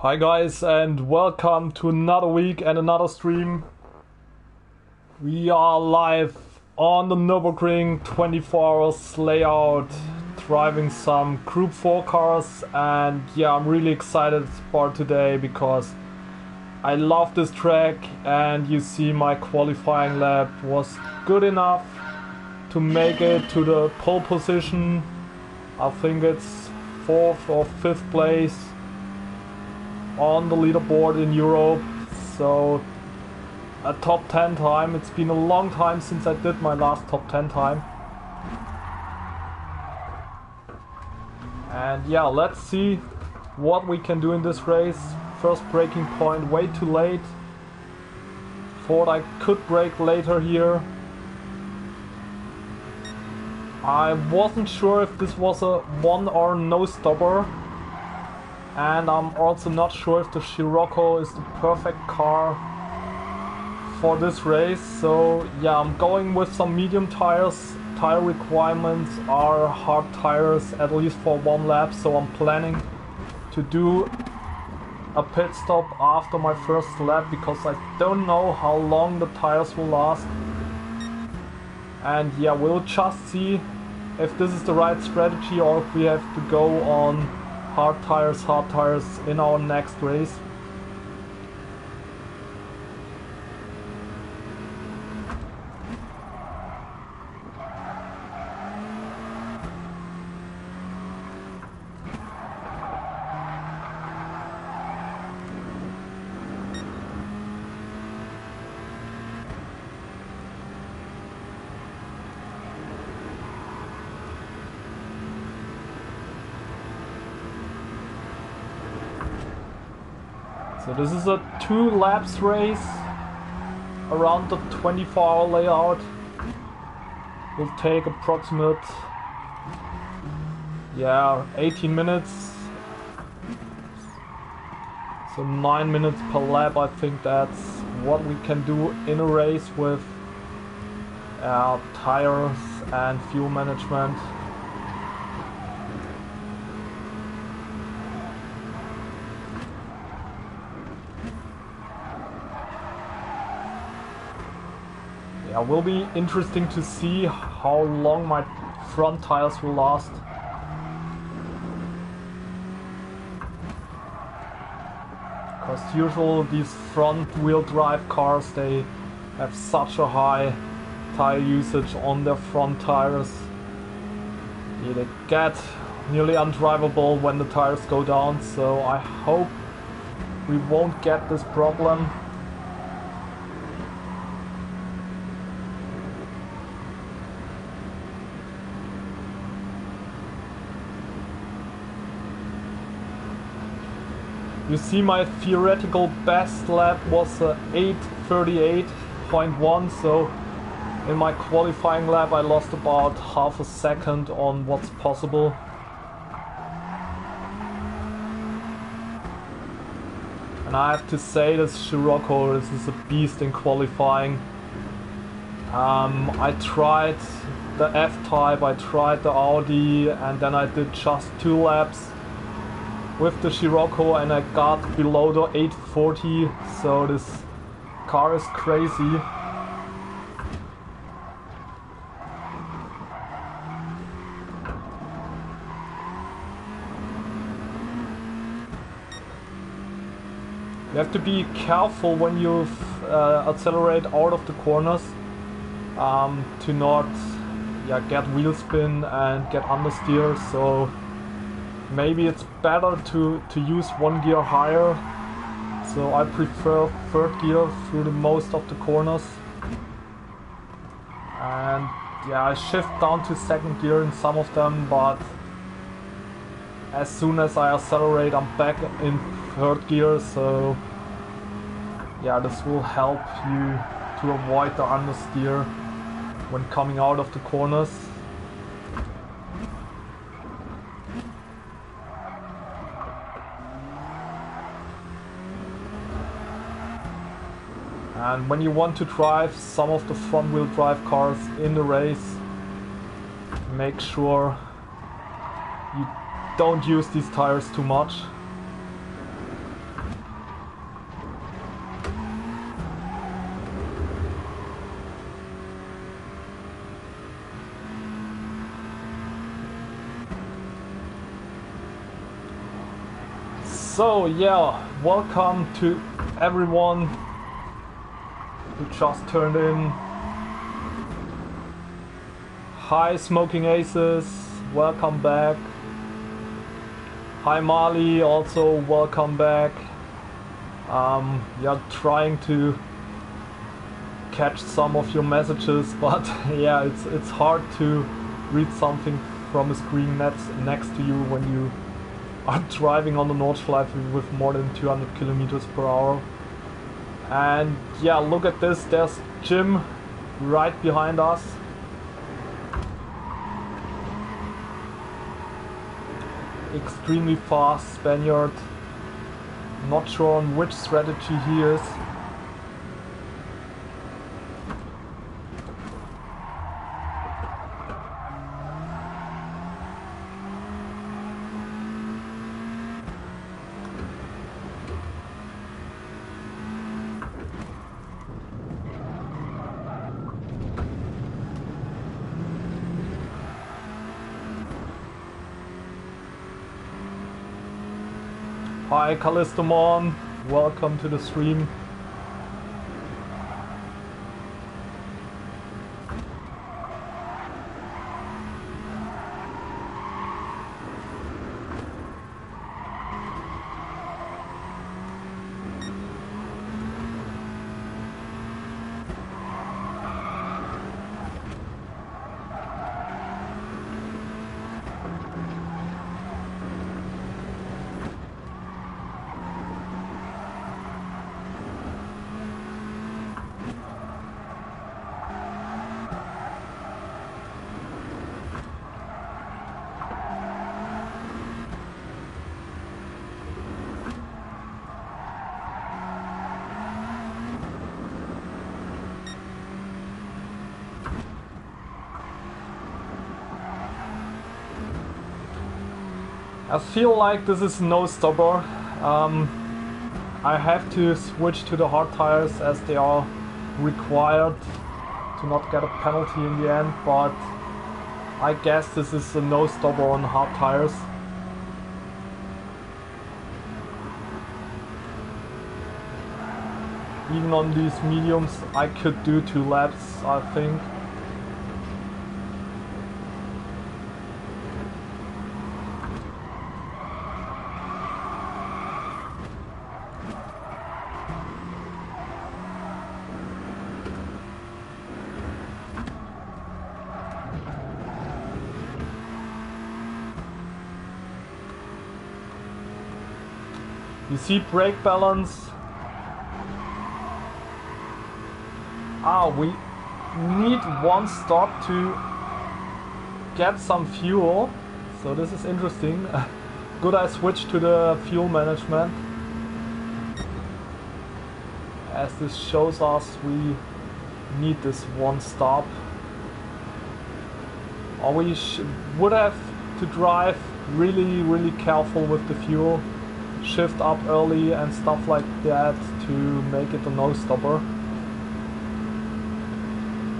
Hi guys, and welcome to another week and another stream. We are live on the Nürburgring 24 hours layout, driving some Group 4 cars, and yeah, I'm really excited for today because I love this track, and you see my qualifying lap was good enough to make it to the pole position. I think it's 4th or 5th place on the leaderboard in Europe, so a top 10 time. It's been a long time since I did my last top 10 time. And yeah, let's see what we can do in this race. First braking point way too late. Thought I could brake later here. I wasn't sure if this was a one or no stopper. And I'm also not sure if the Scirocco is the perfect car for this race. So yeah, I'm going with some medium tires. Tire requirements are hard tires, at least for one lap. So I'm planning to do a pit stop after my first lap because I don't know how long the tires will last. And yeah, we'll just see if this is the right strategy or if we have to go on hard tires in our next race. So this is a 2 laps race around the 24-hour layout. Will take approximate 18 minutes. So 9 minutes per lap. I think that's what we can do in a race with tires and fuel management. It will be interesting to see how long my front tires will last. Because usually these front wheel drive cars, they have such a high tire usage on their front tires. Yeah, they get nearly undrivable when the tires go down, so I hope we won't get this problem. You see my theoretical best lap was 8:38.1, so in my qualifying lap I lost about half a second on what's possible. And I have to say, this Scirocco, this is a beast in qualifying. I tried the F-Type, I tried the Audi, and then I did just 2 laps with the Scirocco and I got below the 840, so this car is crazy. You have to be careful when you accelerate out of the corners to not get wheel spin and get understeer, so maybe it's better to use 1 gear higher. So I prefer 3rd gear through the most of the corners. And yeah, I shift down to 2nd gear in some of them, but as soon as I accelerate I'm back in 3rd gear, so yeah, this will help you to avoid the understeer when coming out of the corners. And when you want to drive some of the front wheel drive cars in the race, make sure you don't use these tires too much. So yeah, welcome to everyone who just turned in. Hi Smoking Aces, welcome back. Hi Marley, also welcome back. Yeah, trying to catch some of your messages, but yeah, it's hard to read something from a screen next to you when you are driving on the Nordschleife with more than 200 kilometers per hour. And yeah, look at this, there's Jim right behind us. Extremely fast Spaniard. Not sure on which strategy he is. Hi Callistomon, welcome to the stream. I feel like this is no stopper. I have to switch to the hard tires as they are required to not get a penalty in the end, but I guess this is a no stopper on hard tires. Even on these mediums I could do 2 laps, I think. You see brake balance. We need one stop to get some fuel. So this is interesting. Good, I switched to the fuel management. As this shows us we need this one stop. Or we would have to drive really careful with the fuel. Shift up early and stuff like that to make it a no-stopper.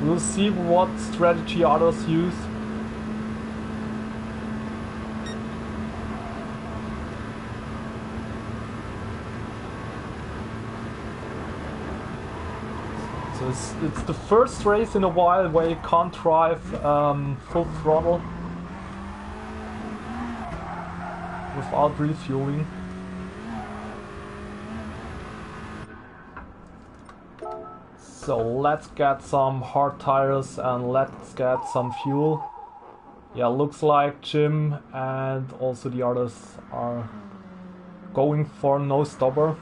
We'll see what strategy others use. So it's the first race in a while where you can't drive full throttle without refueling. So let's get some hard tires and let's get some fuel. Yeah, looks like Jim and also the others are going for no stopper.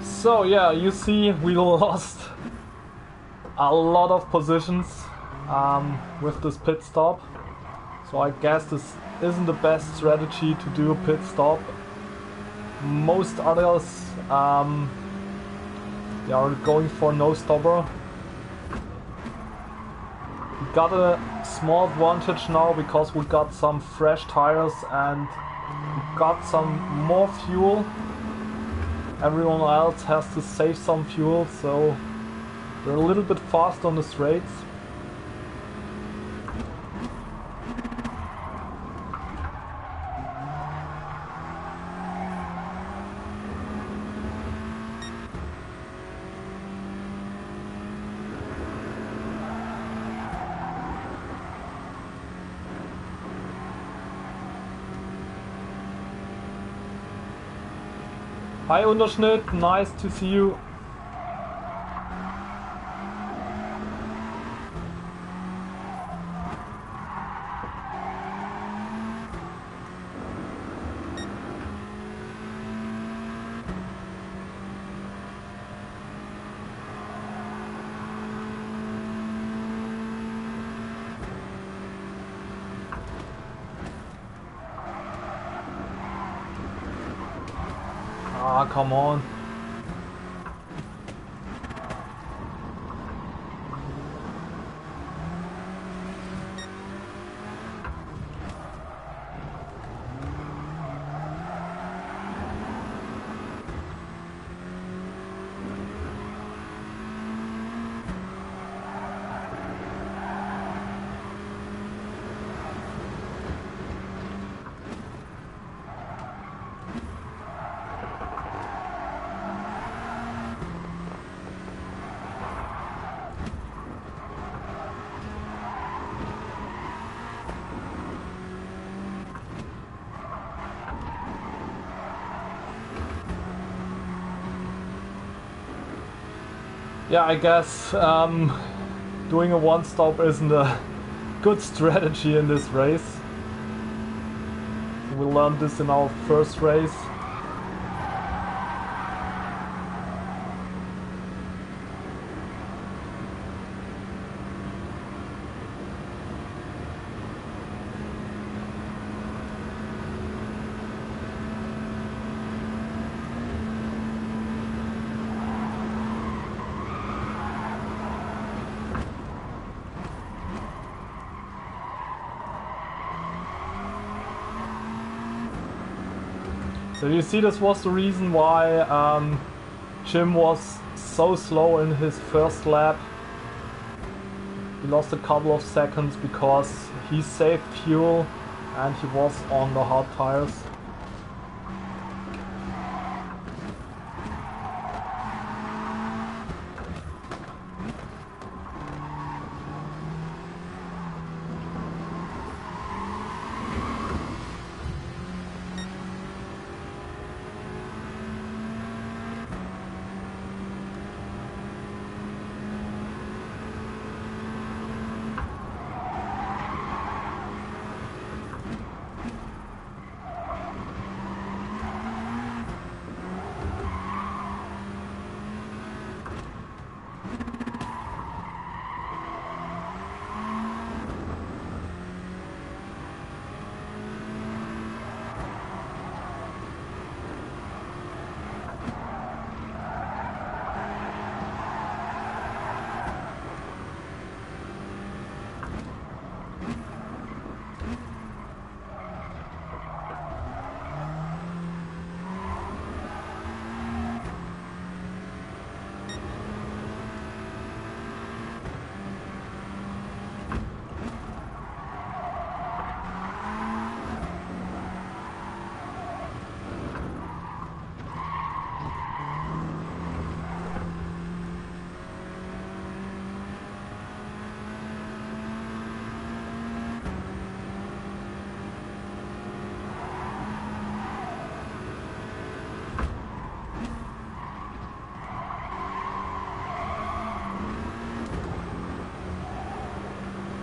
So yeah, you see we lost a lot of positions with this pit stop. So I guess this isn't the best strategy to do a pit stop. most others they are going for no stopper. We got a small advantage now because we got some fresh tires and we got some more fuel. Everyone else has to save some fuel, so we're a little bit fast on the straights. Hi Unterschnitt, nice to see you. Ah, come on. Yeah, I guess doing a one-stop isn't a good strategy in this race. We learned this in our first race. So you see, this was the reason why Jim was so slow in his first lap. He lost a couple of seconds because he saved fuel and he was on the hard tires.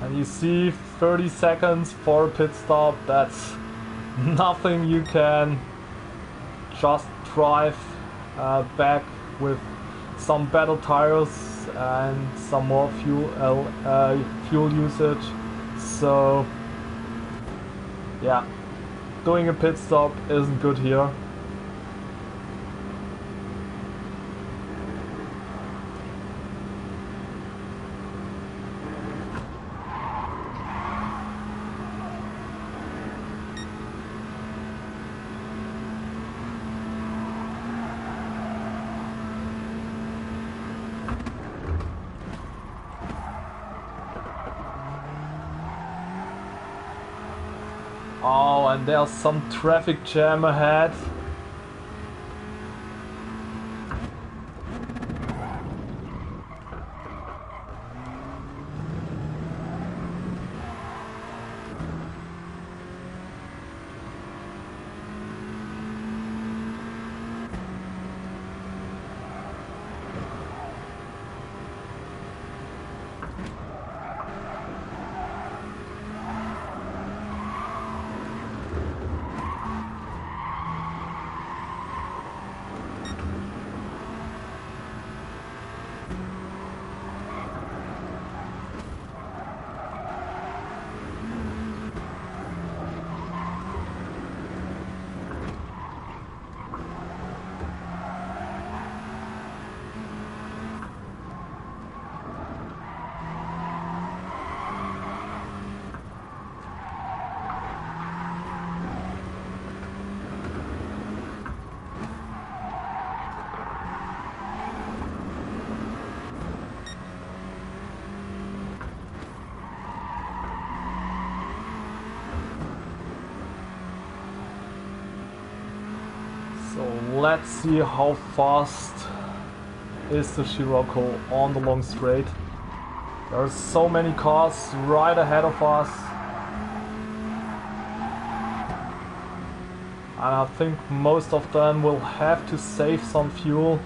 And you see 30 seconds for a pit stop, that's nothing. You can just drive back with some better tires and some more fuel usage. So yeah, doing a pit stop isn't good here. Oh, and there's some traffic jam ahead. Let's see how fast is the Scirocco on the long straight. There are so many cars right ahead of us. And I think most of them will have to save some fuel.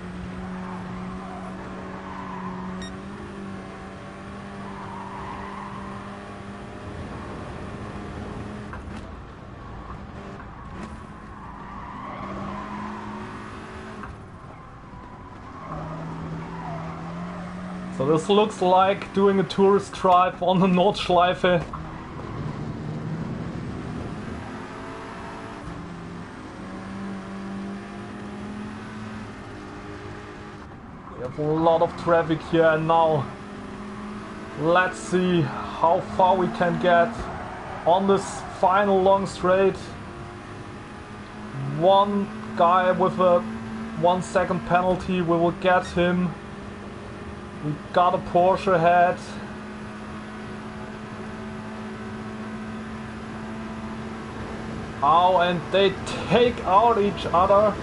So this looks like doing a tourist drive on the Nordschleife. We have a lot of traffic here, and now let's see how far we can get on this final long straight. One guy with a 1 second penalty, we will get him. We got a Porsche ahead. Oh, and they take out each other.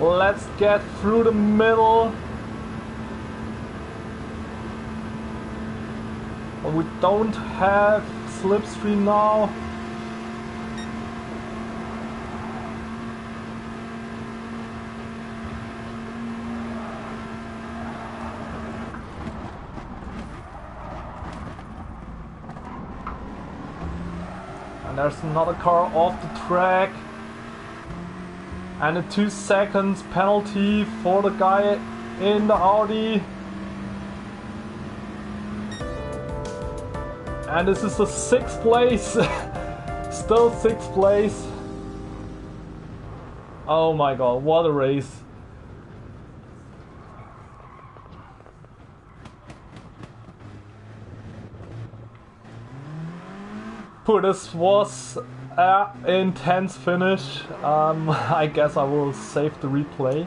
Let's get through the middle. But we don't have slipstream now. And there's another car off the track. And a 2 seconds penalty for the guy in the Audi. And this is the 6th place. Still 6th place. Oh my god, what a race. This was an intense finish. I guess I will save the replay.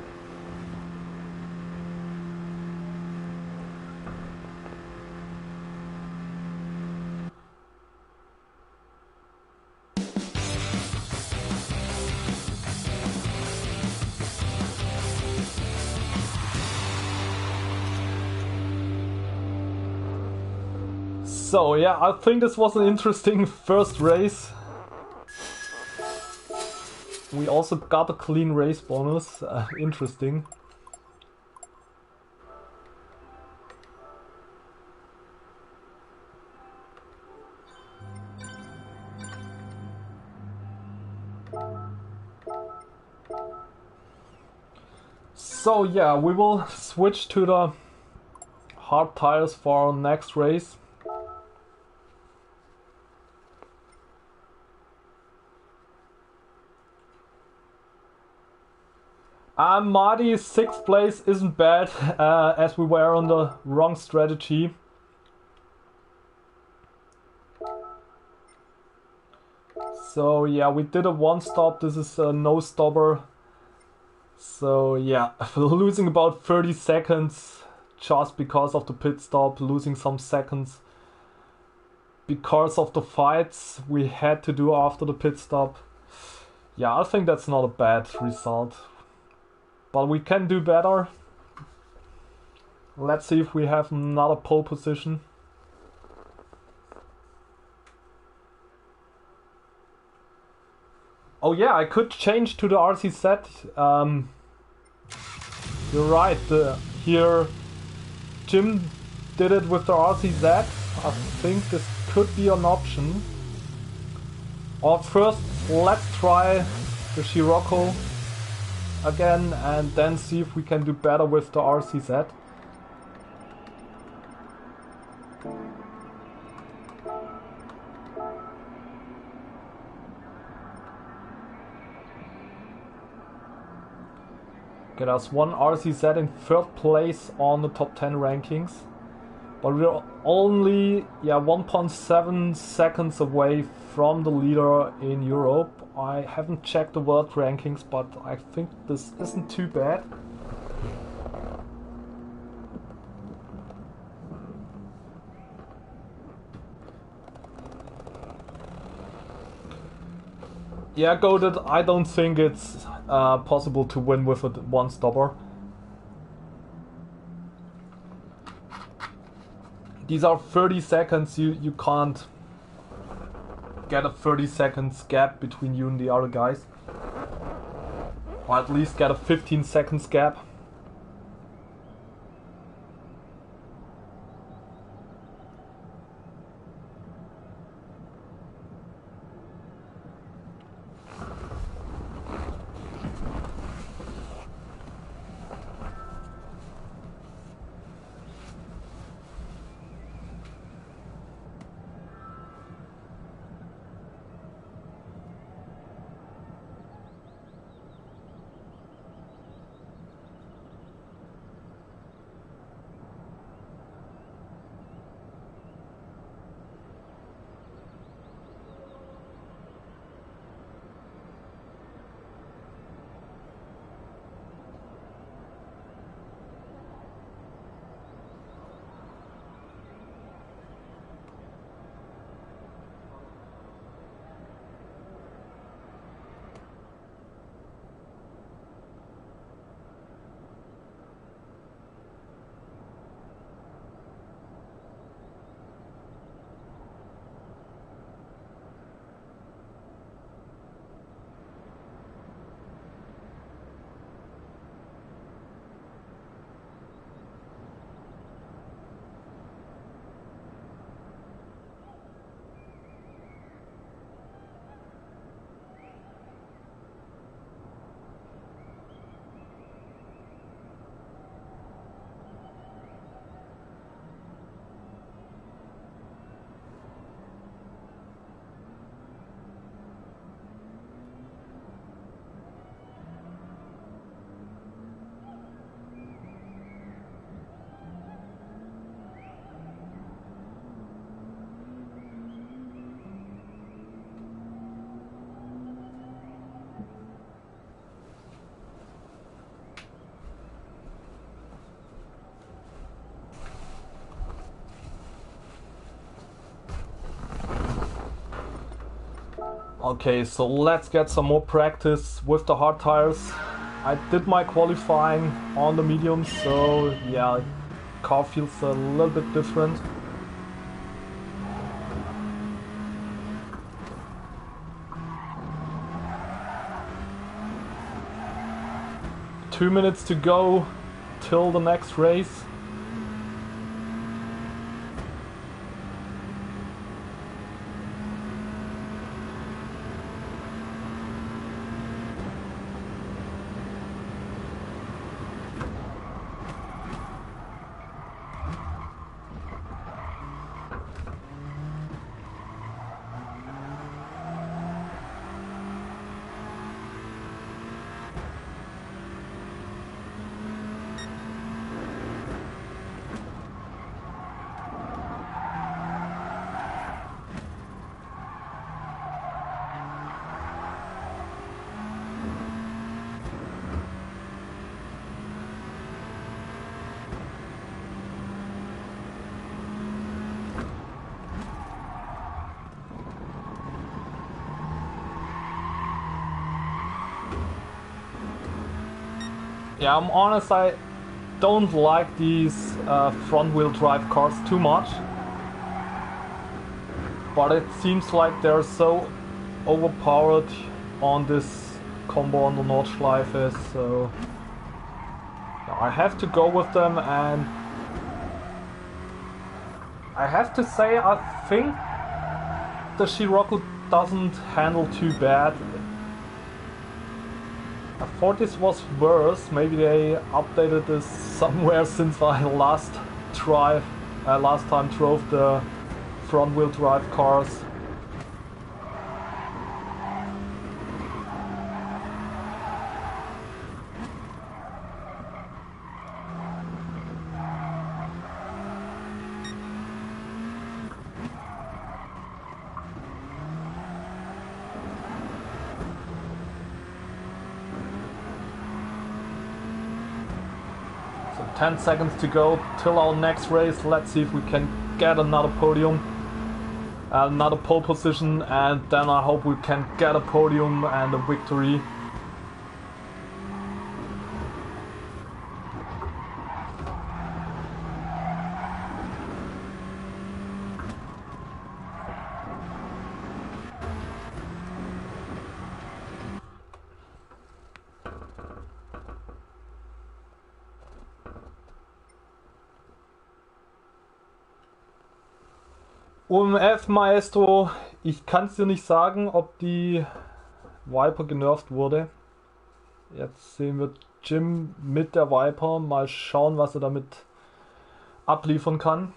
So yeah, I think this was an interesting first race. We also got a clean race bonus. Interesting. So yeah, we will switch to the hard tires for our next race. Marty's 6th place isn't bad, as we were on the wrong strategy. So yeah, we did a 1-stop, this is a no-stopper. So yeah, losing about 30 seconds just because of the pit stop, losing some seconds. because of the fights we had to do after the pit stop. Yeah, I think that's not a bad result. But we can do better. Let's see if we have another pole position. Oh yeah, I could change to the RCZ. You're right, here Jim did it with the RCZ. I think this could be an option. Or first, let's try the Scirocco again and then see if we can do better with the RCZ. Get us one RCZ in third place on the top 10 rankings. But we're only 1.7 seconds away from the leader in Europe. I haven't checked the world rankings, but I think this isn't too bad. Yeah, Goated, I don't think it's possible to win with a one-stopper. These are 30 seconds, you can't get a 30 seconds gap between you and the other guys. Or at least get a 15 seconds gap. Okay, so let's get some more practice with the hard tires. I did my qualifying on the mediums, so yeah, car feels a little bit different. Two minutes to go till the next race. Yeah, I'm honest, I don't like these front-wheel drive cars too much. But it seems like they're so overpowered on this combo on the Nordschleife, so yeah, I have to go with them, and I have to say I think the Scirocco doesn't handle too bad. I thought this was worse. Maybe they updated this somewhere since I last time drove the front-wheel drive cars. So 10 seconds to go till our next race. Let's see if we can get another podium. Another pole position, and then I hope we can get a podium and a victory. OMF Maestro, ich kann es dir nicht sagen, ob die Viper genervt wurde. Jetzt sehen wir Jim mit der Viper. Mal schauen, was er damit abliefern kann.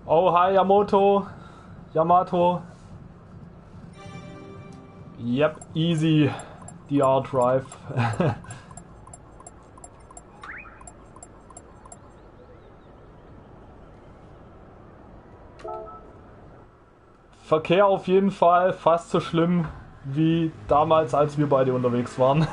Oh, hi Yamato. Yep, easy DR drive. Verkehr auf jeden Fall fast so schlimm wie damals, als wir beide unterwegs waren.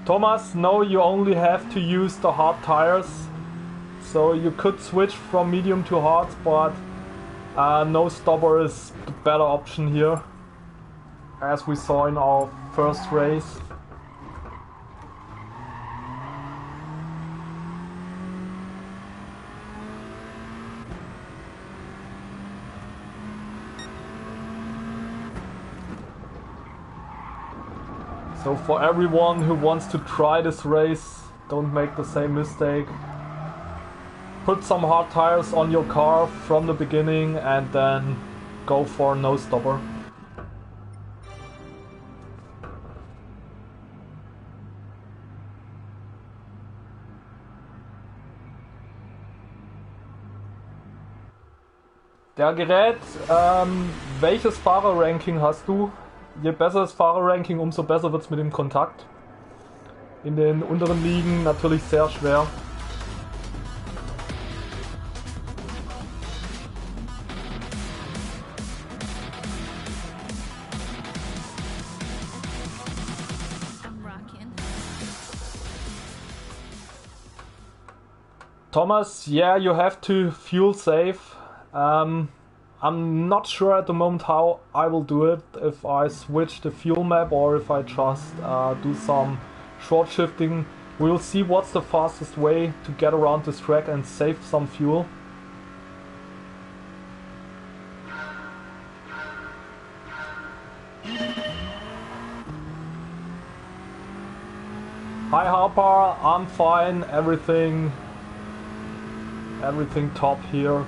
Thomas, no, you only have to use the hard tires. So you could switch from medium to hard, but no stopper is the better option here, as we saw in our first race. So for everyone who wants to try this race, don't make the same mistake. Put some hard tires on your car from the beginning and then go for no stopper. Der Gerät, welches Fahrerranking hast du? Je besser das Fahrerranking, umso besser wird es mit dem Kontakt. In den unteren Ligen natürlich sehr schwer. Thomas, yeah, you have to fuel save. I'm not sure at the moment how I will do it, if I switch the fuel map or if I just do some short shifting. We'll see what's the fastest way to get around this track and save some fuel. Hi Harper, I'm fine, everything top here.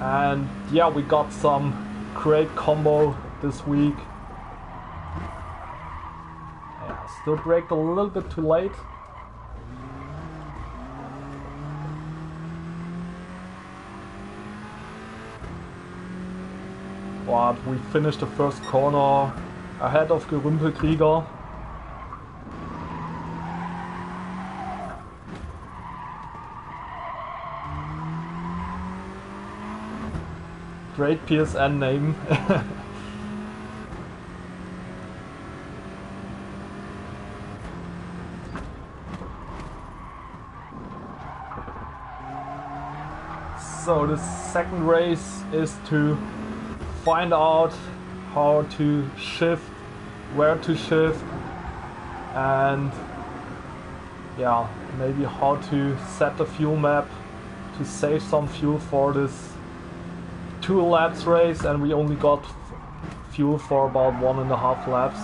And yeah, we got some great combo this week. Yeah, still braked a little bit too late. but we finished the first corner ahead of Nürburgring. Great PSN name. So the second race is to find out how to shift, where to shift, and yeah, maybe how to set the fuel map to save some fuel for this 2 laps race, and we only got fuel for about 1.5 laps.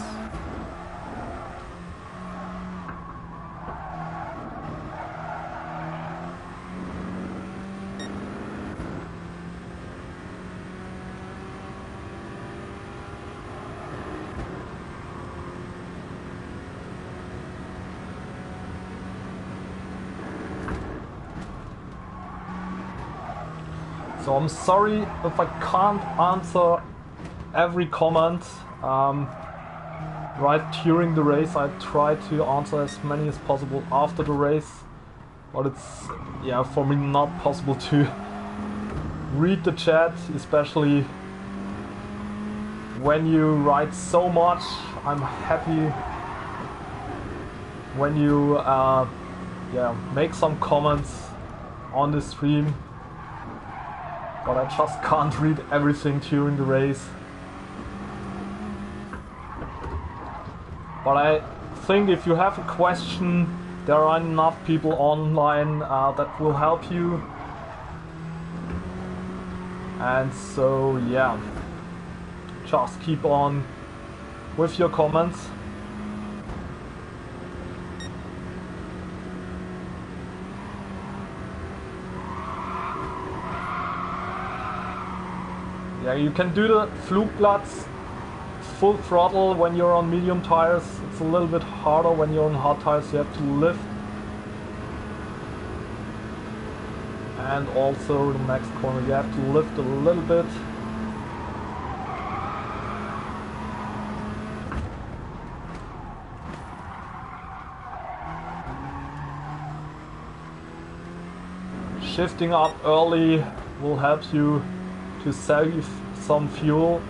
So I'm sorry if I can't answer every comment right during the race. I try to answer as many as possible after the race, but it's, yeah, for me not possible to read the chat, especially when you write so much. I'm happy when you yeah, make some comments on the stream, but I just can't read everything during the race. But I think if you have a question, there are enough people online that will help you. And so yeah, just keep on with your comments. Yeah, you can do the Flugplatz full throttle when you're on medium tires. It's a little bit harder when you're on hard tires. You have to lift. And also the next corner you have to lift a little bit. Shifting up early will help you to save some fuel.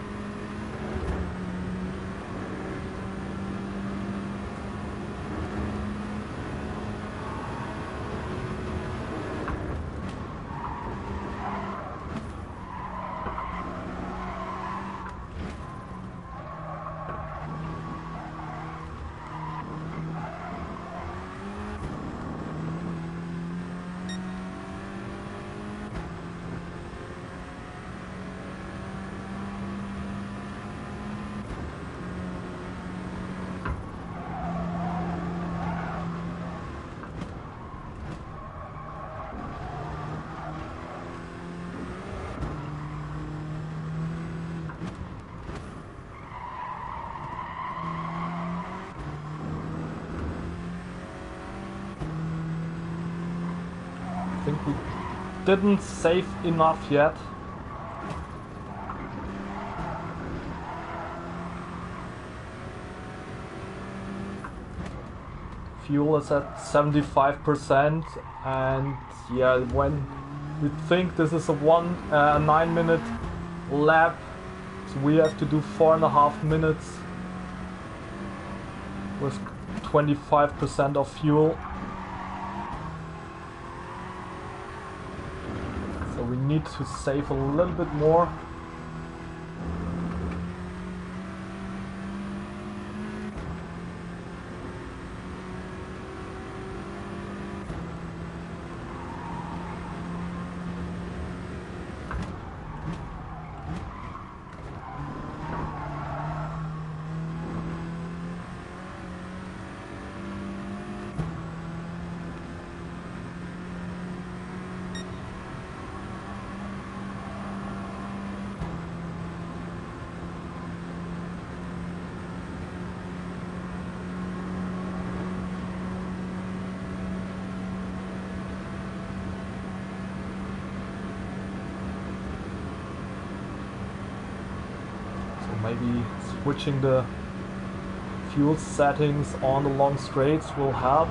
I think we didn't save enough yet. Fuel is at 75%, and yeah, when we think this is a 9-minute lap, so we have to do 4.5 minutes with 25% of fuel. So we need to save a little bit more. Maybe switching the fuel settings on the long straights will help.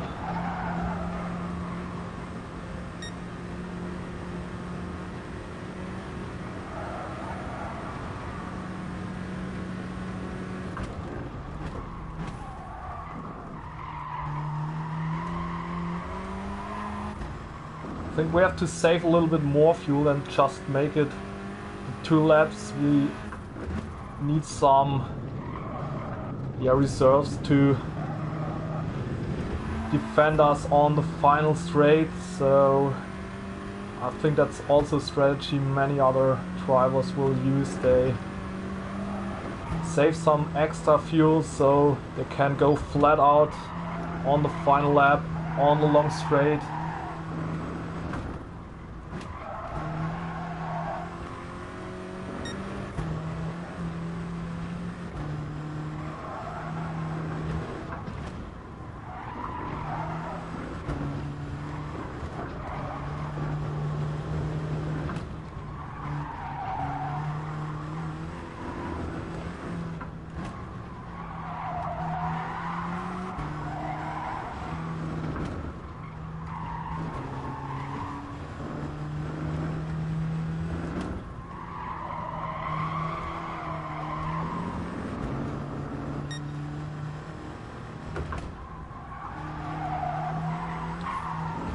I think we have to save a little bit more fuel and just make it 2 laps. We need some reserves to defend us on the final straight, so I think that's also a strategy many other drivers will use. They save some extra fuel so they can go flat out on the final lap on the long straight.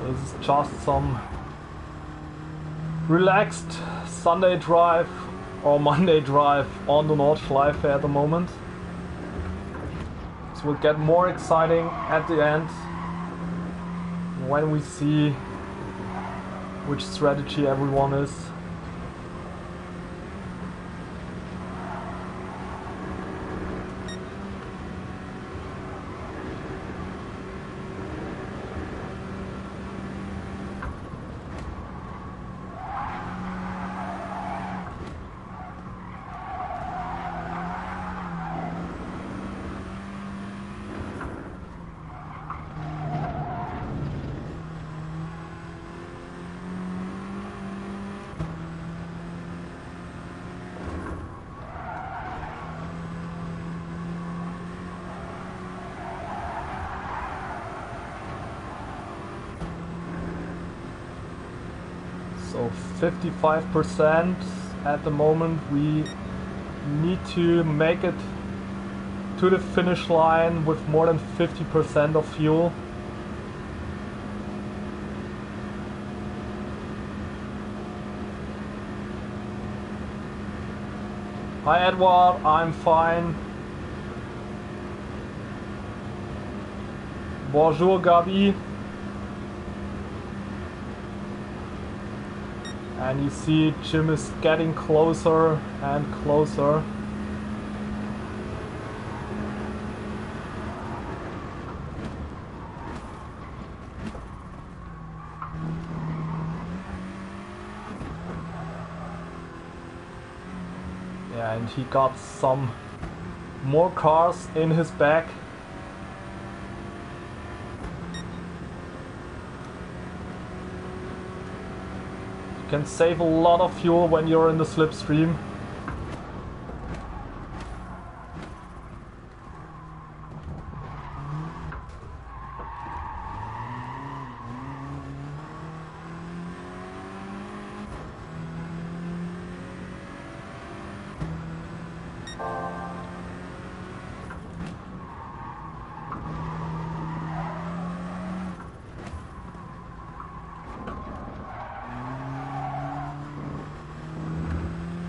This is just some relaxed Sunday drive or Monday drive on the Nordschleife at the moment. This will get more exciting at the end when we see which strategy everyone is. So 55% at the moment. We need to make it to the finish line with more than 50% of fuel. Hi Edward, I'm fine. Bonjour Gabi. And you see Jim is getting closer and closer. Yeah, and he got some more cars in his back. Can save a lot of fuel when you're in the slipstream.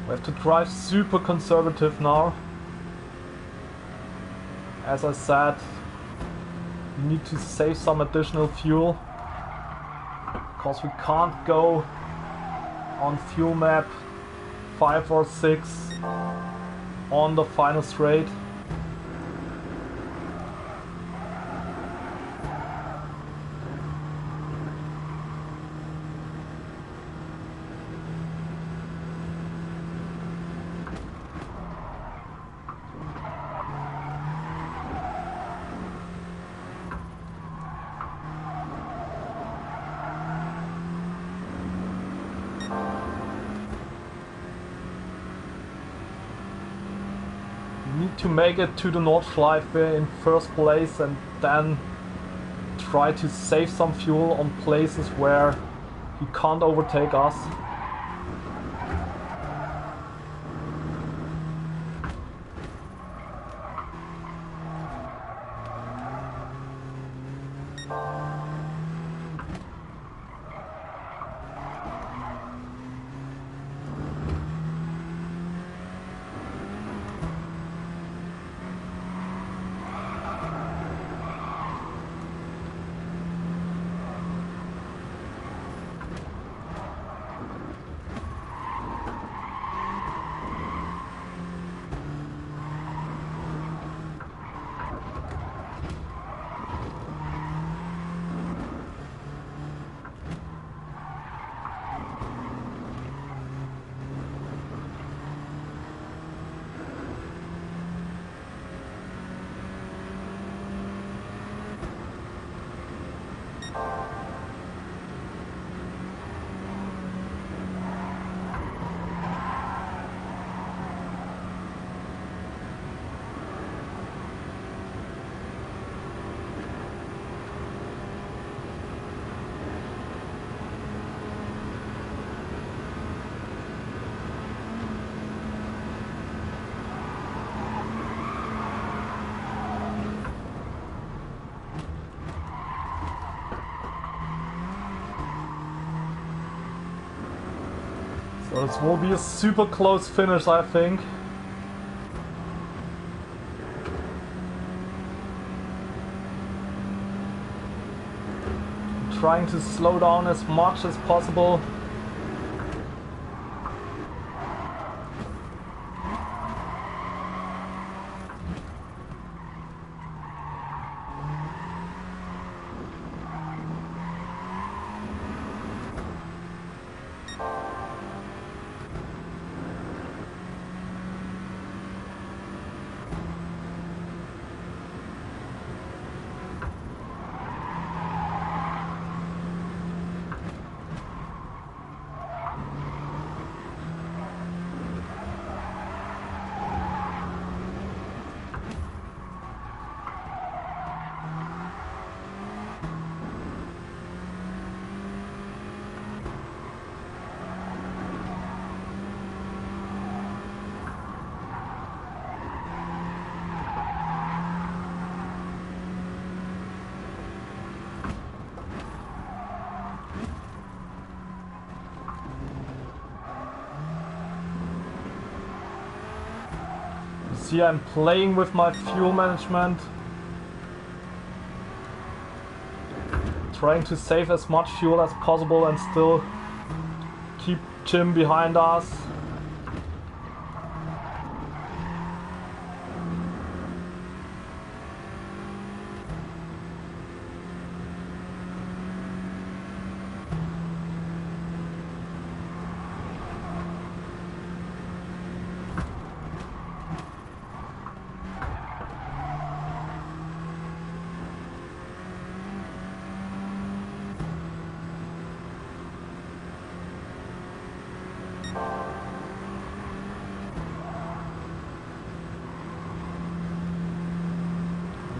We have to drive super conservative now. As I said, we need to save some additional fuel because we can't go on fuel map 5 or 6 on the final straight. to make it to the Nordschleife in first place and then try to save some fuel on places where he can't overtake us. So this will be a super close finish, I think. I'm trying to slow down as much as possible. See, I'm playing with my fuel management, trying to save as much fuel as possible and still keep Jim behind us.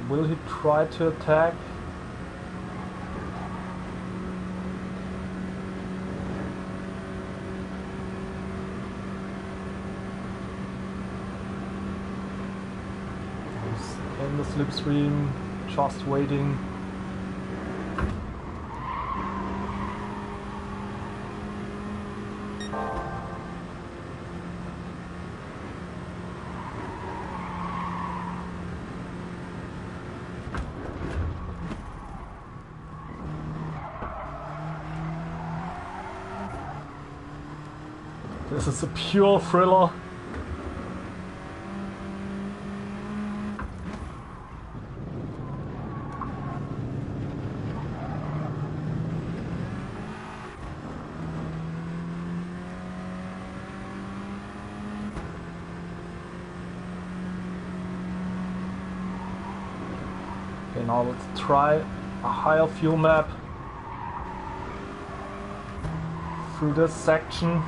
Will he try to attack? He's in the slipstream, just waiting. This is a pure thriller. Okay, now let's try a higher fuel map through this section.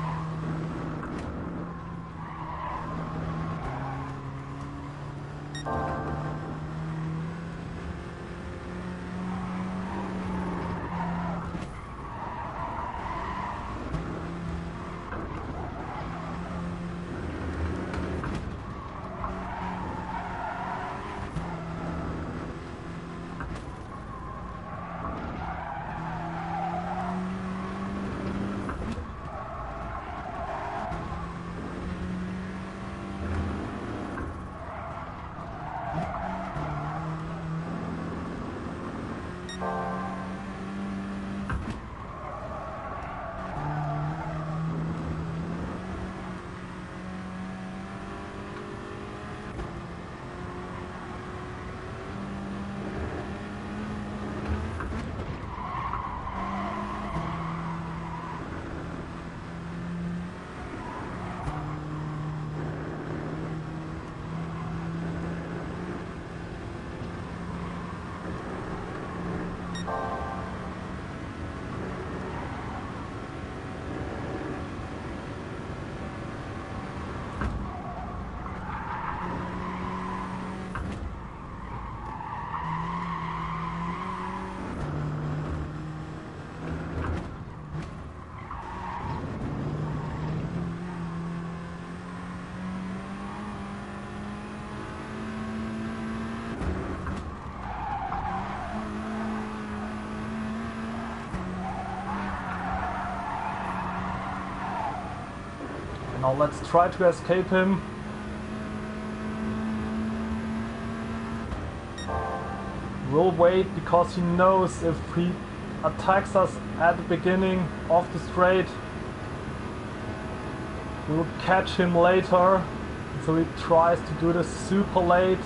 Now let's try to escape him. We'll wait because he knows if he attacks us at the beginning of the straight, we'll catch him later. So he tries to do this super late.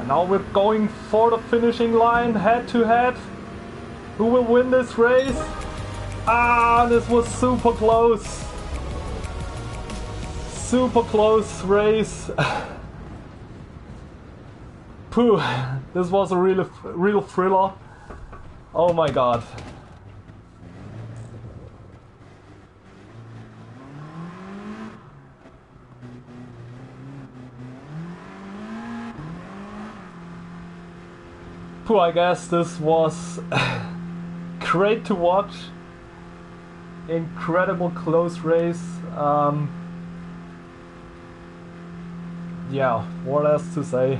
Now we're going for the finishing line, head to head. Who will win this race? Ah, this was super close. Super close race. Pooh, this was a real thriller. Oh my god. I guess this was great to watch. Incredible close race. Yeah, what else to say?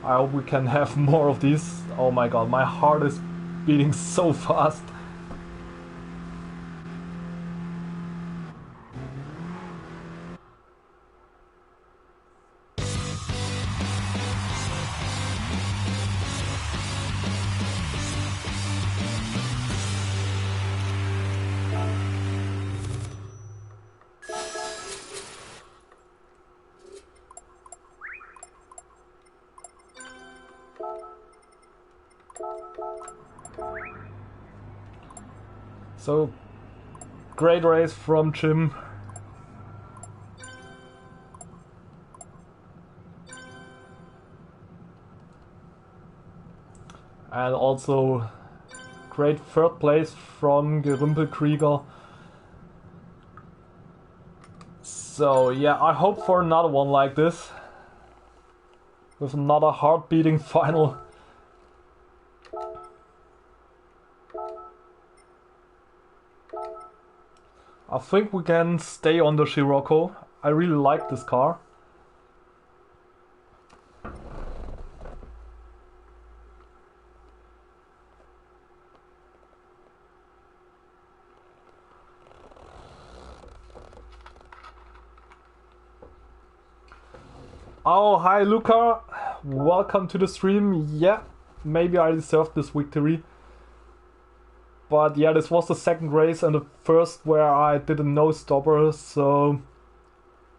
I hope we can have more of these. Oh my god, my heart is beating so fast. So, great race from Jim. And also great third place from Gerümpelkrieger. So yeah, I hope for another one like this. With another heart-beating final. I think we can stay on the Scirocco. I really like this car. Oh, hi Luca. Welcome to the stream. Yeah, maybe I deserved this victory. But yeah, this was the second race and the first where I did a no-stopper, so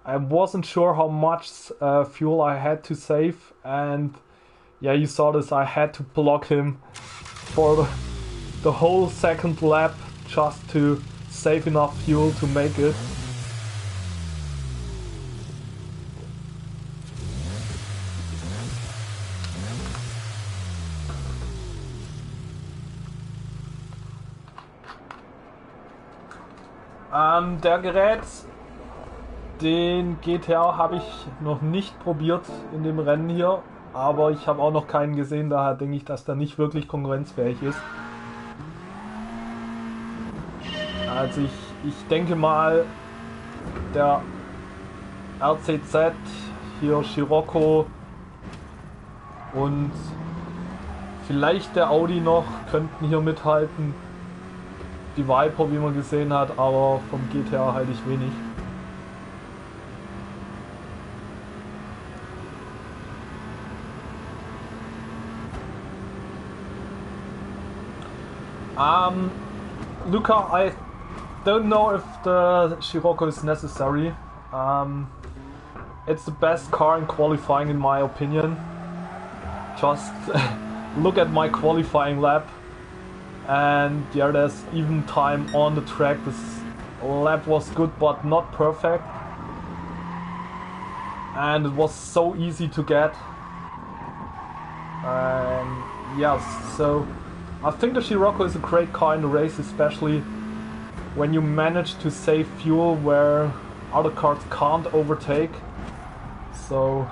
I wasn't sure how much fuel I had to save, and yeah, you saw this, I had to block him for the whole second lap just to save enough fuel to make it. Der Gerät, den GTR habe ich noch nicht probiert in dem Rennen hier, aber ich habe auch noch keinen gesehen, daher denke ich, dass der nicht wirklich konkurrenzfähig ist. Also ich denke mal, der RCZ, hier Scirocco und vielleicht der Audi noch könnten hier mithalten. Die Viper, wie man gesehen hat, aber vom GTR halte ich wenig. Luca, I don't know if the Scirocco is necessary. It's the best car in qualifying in my opinion. Just look at my qualifying lap. And yeah, there's even time on the track. This lap was good but not perfect. And it was so easy to get. And yes, so I think the Scirocco is a great car in the race, especially when you manage to save fuel where other cars can't overtake. So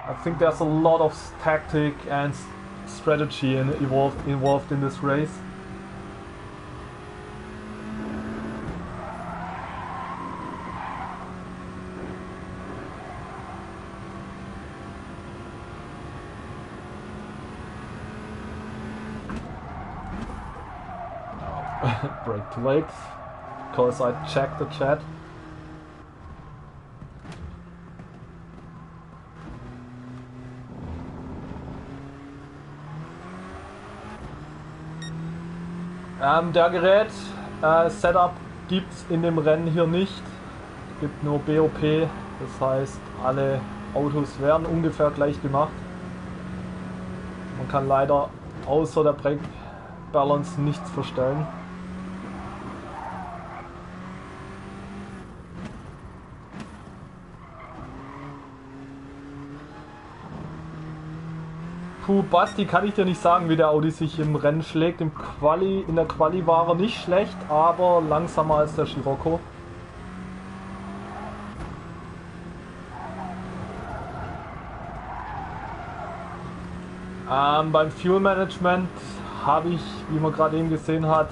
I think there's a lot of tactic and strategy involved in this race. Brake too late, because I checked the chat. Der Gerät Setup gibt's in dem Rennen hier nicht. Es gibt nur BOP, das heißt alle Autos werden ungefähr gleich gemacht. Man kann leider außer der Brake Balance nichts verstellen. Puh, Basti, kann ich dir nicht sagen, wie der Audi sich im Rennen schlägt. In der Quali war er nicht schlecht, aber langsamer als der Scirocco. Beim Fuel Management habe ich, wie man gerade eben gesehen hat,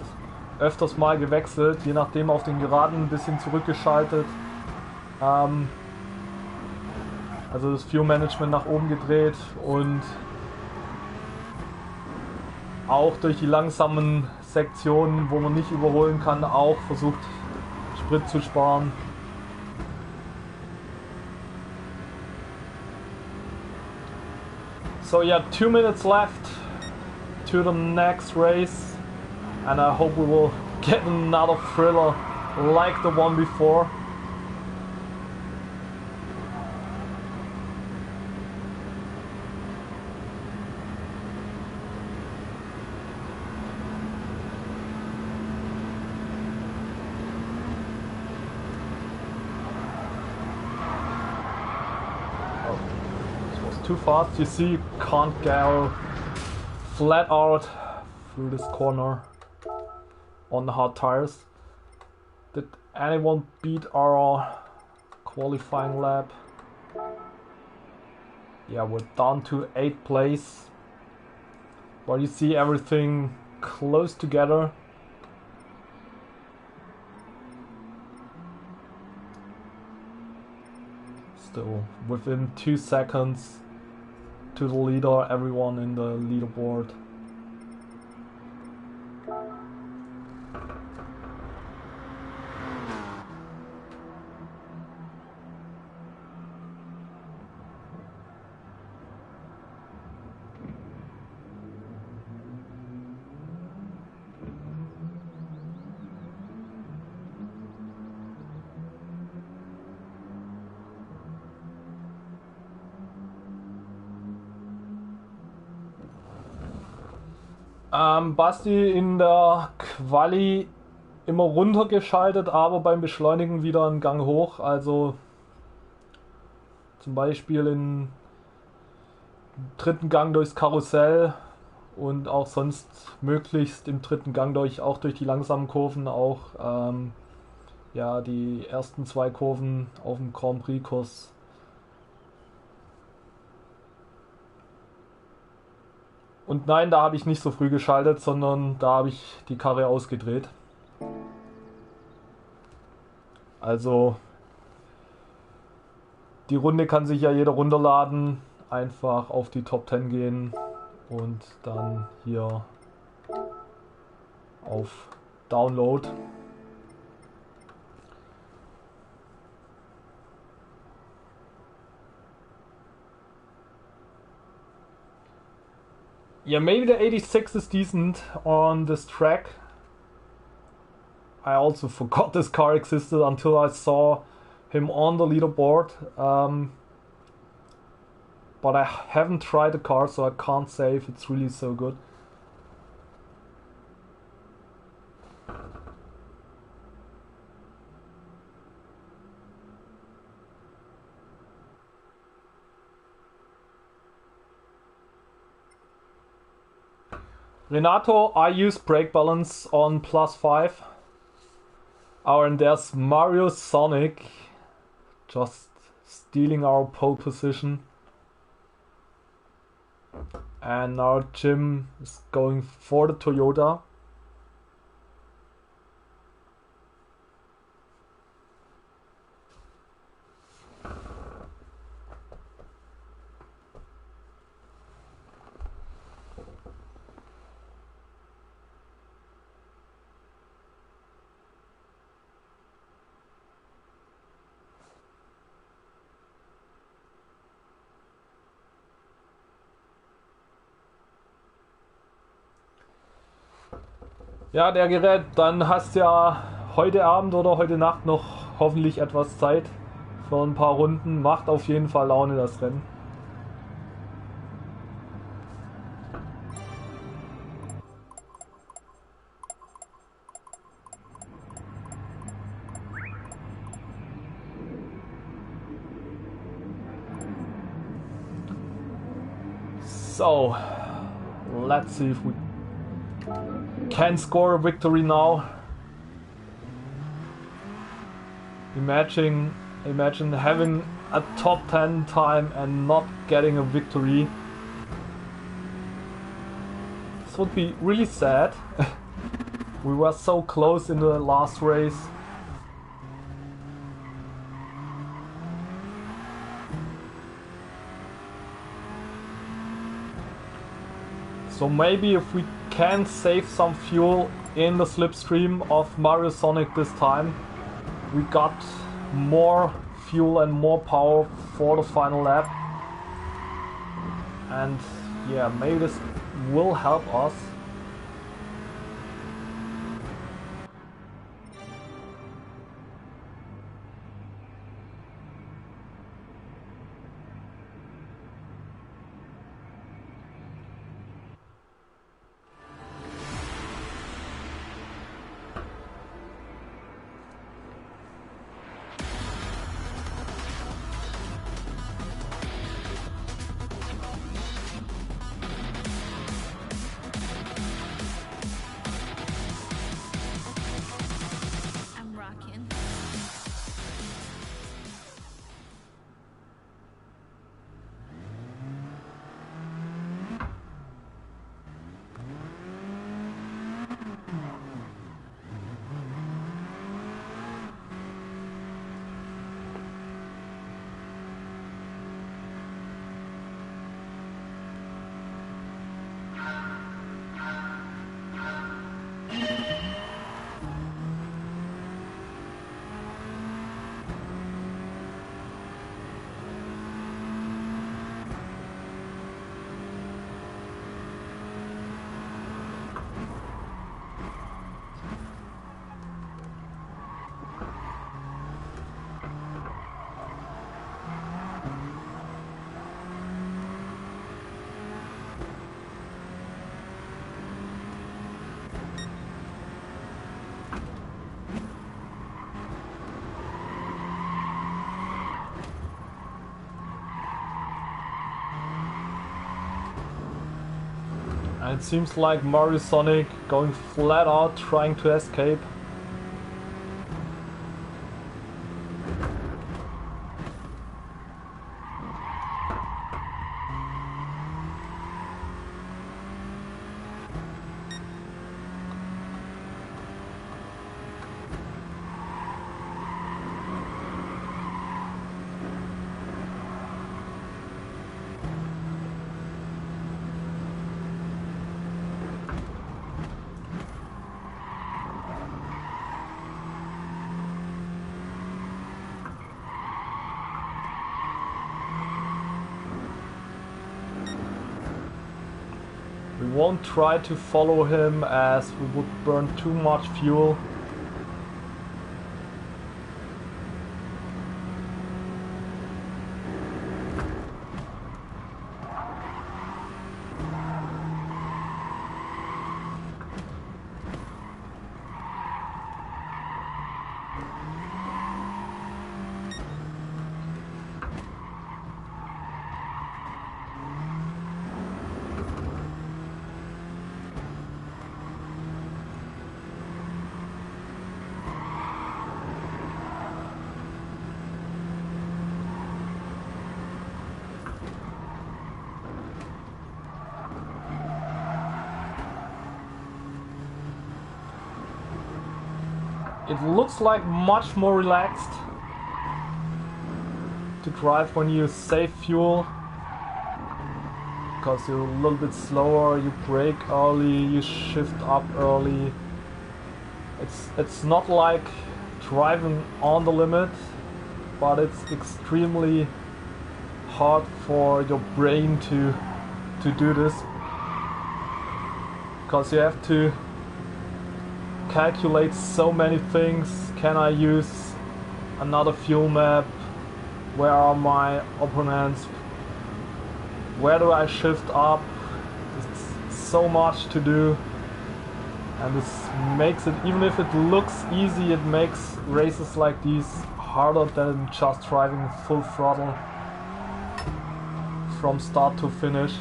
öfters mal gewechselt, je nachdem auf den Geraden ein bisschen zurückgeschaltet. Also das Fuel Management nach oben gedreht und auch durch die langsamen Sektionen, wo man nicht überholen kann, auch versucht Sprit zu sparen. So yeah, 2 minutes left to the next race, and I hope we will get another thriller like the one before. Too fast, you see, you can't go flat out through this corner on the hard tires. Did anyone beat our qualifying lap? Yeah, we're down to 8th place, but you see everything close together. Still within 2 seconds to the leader, everyone in the leaderboard. Basti in der Quali immer runtergeschaltet, aber beim Beschleunigen wieder einen Gang hoch. Also zum Beispiel im 3. Gang durchs Karussell und auch sonst möglichst im 3. Gang auch durch die langsamen Kurven, auch ja, die ersten 2 Kurven auf dem Grand Prix Kurs. Und nein, da habe ich nicht so früh geschaltet, sondern da habe ich die Karre ausgedreht. Also die Runde kann sich ja jeder runterladen, einfach auf die Top 10 gehen und dann hier auf Download. Yeah, maybe the 86 is decent on this track. I also forgot this car existed until I saw him on the leaderboard. But I haven't tried the car, so I can't say if it's really so good. Renato, I use brake balance on +5. Oh, and there's Mario Sonic just stealing our pole position. And now Jim is going for the Toyota. Ja, der Gerät, dann hast du ja heute Abend oder heute Nacht noch hoffentlich etwas Zeit für ein paar Runden. Macht auf jeden Fall Laune, das Rennen. So, let's see if we can score a victory now. Imagine having a top 10 time and not getting a victory. This would be really sad. We were so close in the last race. So maybe if we can save some fuel in the slipstream of Mario Sonic this time, we got more fuel and more power for the final lap. And yeah, maybe this will help us. And it seems like Mario Sonic going flat out trying to escape. We won't try to follow him as we would burn too much fuel. It looks like much more relaxed to drive when you save fuel, because you're a little bit slower, you brake early, you shift up early. It's not like driving on the limit, but it's extremely hard for your brain to do this, because you have to calculate so many things. Can I use another fuel map? Where are my opponents? Where do I shift up? It's so much to do, and this makes it, even if it looks easy, it makes races like these harder than just driving full throttle from start to finish.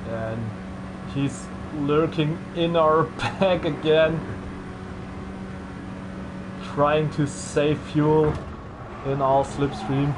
And he's lurking in our pack again, trying to save fuel in our slipstream.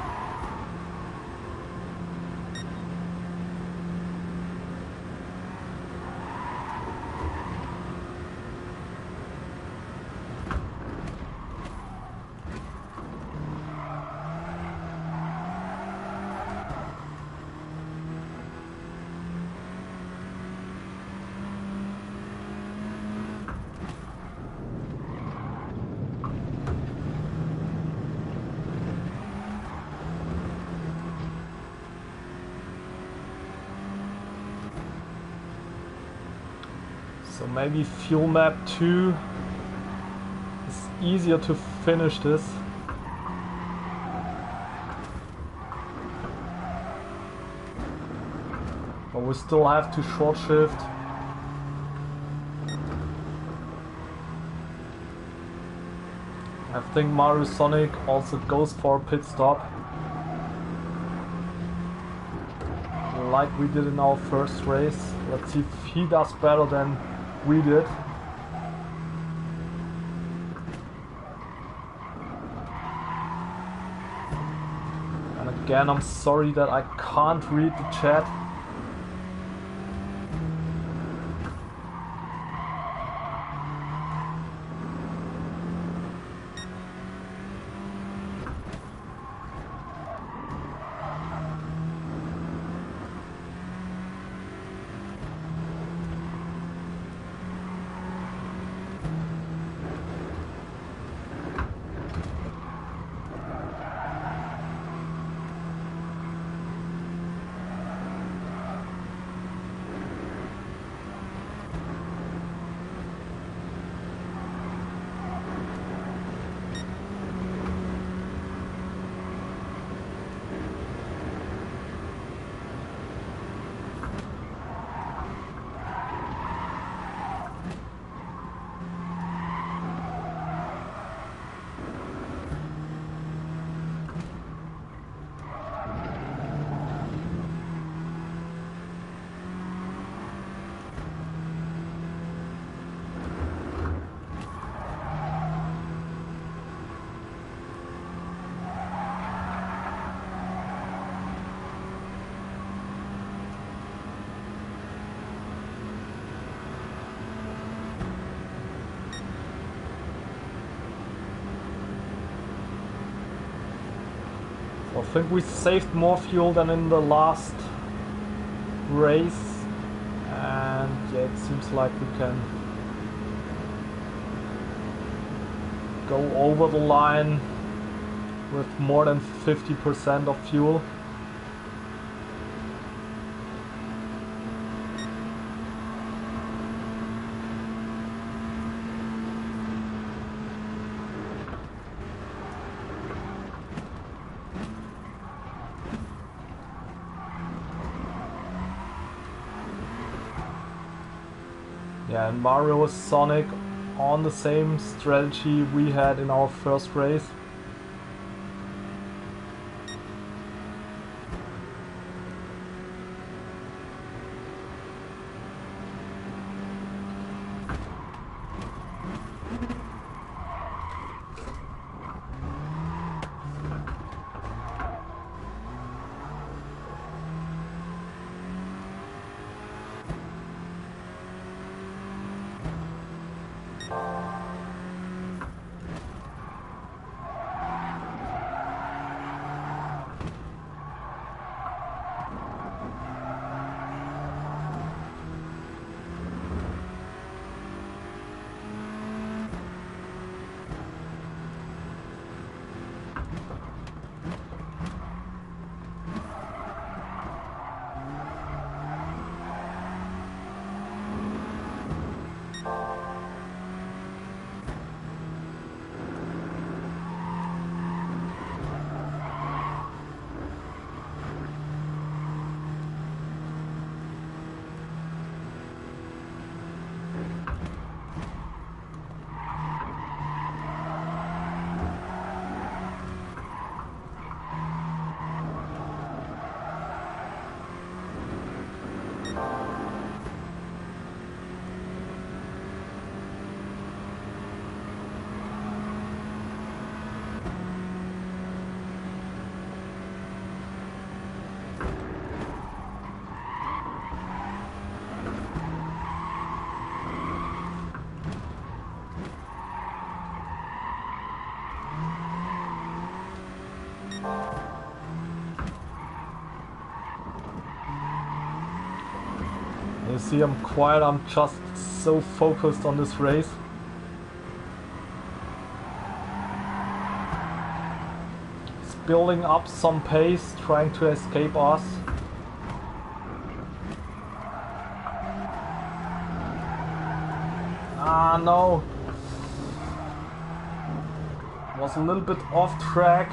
So maybe fuel map 2 is easier to finish this. But we still have to short shift. I think Mario Sonic also goes for a pit stop, like we did in our first race. Let's see if he does better than we did. And again, I'm sorry that I can't read the chat. I think we saved more fuel than in the last race, and yeah, it seems like we can go over the line with more than 50% of fuel. Yeah, and Mario and Sonic on the same strategy we had in our first race. You see, I'm quiet, I'm just so focused on this race. It's building up some pace, trying to escape us. Ah, no. Was a little bit off track.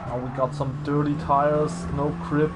Now we got some dirty tires, no grip.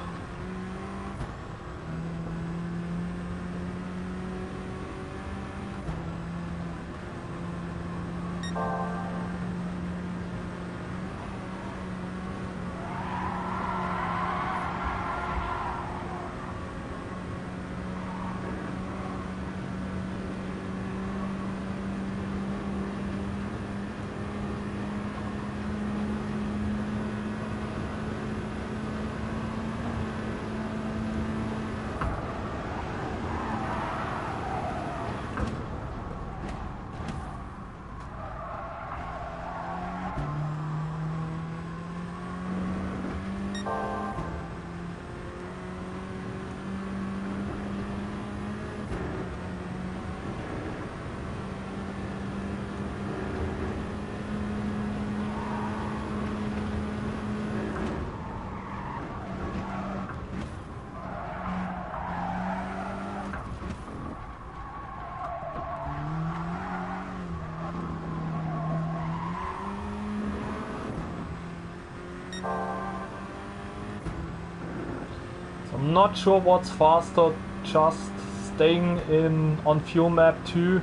I'm not sure what's faster, just staying in on fuel map 2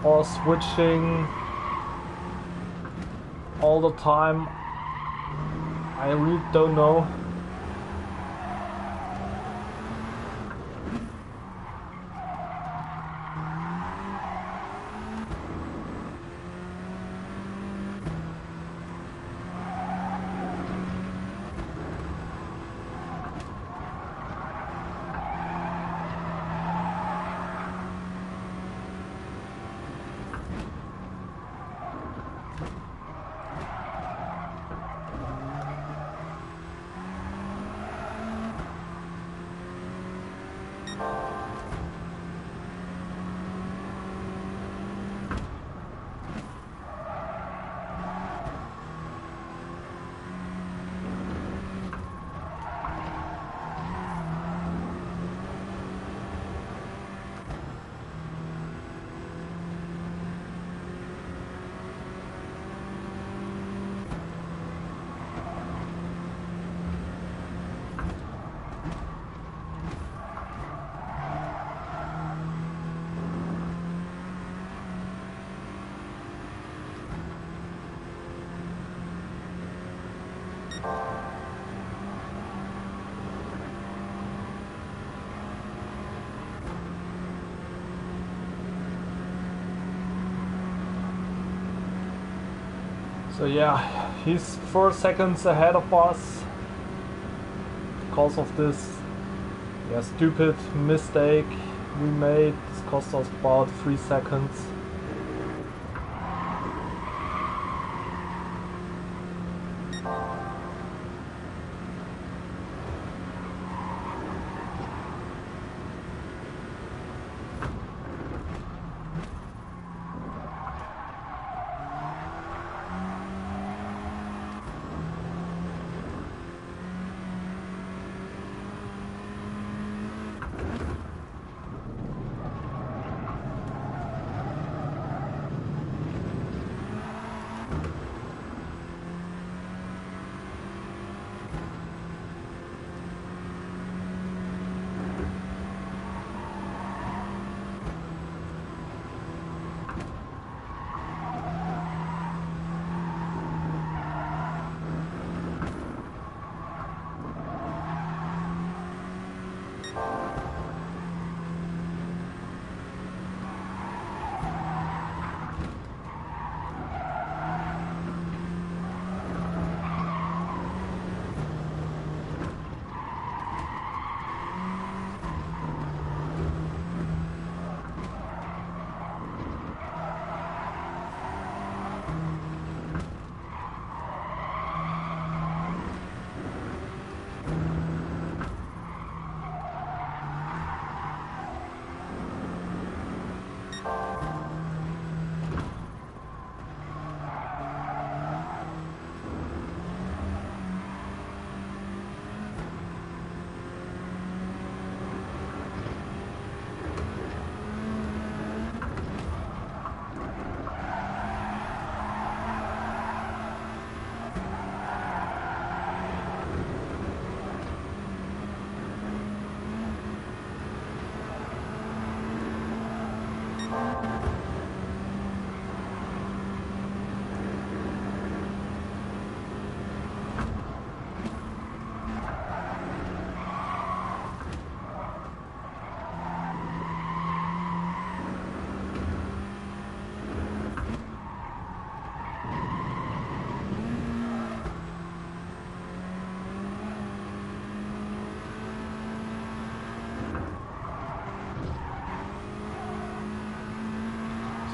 or switching all the time. I really don't know. So yeah, he's 4 seconds ahead of us because of this stupid mistake we made. This cost us about 3 seconds.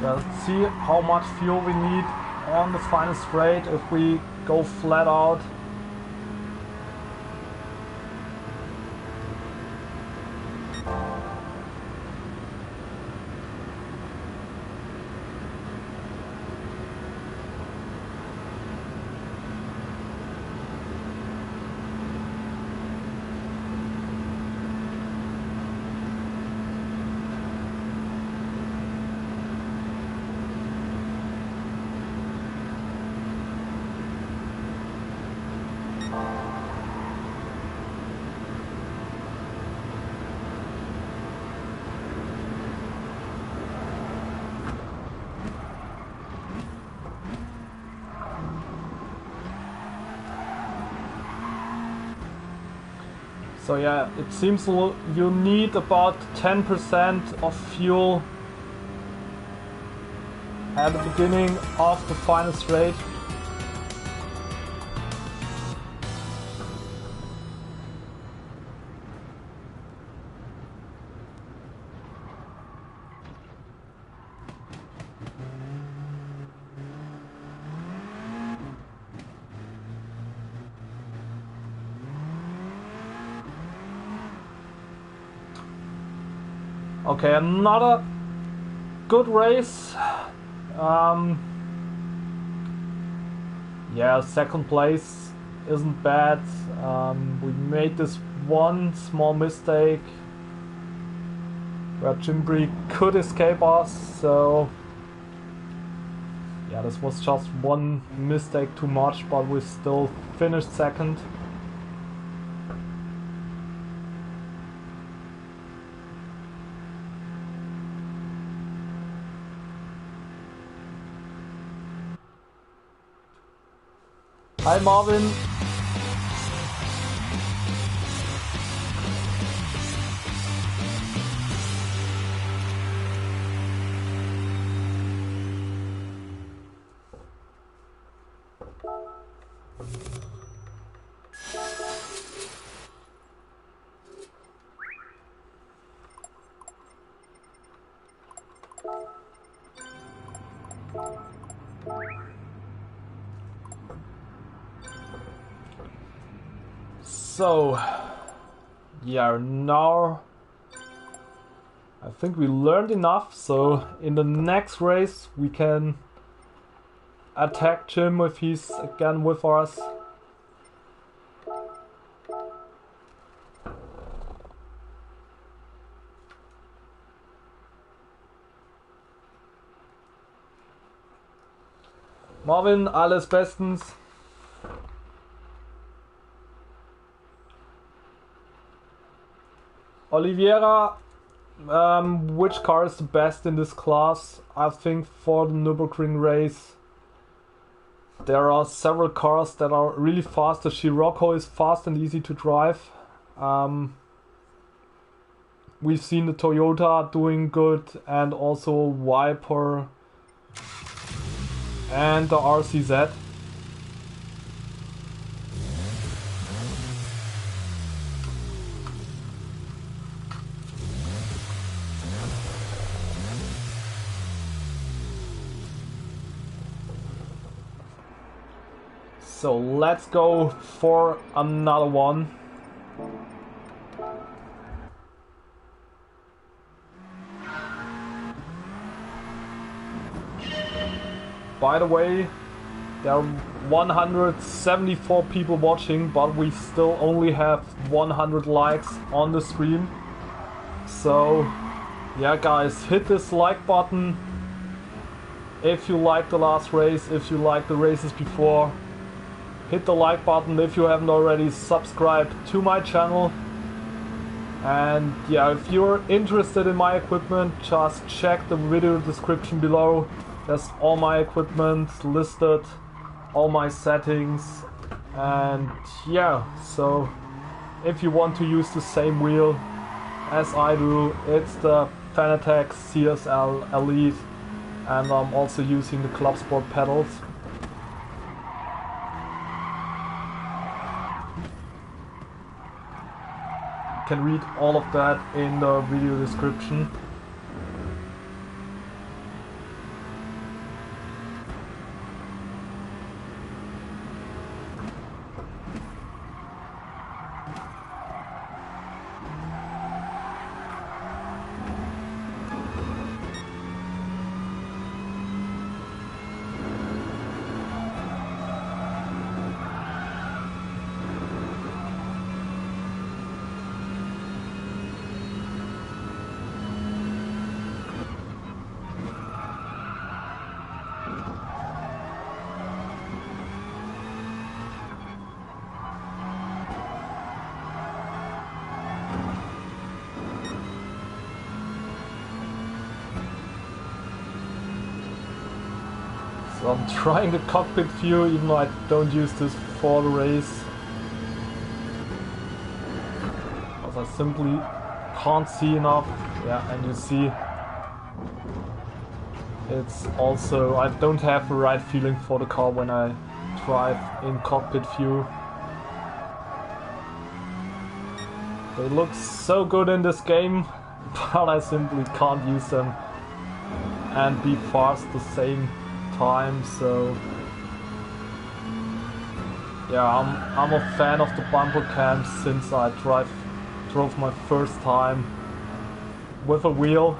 So let's see how much fuel we need on the final straight if we go flat out. So yeah, it seems you need about 10% of fuel at the beginning of the final straight. Okay, another good race. Yeah, second place isn't bad. We made this one small mistake where Jimbri could escape us, so yeah, this was just one mistake too much, but we still finished second. Hi Marvin. So, yeah, now I think we learned enough, so in the next race we can attack Jim if he's again with us. Marvin, alles bestens. Oliveira, which car is the best in this class? I think for the Nürburgring race there are several cars that are really fast. The Scirocco is fast and easy to drive. We've seen the Toyota doing good, and also Viper and the RCZ. So let's go for another one. By the way, there are 174 people watching, but we still only have 100 likes on the stream. So yeah guys, hit this like button if you liked the last race, if you liked the races before. Hit the like button if you haven't already subscribed to my channel. And yeah, if you're interested in my equipment, just check the video description below. There's all my equipment listed, all my settings. And yeah, so if you want to use the same wheel as I do, it's the Fanatec CSL Elite, and I'm also using the Clubsport pedals. You can read all of that in the video description. So I'm trying the cockpit view, even though I don't use this for the race, because I simply can't see enough. Yeah, and you see it's also, I don't have the right feeling for the car when I drive in cockpit view. They look so good in this game, but I simply can't use them and be fast the same time. So yeah, I'm a fan of the bumper cams since I drove my first time with a wheel.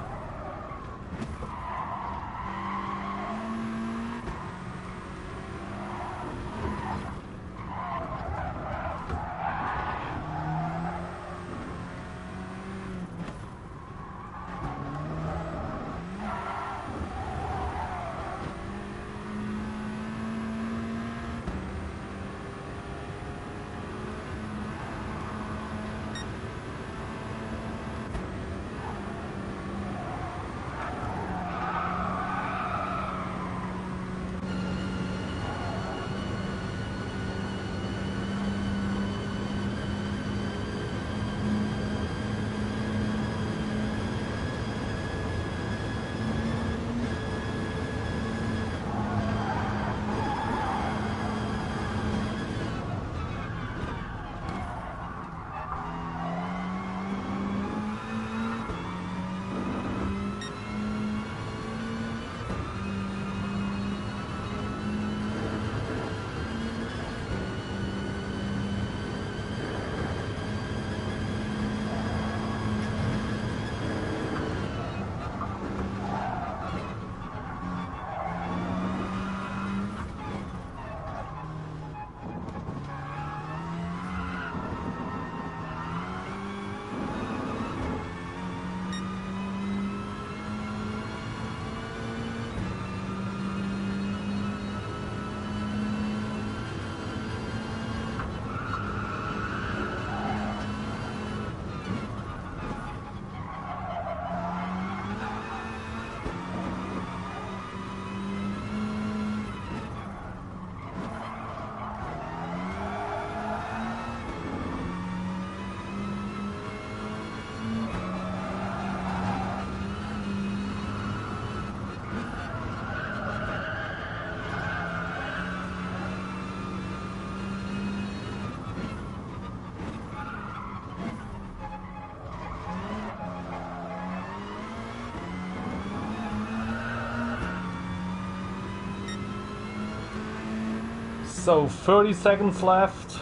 So 30 seconds left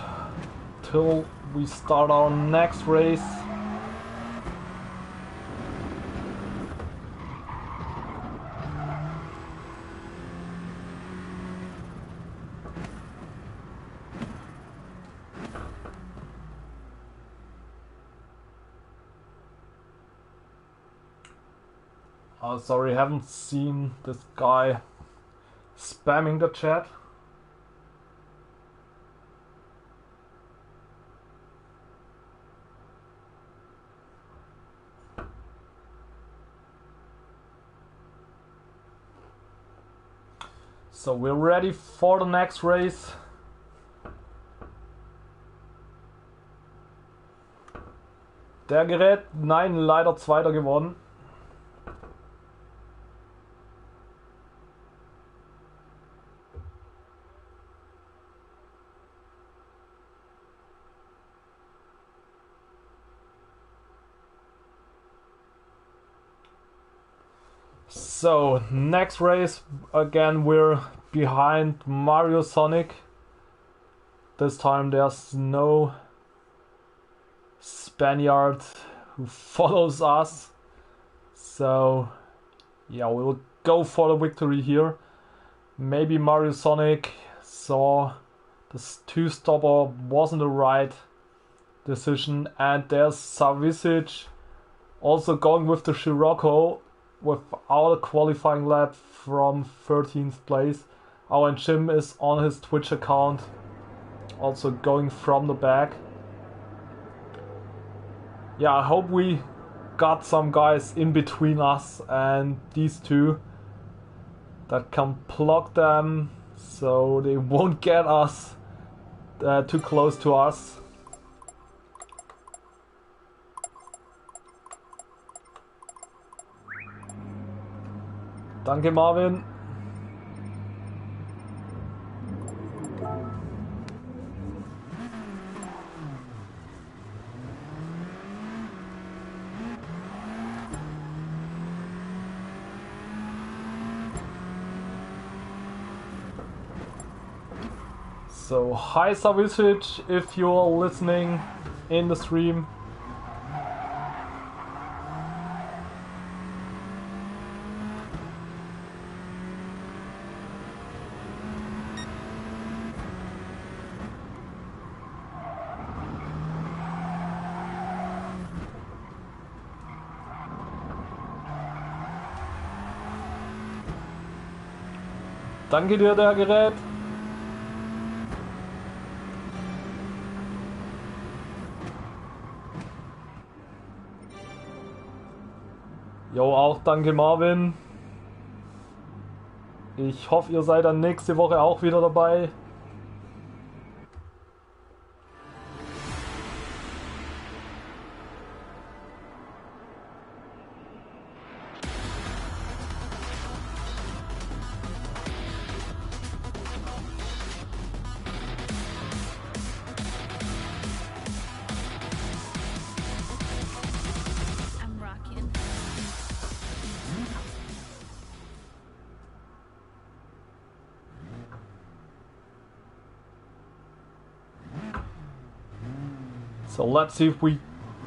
till we start our next race. Oh, sorry, haven't seen this guy spamming the chat. So we're ready for the next race. Der Gerät, nein, leider Zweiter geworden. So, next race, again we're behind Mario Sonic. This time there's no Spaniard who follows us. So, yeah, we'll go for the victory here. Maybe Mario Sonic saw this two-stopper wasn't the right decision. And there's Savicic also going with the Scirocco without a qualifying lap from 13th place. Our Jim is on his Twitch account, also going from the back. Yeah, I hope we got some guys in between us and these two that can block them so they won't get us too close to us. Danke, Marvin. So, hi Savicic, if you're listening in the stream. Danke dir, der Gerät. Jo, auch danke Marvin. Ich hoffe, ihr seid dann nächste Woche auch wieder dabei. So let's see if we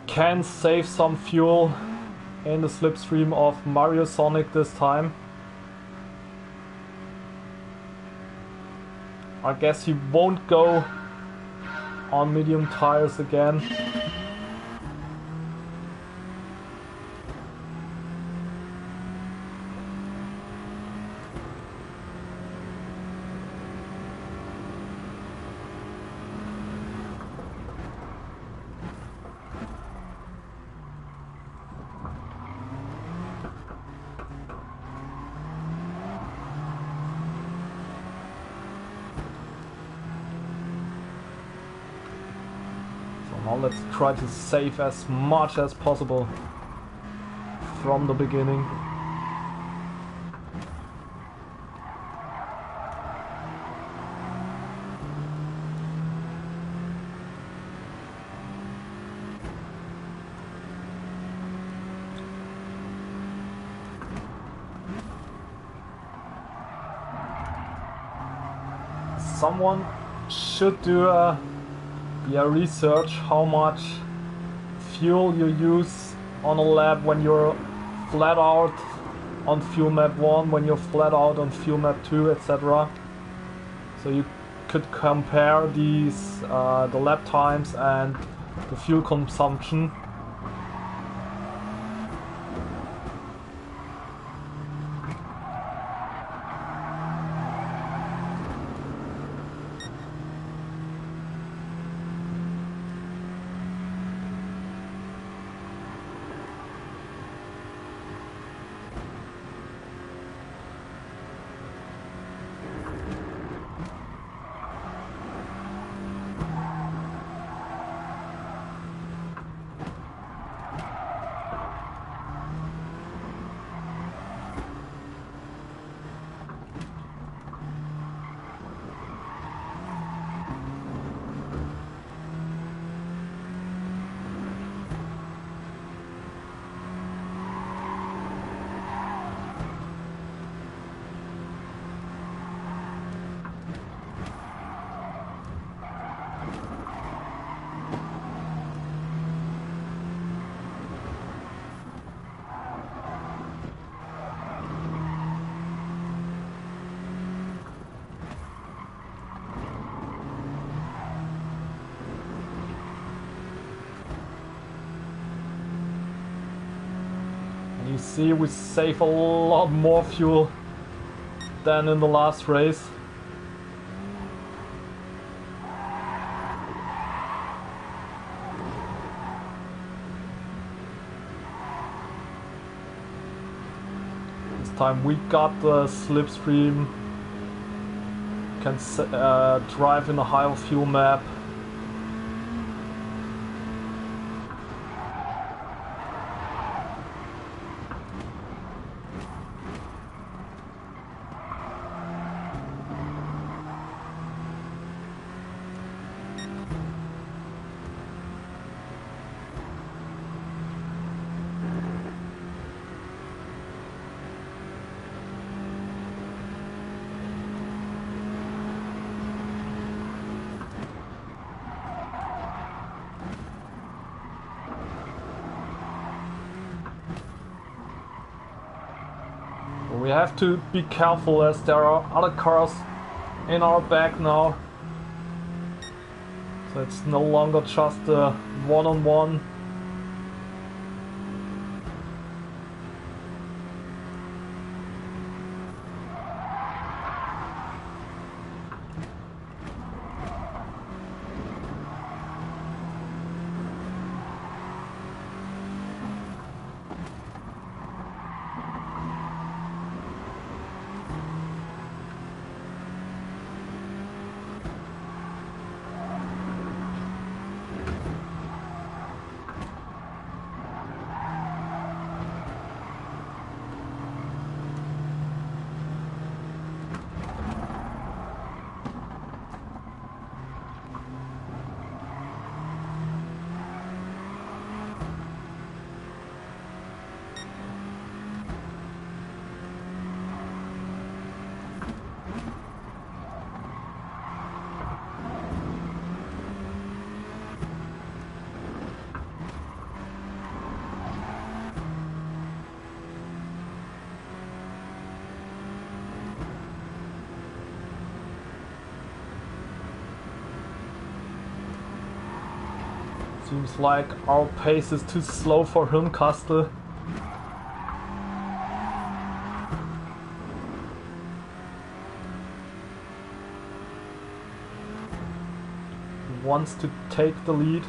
can save some fuel in the slipstream of Mario Sonic this time. I guess he won't go on medium tires again. Now let's try to save as much as possible from the beginning. Someone should do a research how much fuel you use on a lap when you're flat out on fuel map 1, when you're flat out on fuel map 2, etc. So you could compare these the lap times and the fuel consumption. You see, we save a lot more fuel than in the last race. This time we got the slipstream, can drive in a higher fuel map. We have to be careful as there are other cars in our back now. So it's no longer just a one-on-one. Seems like our pace is too slow for Hirnkastel. He wants to take the lead.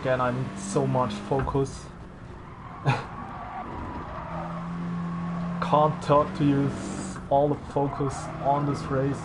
again, I need so much focus. Can't talk to use all the focus on this race.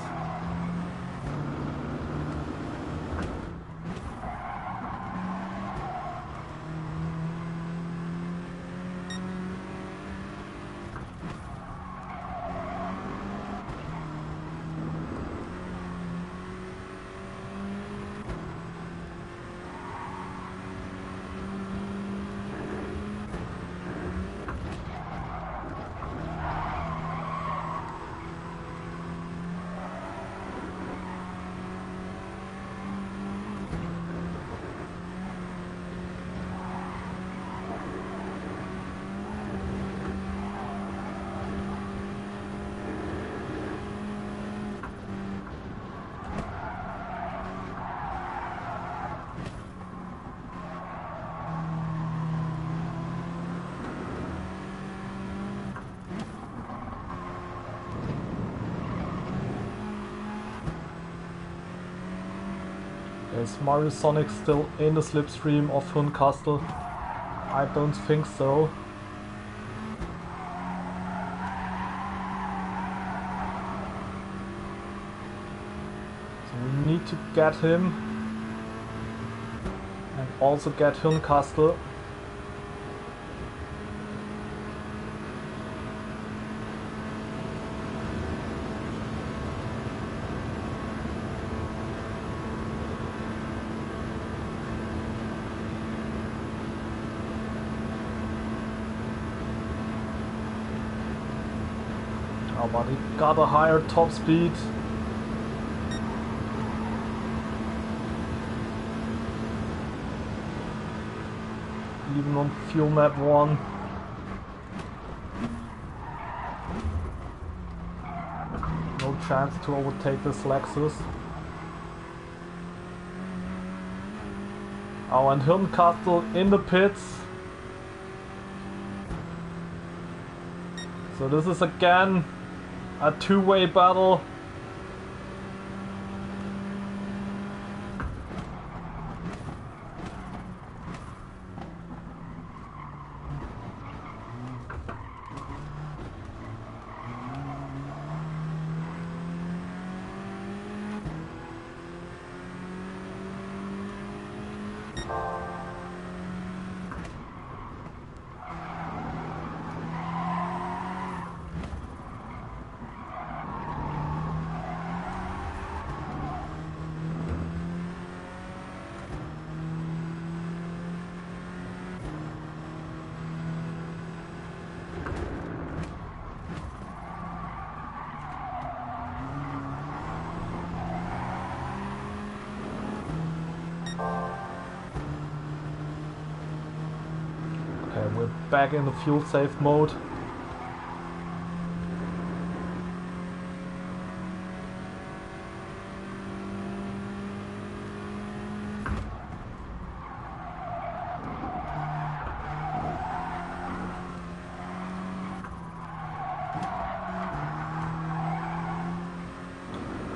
Is Mario Sonic still in the slipstream of Castle? I don't think so. So we need to get him and also get Castle. But he got a higher top speed. Even on fuel map 1. No chance to overtake this Lexus. Oh, and Castle in the pits. So this is again a two-way battle. We're back in the fuel safe mode. The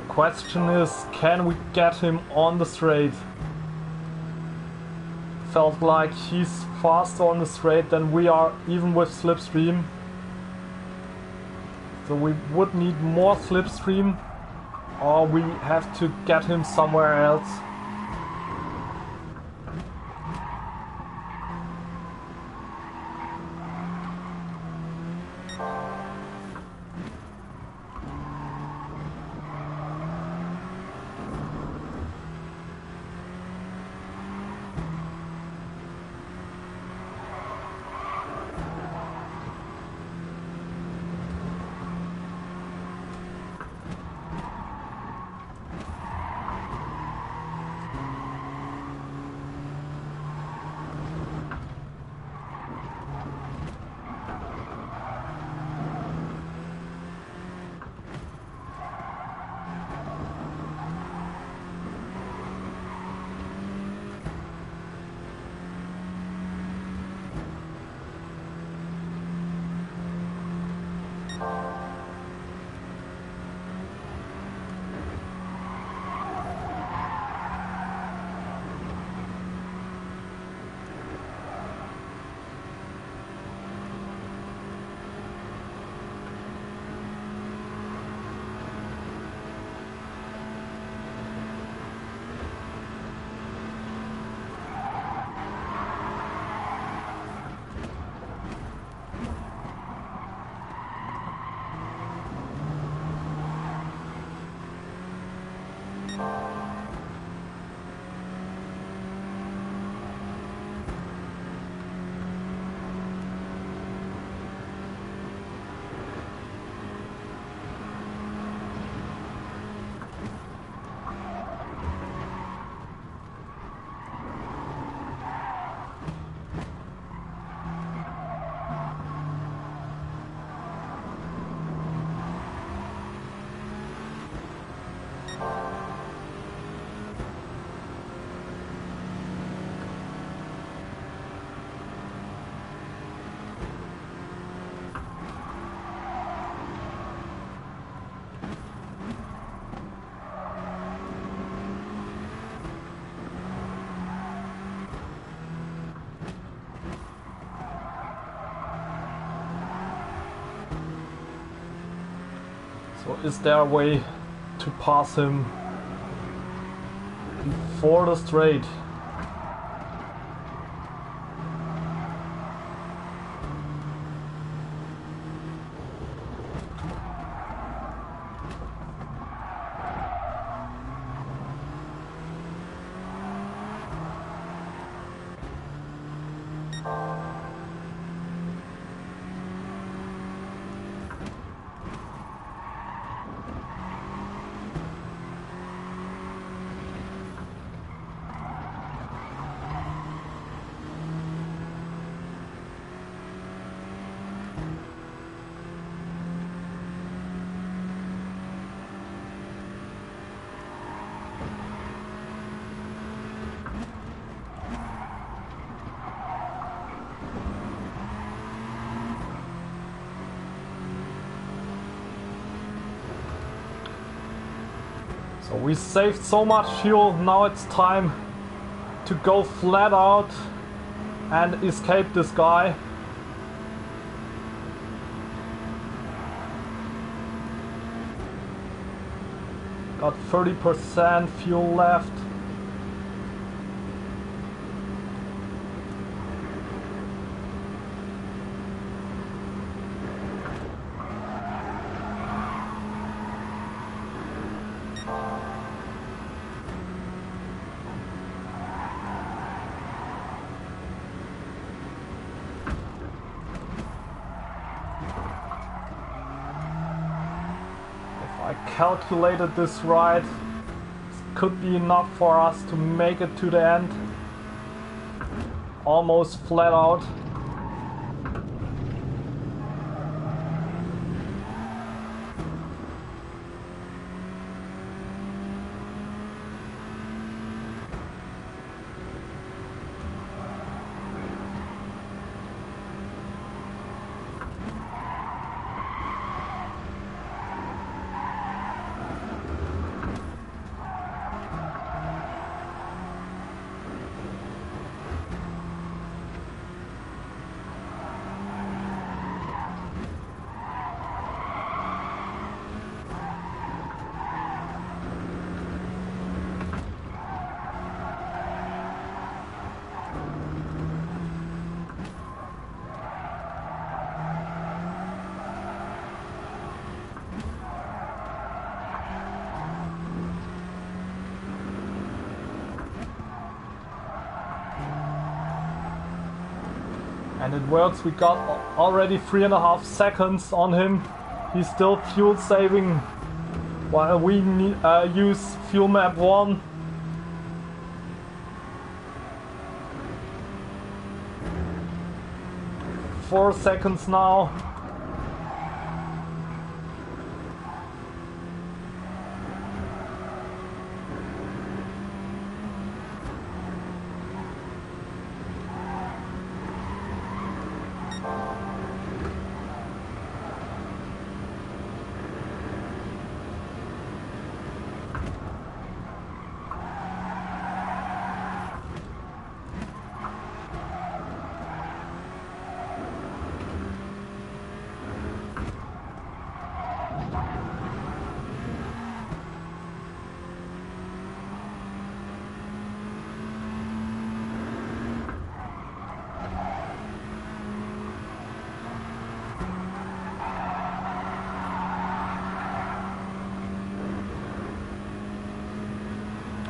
question is, can we get him on the straight? Felt like he's faster on the straight than we are, even with slipstream. So we would need more slipstream, or we have to get him somewhere else. So is there a way to pass him before the straight? So we saved so much fuel, now it's time to go flat out and escape this guy. Got 30% fuel left. I calculated this right. This could be enough for us to make it to the end. Almost flat out. And it works, we got already 3.5 seconds on him. He's still fuel saving while we use fuel map 1. Four seconds now.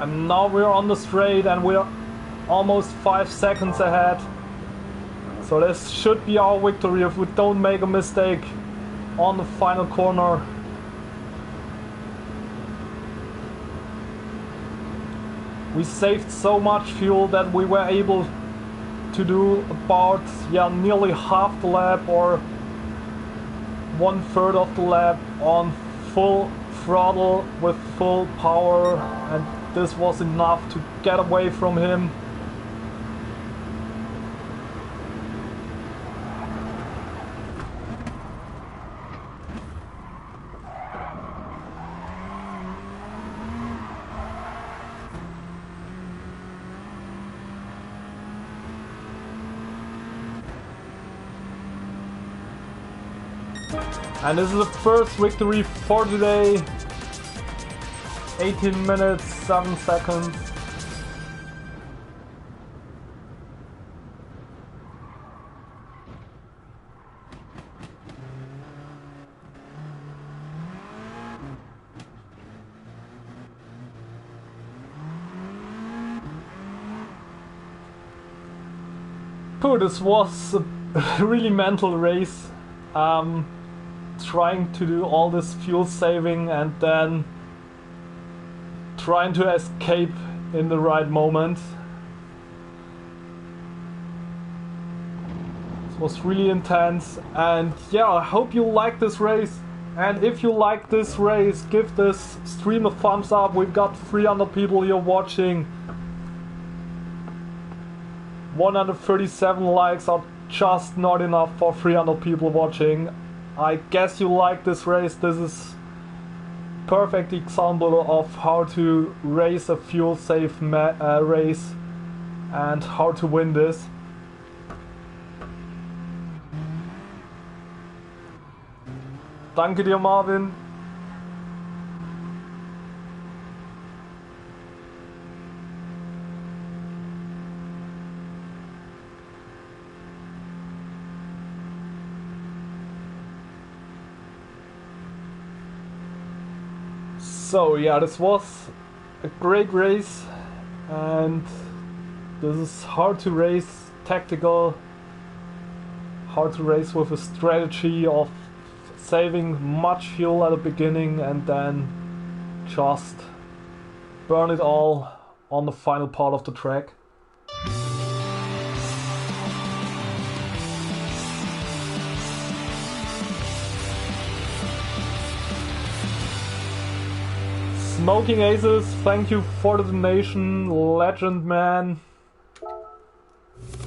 And now we're on the straight and we're almost 5 seconds ahead. So this should be our victory if we don't make a mistake on the final corner. We saved so much fuel that we were able to do about nearly half the lap or 1/3 of the lap on full throttle with full power, and this was enough to get away from him. And this is the first victory for today. 18 minutes, 7 seconds. This was a really mental race, trying to do all this fuel saving and then trying to escape in the right moment. It was really intense, and yeah, I hope you like this race. And if you like this race, give this stream a thumbs up. We've got 300 people here watching. 137 likes are just not enough for 300 people watching. I guess you like this race. This is perfect example of how to race a fuel safe race and how to win this. Danke dir, Marvin. So yeah, this was a great race, and this is hard to race, tactical, hard to race with a strategy of saving much fuel at the beginning and then just burn it all on the final part of the track. Smoking Aces, thank you for the donation, legend man.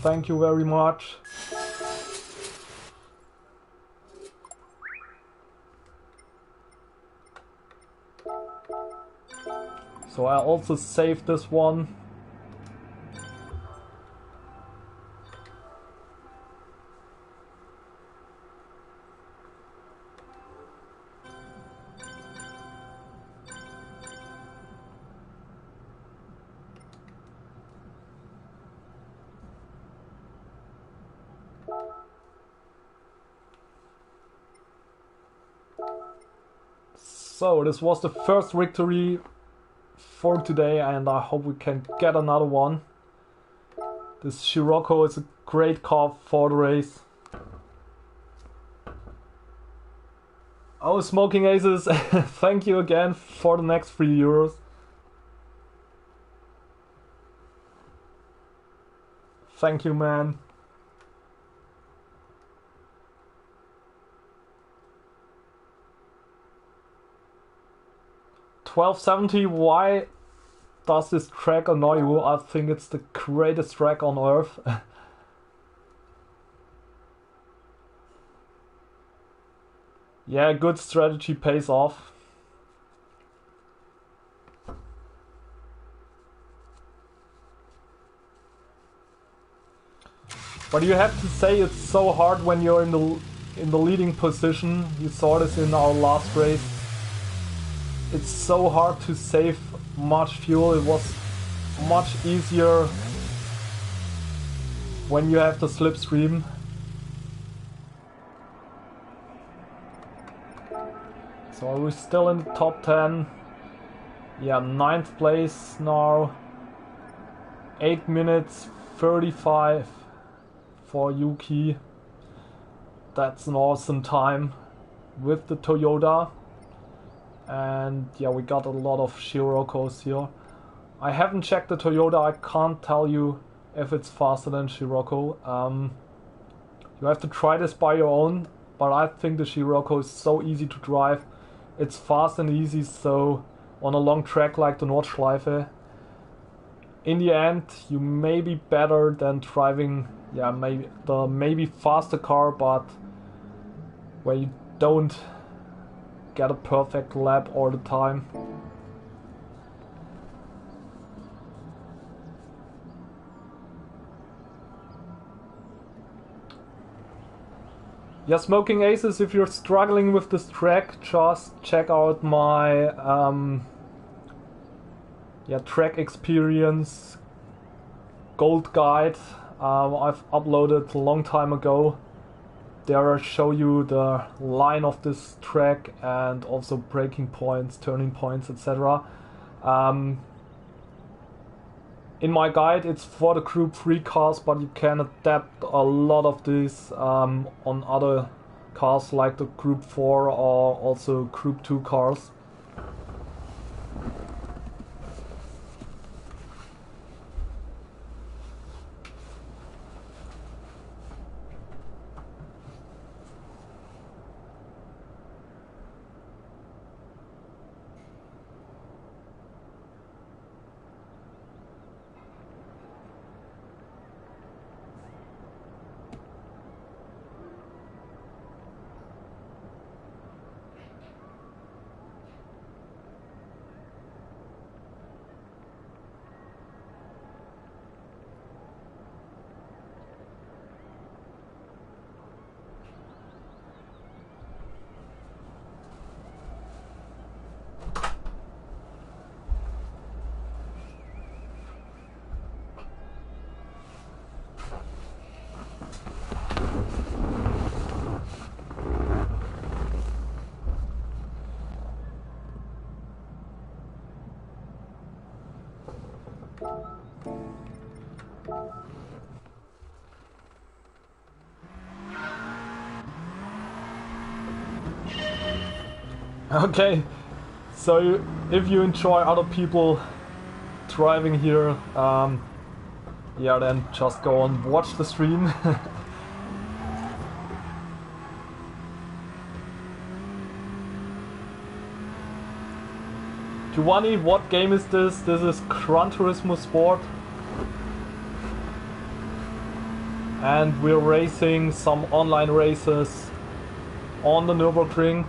Thank you very much. So I also saved this one. So this was the first victory for today, and I hope we can get another one. This Scirocco is a great car for the race. Oh, Smoking Aces, thank you again for the next €3. Thank you, man. $12.70, why does this track annoy you? I think it's the greatest track on earth. Yeah, good strategy pays off. But you have to say it's so hard when you're in the leading position. You saw this in our last race. It's so hard to save much fuel. It was much easier when you have the slipstream. So are we still in the top 10? Yeah, 9th place now. 8 minutes 35 for Yuki. That's an awesome time with the Toyota. And yeah, we got a lot of Scirocco's here. I haven't checked the Toyota, I can't tell you if it's faster than Scirocco. You have to try this by your own, but I think the Scirocco is so easy to drive. It's fast and easy, so on a long track like the Nordschleife, in the end you may be better than driving maybe faster car, but where you don't get a perfect lap all the time. Yeah, Smoking Aces, if you're struggling with this track, just check out my track experience gold guide I've uploaded a long time ago. There I show you the line of this track and also braking points, turning points, etc. In my guide it's for the Group 3 cars, but you can adapt a lot of these on other cars like the Group 4 or also Group 2 cars. Okay, so if you enjoy other people driving here, yeah, then just go and watch the stream. Giovanni, what game is this? This is Gran Turismo Sport. And we're racing some online races on the Nürburgring.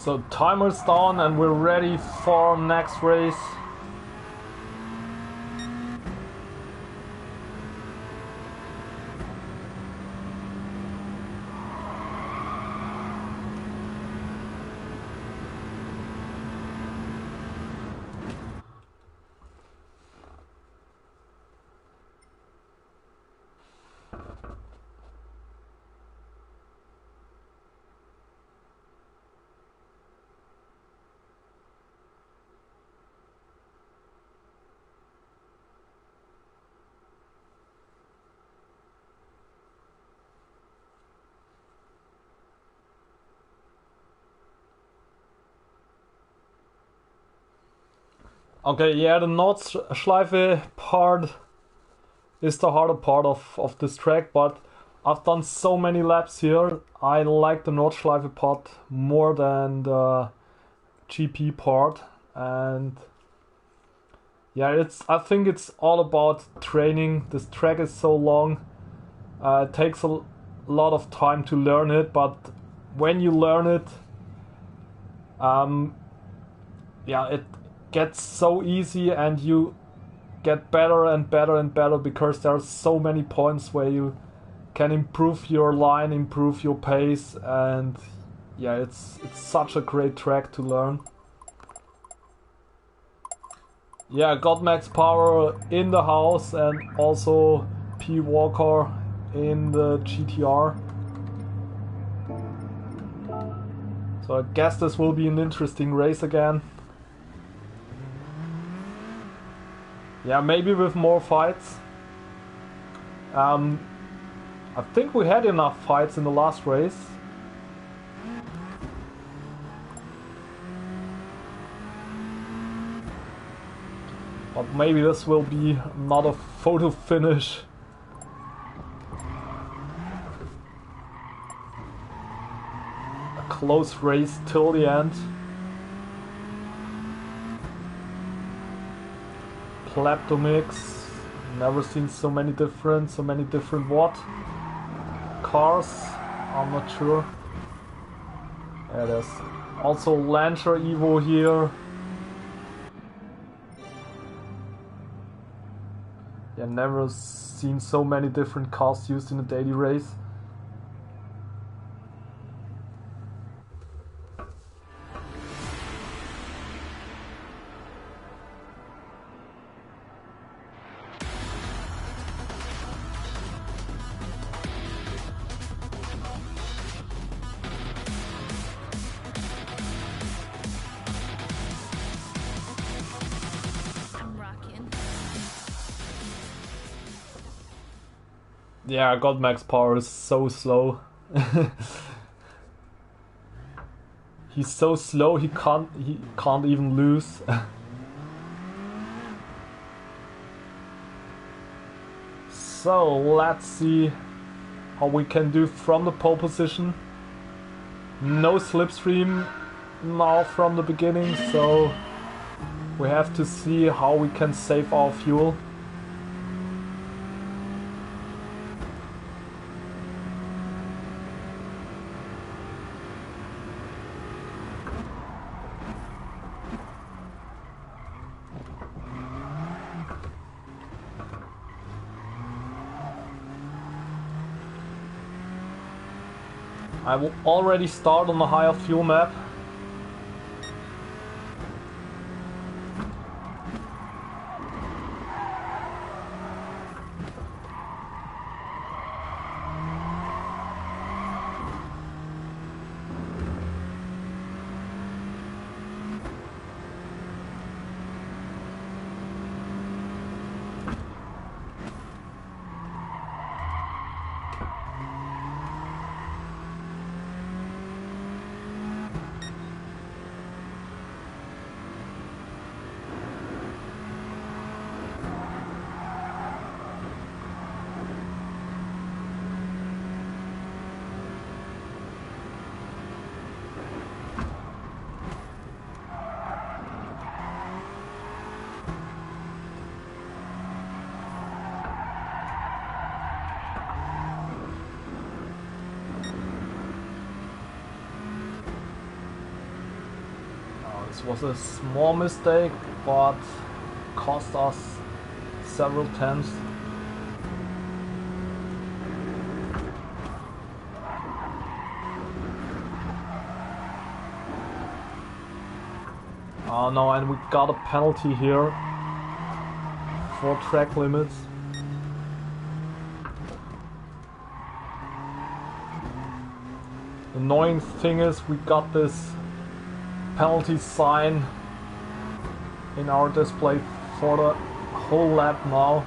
So timer's down and we're ready for next race. Okay, yeah, the Nordschleife part is the harder part of this track, but I've done so many laps here. I like the Nordschleife part more than the GP part, and yeah, I think it's all about training. This track is so long, it takes a lot of time to learn it, but when you learn it, yeah, it gets so easy and you get better and better and better because there are so many points where you can improve your line, improve your pace, and yeah, it's such a great track to learn. Yeah, got max power in the house and also GP Walker in the GTR. So I guess this will be an interesting race again. Yeah, maybe with more fights. I think we had enough fights in the last race. But maybe this will be not a photo finish. A close race till the end. Kleptomix. Never seen so many different what? Cars? I'm not sure. Yeah, there's also Lancer Evo here. Yeah, never seen so many different cars used in a daily race. Yeah, God Max Power is so slow. He's so slow he can't even lose. So let's see how we can do from the pole position. No slipstream now from the beginning, so we have to see how we can save our fuel. I will already start on the higher fuel map. This was a small mistake, but cost us several tenths. Oh no, and we got a penalty here for track limits. The annoying thing is we got this penalty sign in our display for the whole lap now.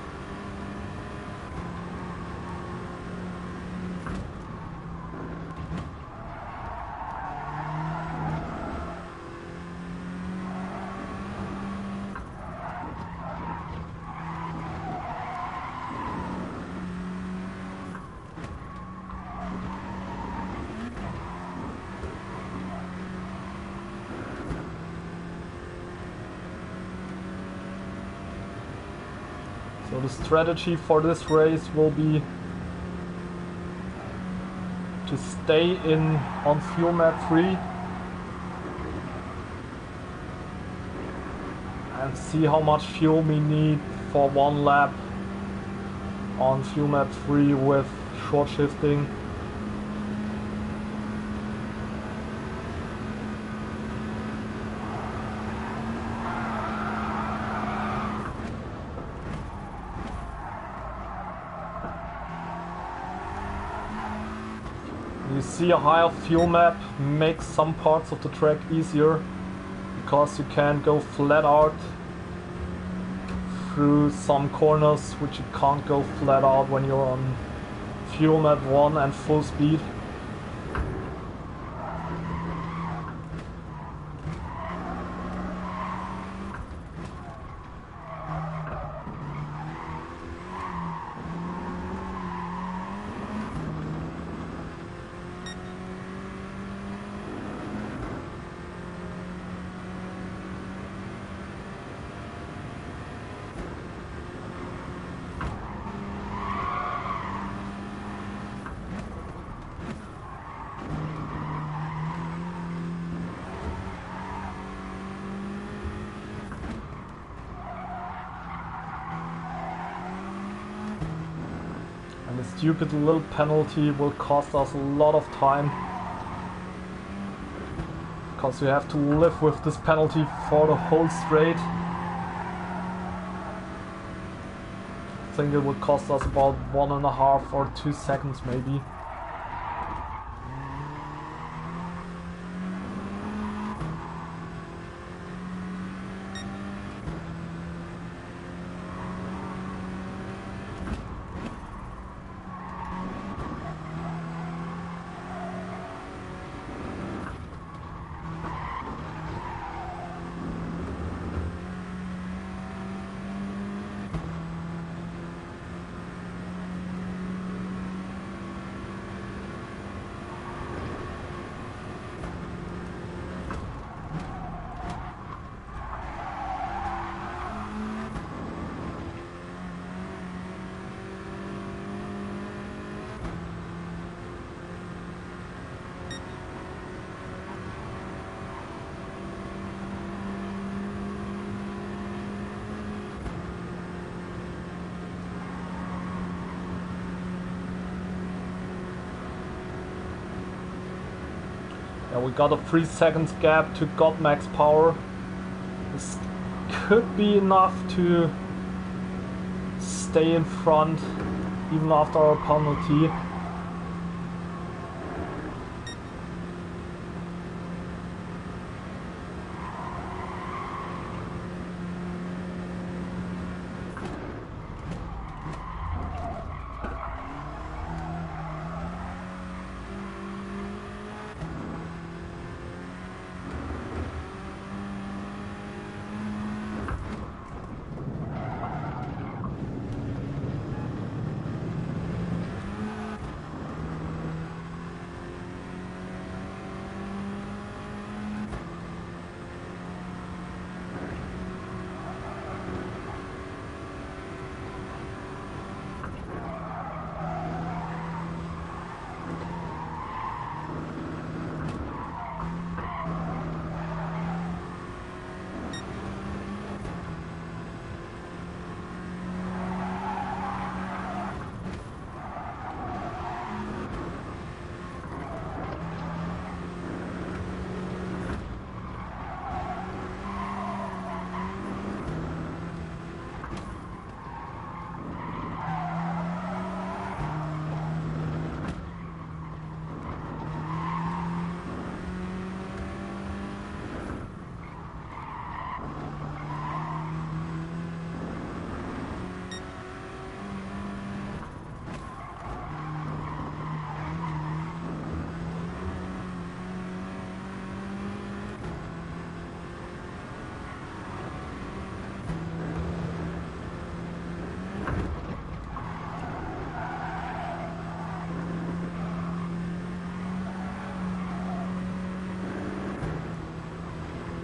So the strategy for this race will be to stay in on fuel map 3 and see how much fuel we need for one lap on fuel map 3 with short shifting. see, a higher fuel map makes some parts of the track easier because you can go flat out through some corners which you can't go flat out when you're on fuel map 1 and full speed. And the stupid little penalty will cost us a lot of time, because we have to live with this penalty for the whole straight. I think it will cost us about 1.5 or 2 seconds maybe. Yeah, we got a 3 seconds gap to God max power. This could be enough to stay in front even after our penalty.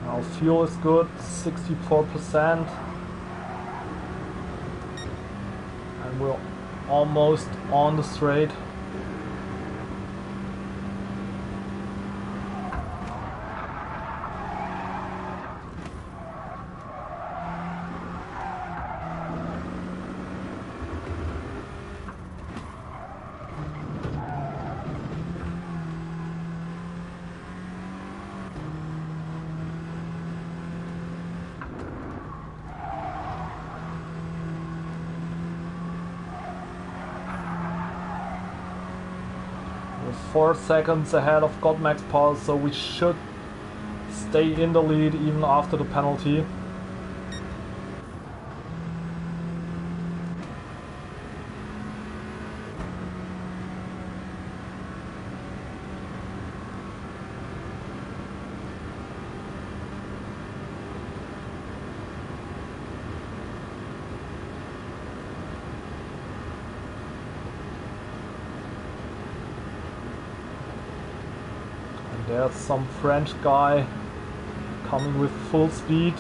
Our fuel is good, 64%. And we're almost on the straight. 4 seconds ahead of God Max Power, so we should stay in the lead even after the penalty. There's some French guy coming with full speed.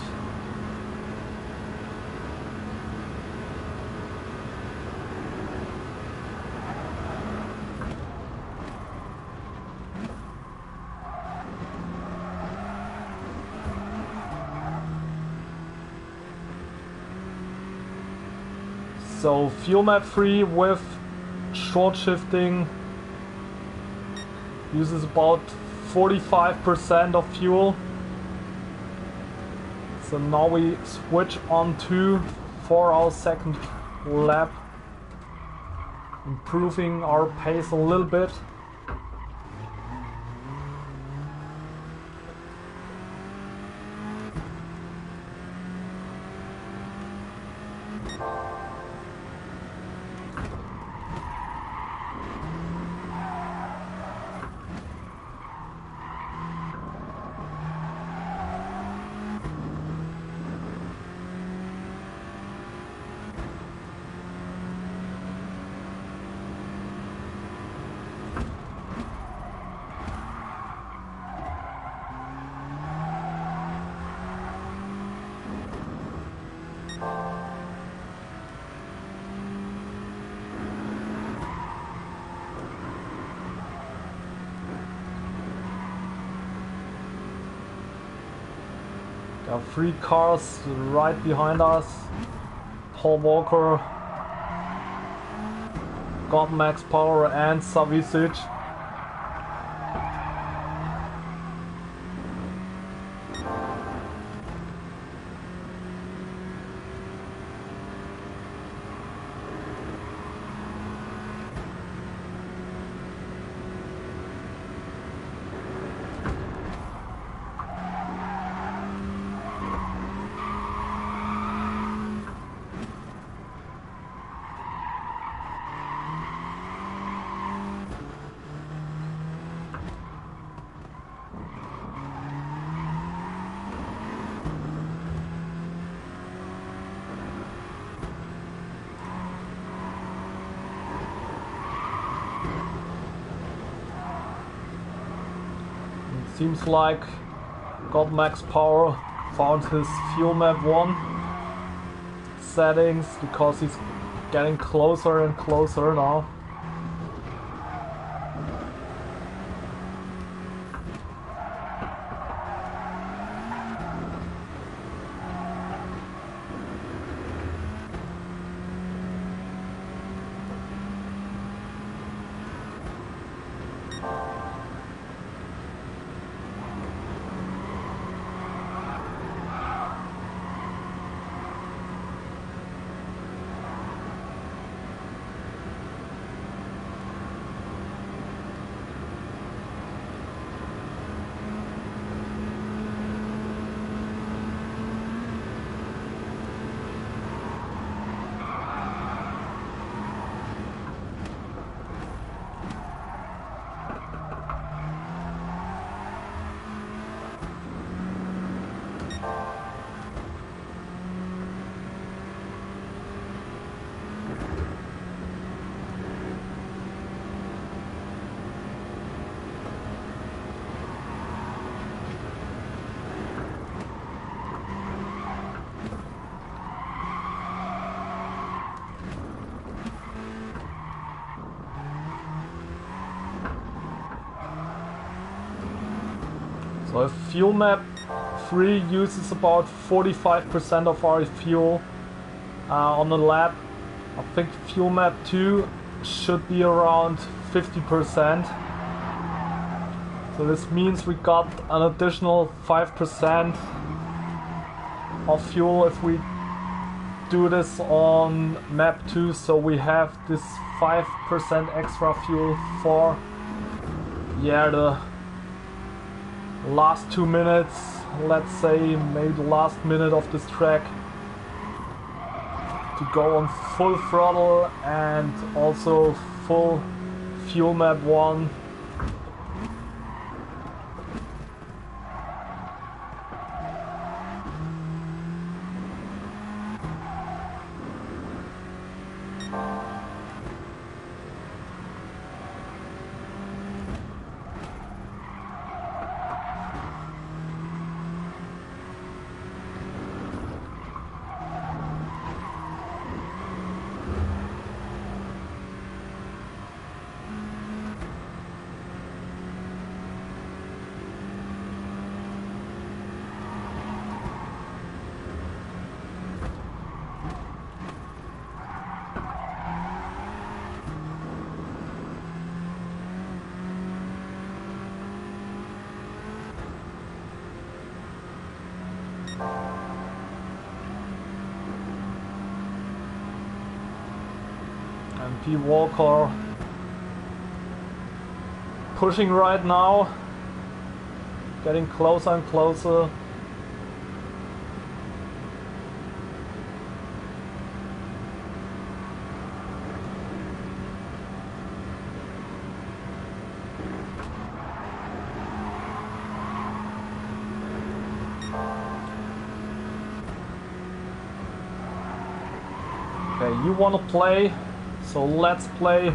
So fuel map free with short shifting uses about 45% of fuel. So now we switch on to for our second lap, improving our pace a little bit. There are 3 cars right behind us. Paul Walker, God Max Power and Savicic. Seems like God Max Power found his fuel map 1 settings because he's getting closer and closer now. So if fuel map 3 uses about 45% of our fuel on the lap, I think fuel map 2 should be around 50%. So this means we got an additional 5% of fuel if we do this on map 2, so we have this 5% extra fuel for yeah, the last 2 minutes, let's say maybe the last minute of this track, to go on full throttle and also full fuel map 1. And P. Walker pushing right now, getting closer and closer. Okay, you want to play, so let's play.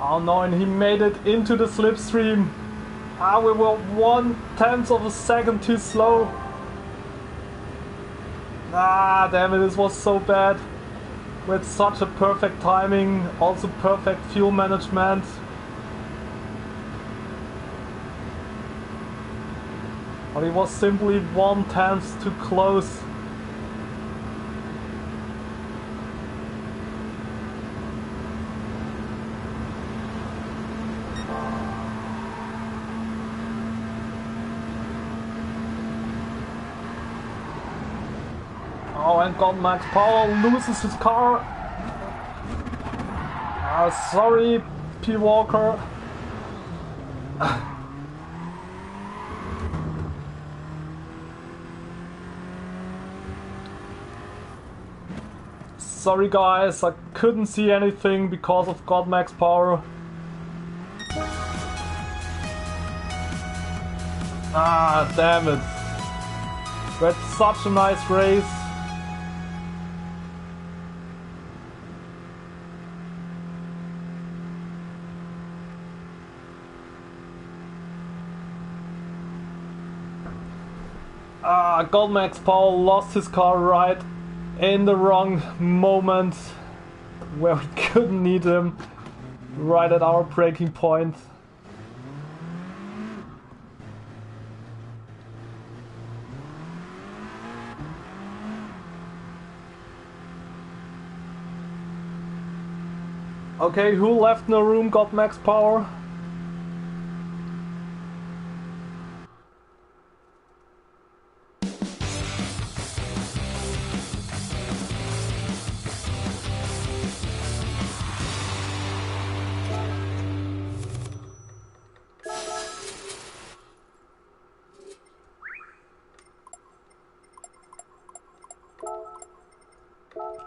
Oh no, and he made it into the slipstream. Ah, we were 1/10 of a second too slow. Ah, damn it, this was so bad. With such a perfect timing, also perfect fuel management. But he was simply 1/10 too close. Oh, and God, Max Power loses his car. Sorry, P. Walker. Sorry guys, I couldn't see anything because of God Max Power. Ah, damn it. We had such a nice race. Ah, God Max Power lost his car right in the wrong moment where we couldn't need him, right at our braking point. Okay, who left in the room got max power?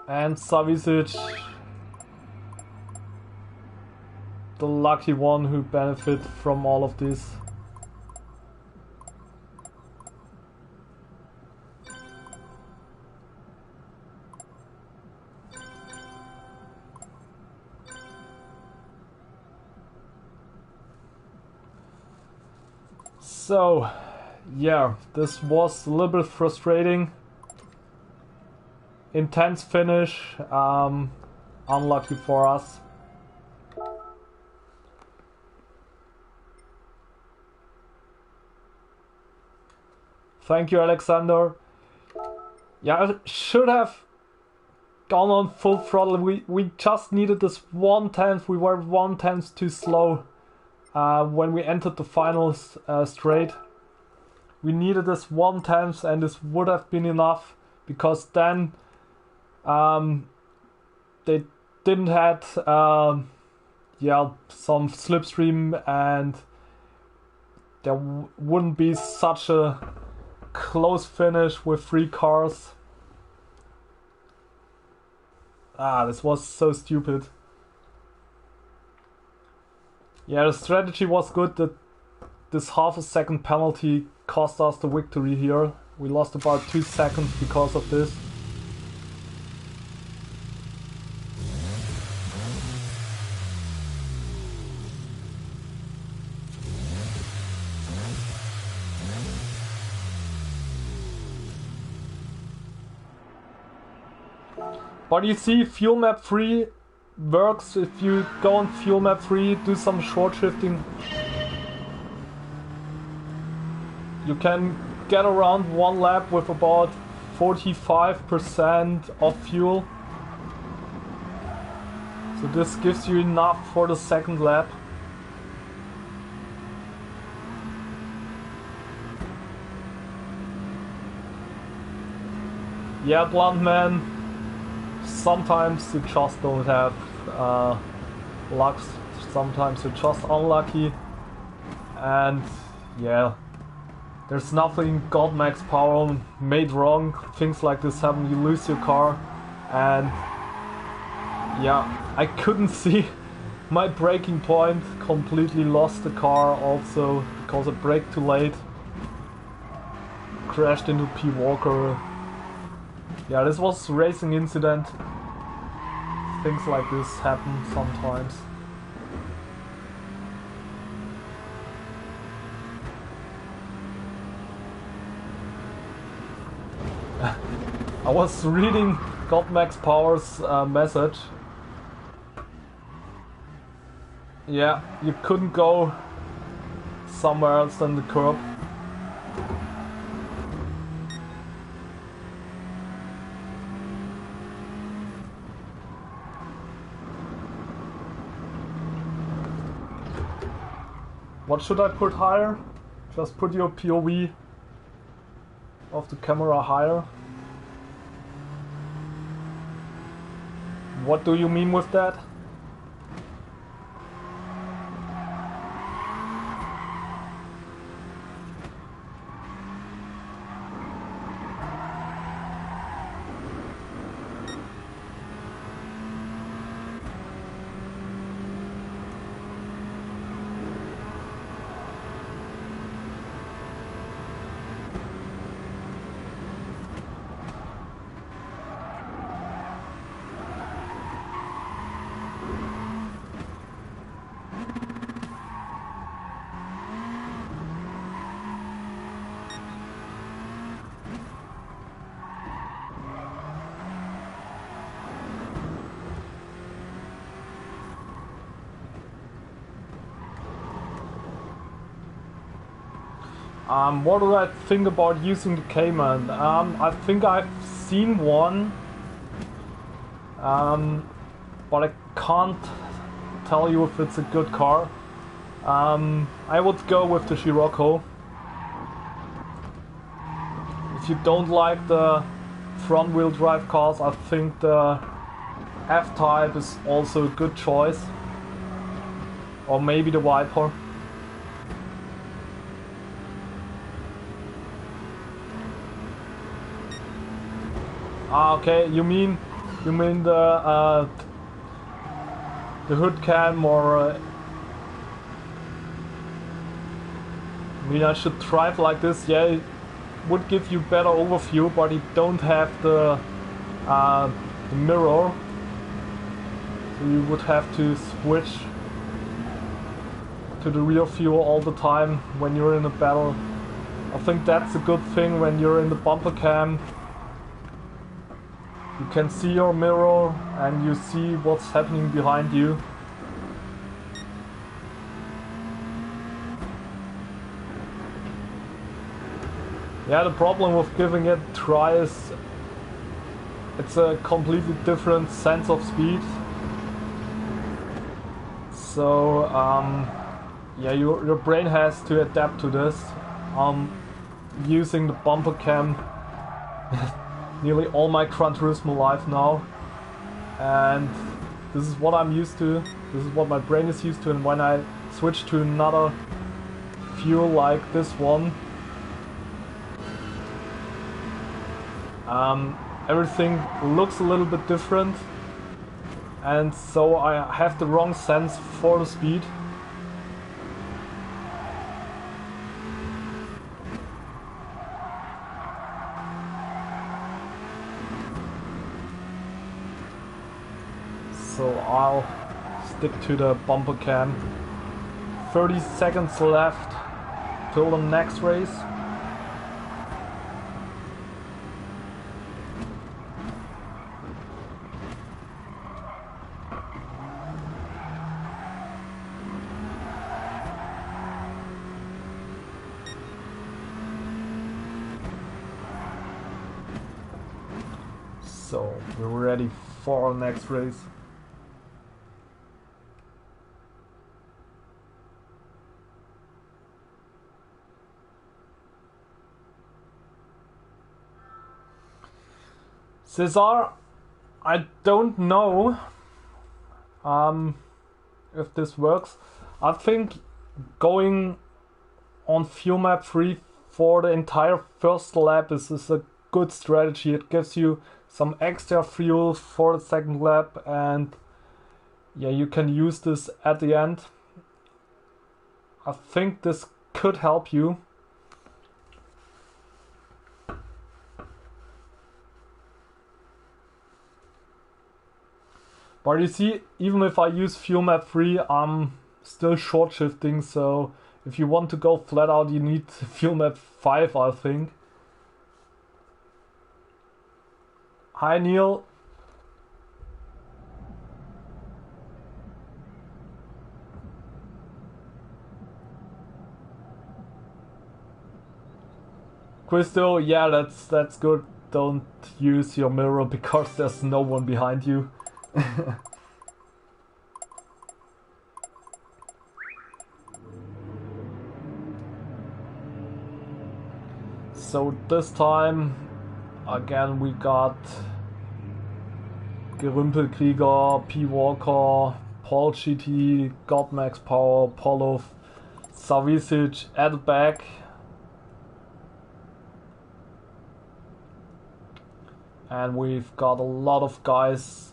And Savicic, the lucky one who benefit from all of this. So, yeah, this was a little bit frustrating. Intense finish, unlucky for us. Thank you, Alexander. Yeah, I should have gone on full throttle. We just needed this 1/10. We were 1/10 too slow when we entered the finals straight. We needed this 1/10 and this would have been enough, because then they didn't had some slipstream and there wouldn't be such a close finish with 3 cars. This was so stupid. Yeah, the strategy was good. That this half a second penalty cost us the victory here. We lost about 2 seconds because of this. But you see, fuel map 3 works if you go on fuel map 3, do some short shifting. You can get around 1 lap with about 45% of fuel. So this gives you enough for the second lap. Yeah, blunt man. Sometimes you just don't have luck, sometimes you're just unlucky, and yeah, there's nothing God Max Power made wrong. Things like this happen, you lose your car, and yeah, I couldn't see my braking point, completely lost the car also because I braked too late, crashed into P. Walker. Yeah, this was a racing incident. Things like this happen sometimes. I was reading God Max Power's message. Yeah, you couldn't go somewhere else than the curb. What should I put higher? Just put your POV of the camera higher. What do you mean with that? What do I think about using the Cayman? I think I've seen one, but I can't tell you if it's a good car. I would go with the Scirocco. If you don't like the front-wheel drive cars, I think the F-Type is also a good choice. Or maybe the Viper. Okay, you mean the hood cam, or I mean I should drive like this? Yeah, it would give you better overview, but you don't have the mirror, so you would have to switch to the rear view all the time when you're in a battle. I think that's a good thing when you're in the bumper cam. You can see your mirror and you see what's happening behind you. Yeah, the problem with giving it a try is it's a completely different sense of speed. So yeah, your brain has to adapt to this. Using the bumper cam nearly all my Gran Turismo life now, and this is what I'm used to, this is what my brain is used to, and when I switch to another fuel like this one, everything looks a little bit different, and so I have the wrong sense for the speed. So I'll stick to the bumper cam. 30 seconds left till the next race. So we're ready for our next race. Cesar, I don't know if this works. I think going on fuel map 3 for the entire first lap is a good strategy. It gives you some extra fuel for the second lap, and yeah, you can use this at the end. I think this could help you. But you see, even if I use fuel map 3, I'm still short shifting, so if you want to go flat out, you need fuel map 5, I think. Hi Neil. Christo, yeah, that's good. Don't use your mirror because there's no one behind you. So this time again we got Gerümpelkrieger, P. Walker, Paul GT, Godmax Power, Polov, Savicic at the back. And we've got a lot of guys,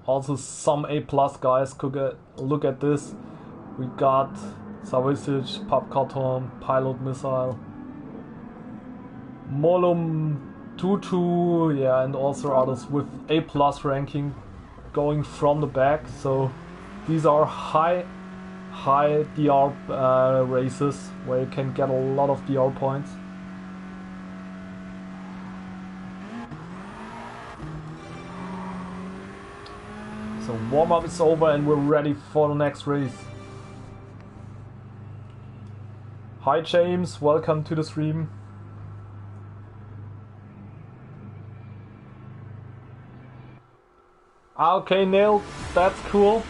also some A+ guys. Could look at this. We got Savicic, Pop Carton, Pilot Missile, Molum Tutu, yeah, and also others with A+ ranking going from the back. So these are high DR races where you can get a lot of DR points. So warm-up is over and we're ready for the next race. Hi James, welcome to the stream. Okay, Neil, that's cool.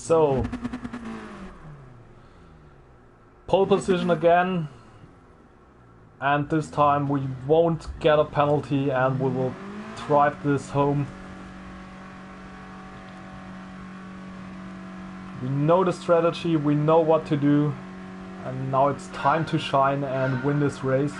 So, pole position again, and this time we won't get a penalty and we will drive this home. We know the strategy, we know what to do, and now it's time to shine and win this race.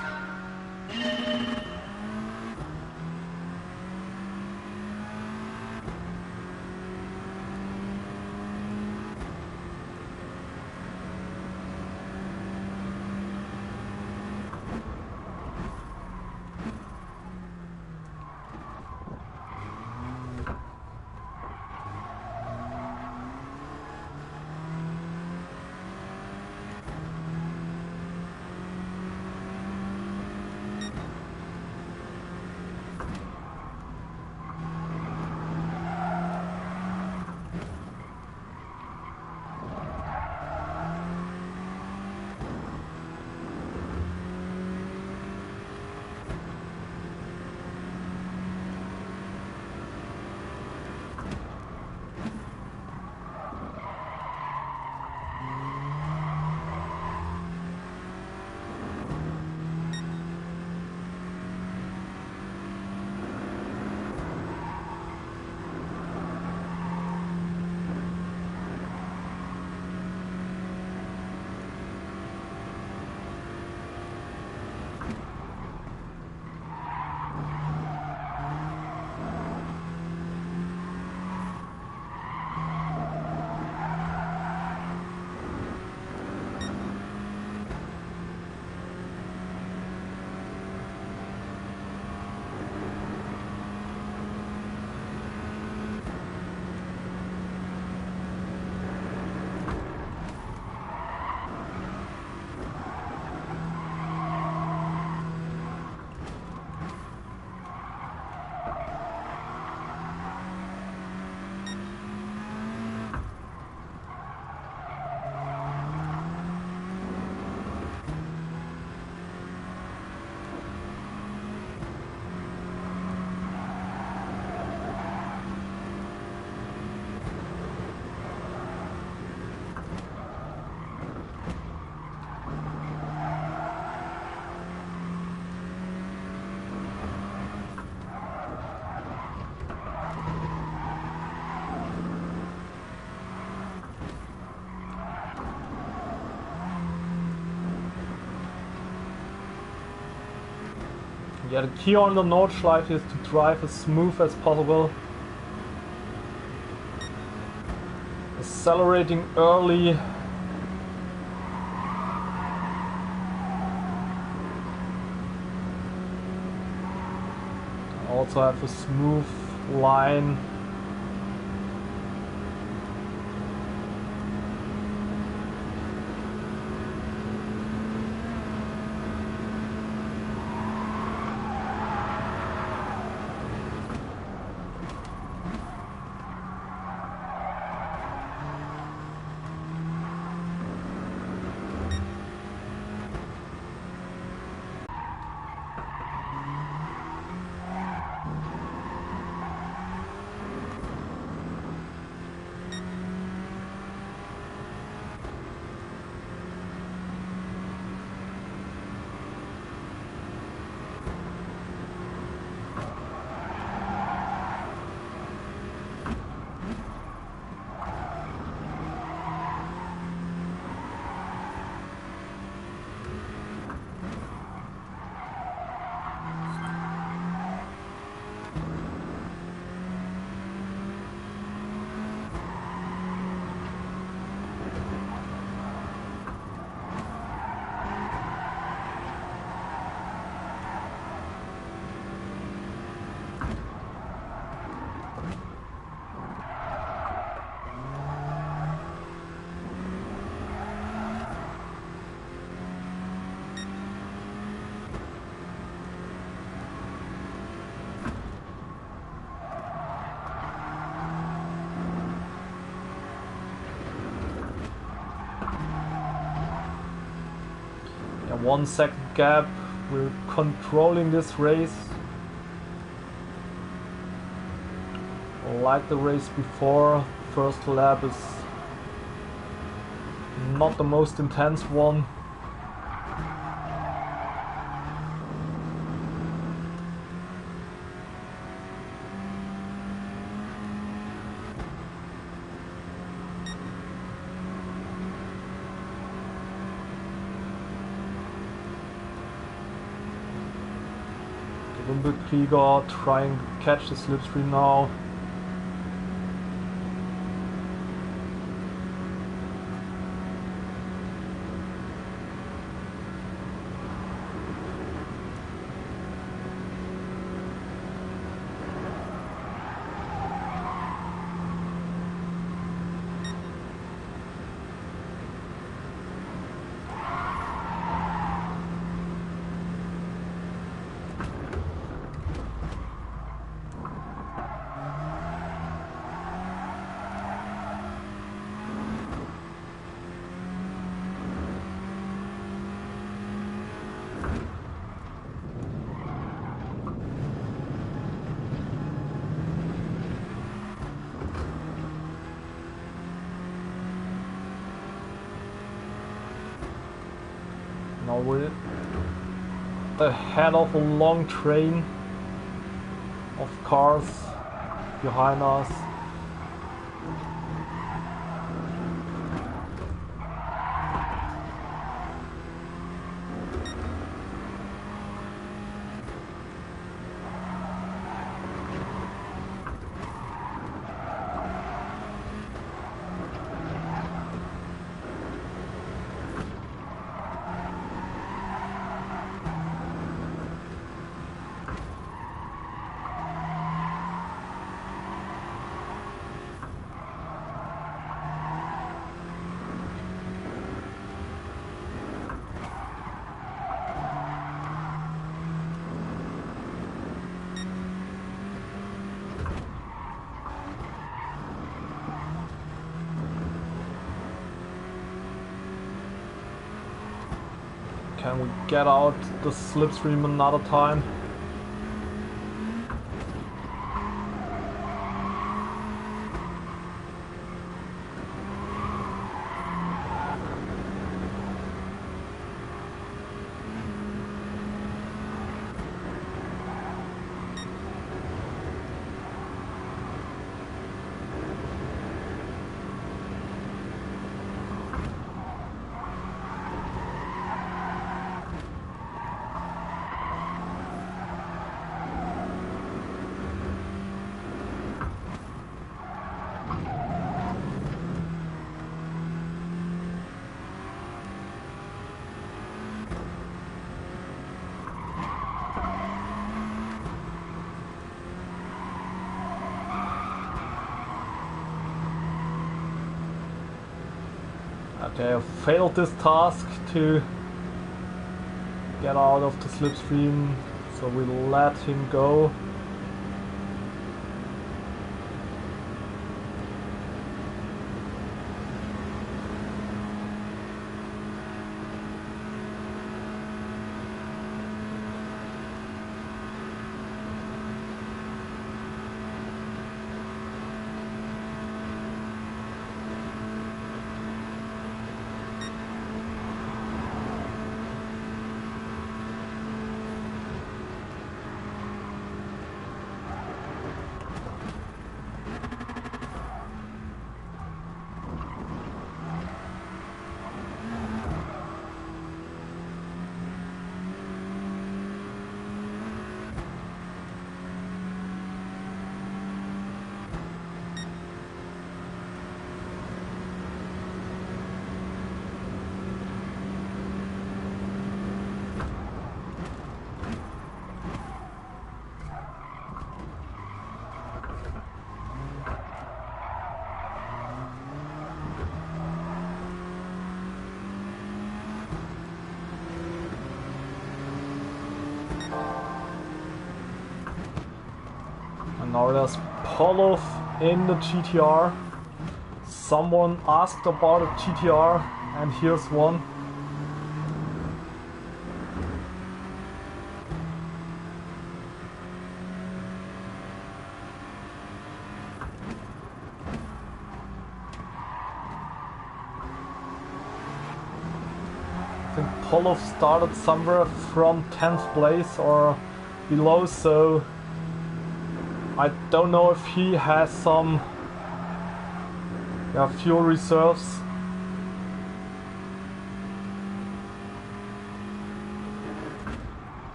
Yeah, the key on the Nordschleife is to drive as smooth as possible. Accelerating early. Also have a smooth line. 1 second gap. We're controlling this race. Like the race before, first lap is not the most intense one. Nürburgring trying to catch the slipstream now. Now we're ahead of a long train of cars behind us. Can we get out the slipstream another time? Okay, I failed this task to get out of the slipstream, so we let him go. Now there's Polov in the GTR. Someone asked about a GTR, and here's one. Polo started somewhere from 10th place or below, so I don't know if he has some fuel reserves.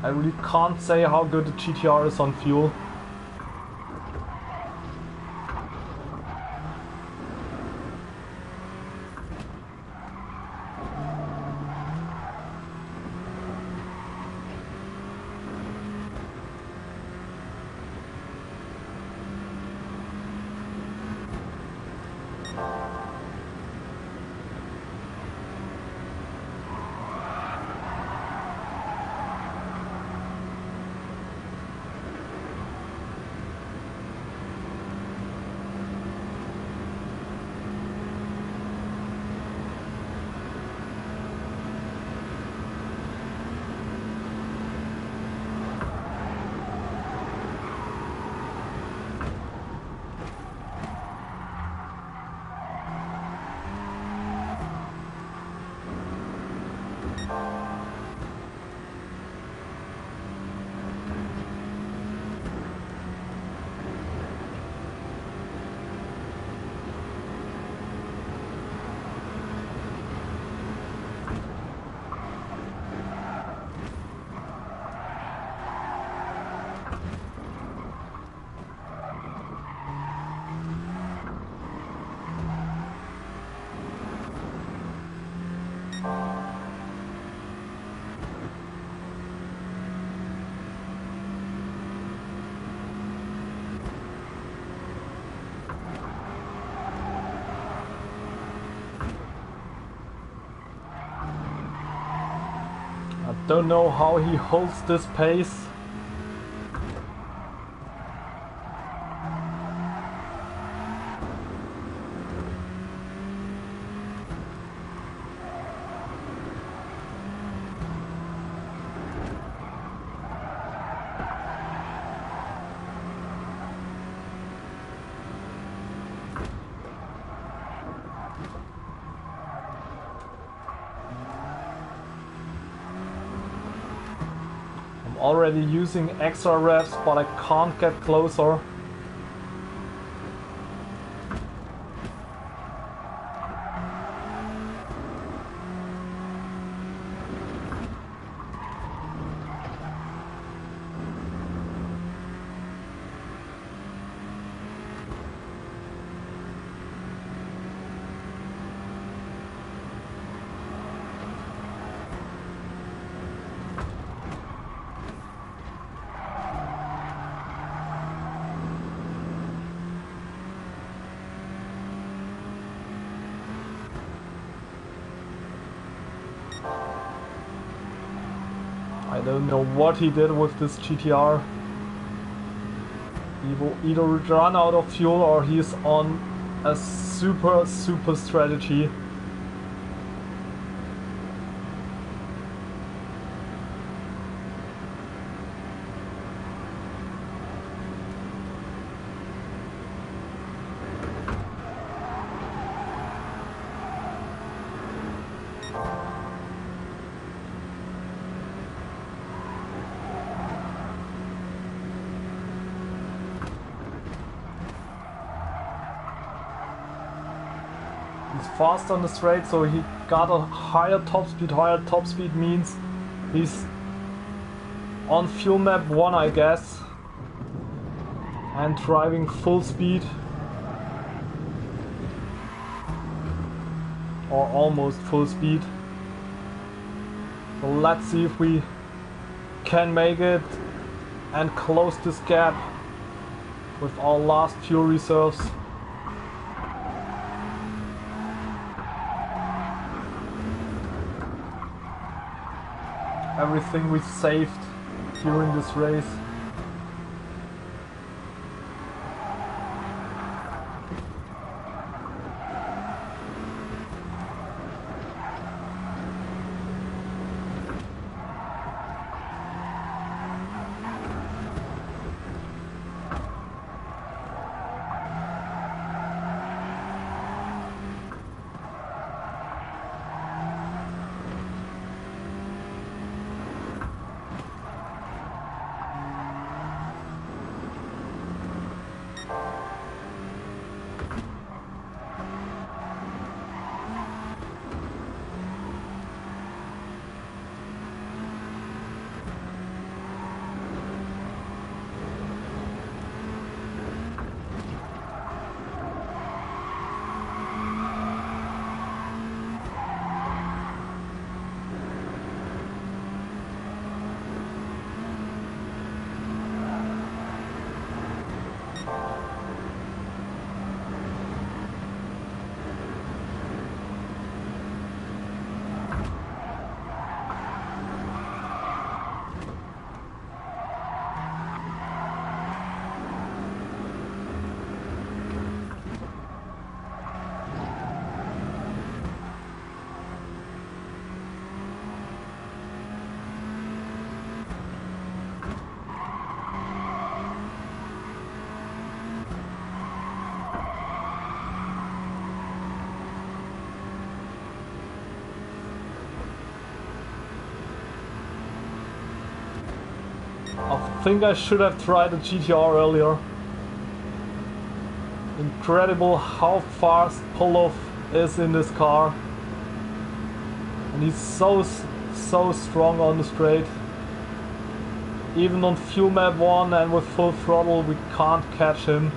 I really can't say how good the GTR is on fuel. Don't know how he holds this pace. Already using extra revs, but I can't get closer. I don't know what he did with this GTR. He will either run out of fuel or he's on a super strategy. He's fast on the straight, so he got a higher top speed. Higher top speed means He's on fuel map 1, I guess, and driving full speed, or almost full speed. So let's see if we can make it and close this gap with our last fuel reserves. Everything we saved during this race. I think I should have tried the GTR earlier. Incredible how fast Polov is in this car. And he's so strong on the straight. Even on fuel map 1 and with full throttle we can't catch him.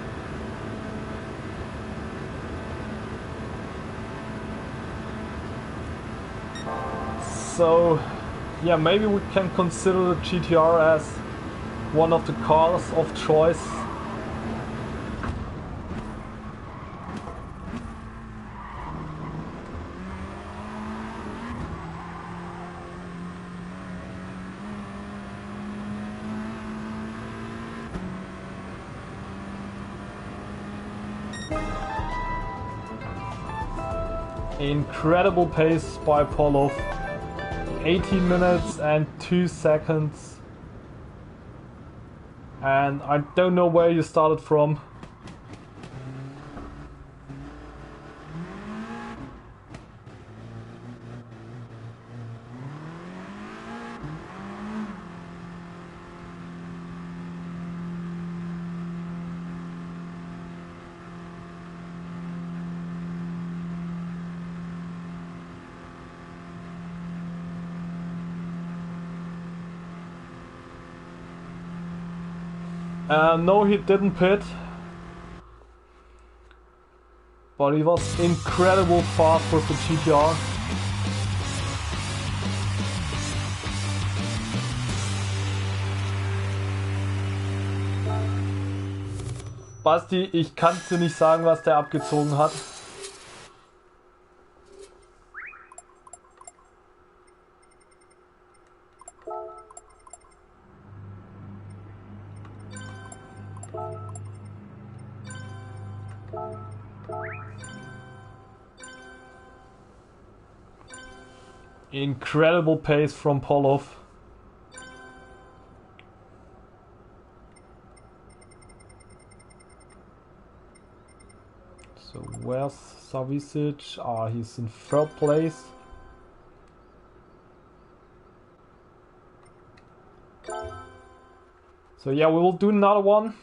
So yeah, maybe we can consider the GTR as one of the cars of choice. Incredible pace by Polov. 18 minutes and 2 seconds. And I don't know where you started from. No, he didn't pit, but he was incredible fast with the GTR. Basti, ich kann dir nicht sagen, was der abgezogen hat. Incredible pace from Polov. So where's Savicic? Ah, he's in 3rd place. So yeah, we will do another one.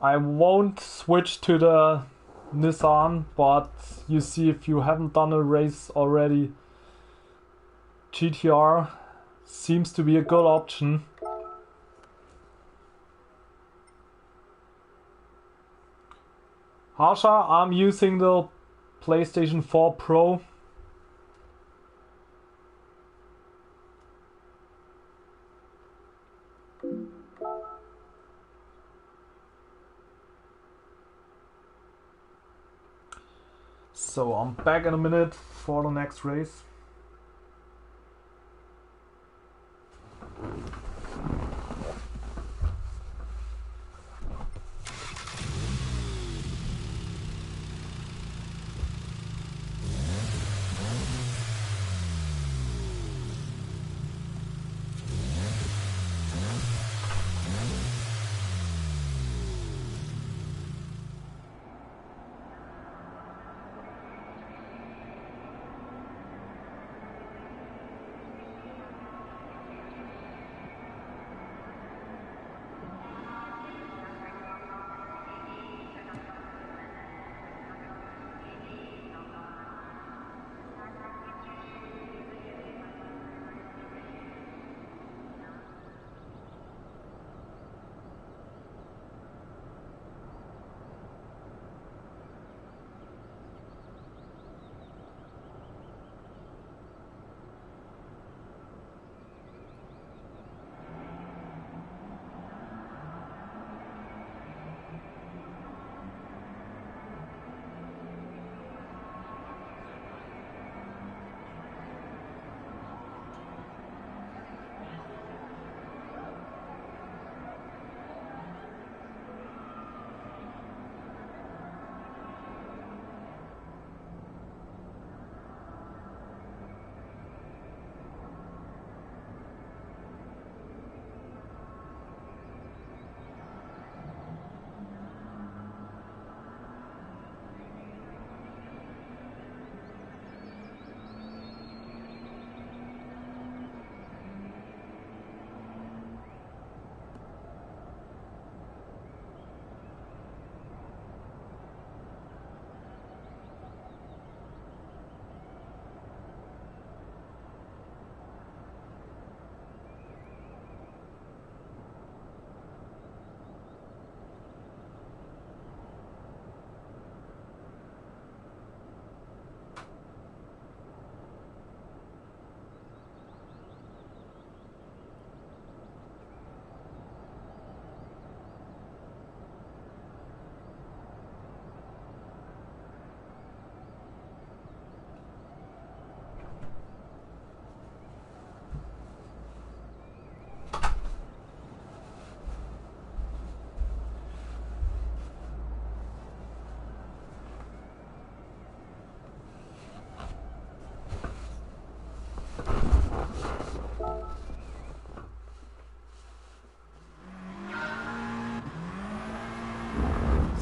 I won't switch to the Nissan, but you see, if you haven't done a race already, GTR seems to be a good option. Harsha, I'm using the PlayStation 4 Pro. So I'm back in a minute for the next race.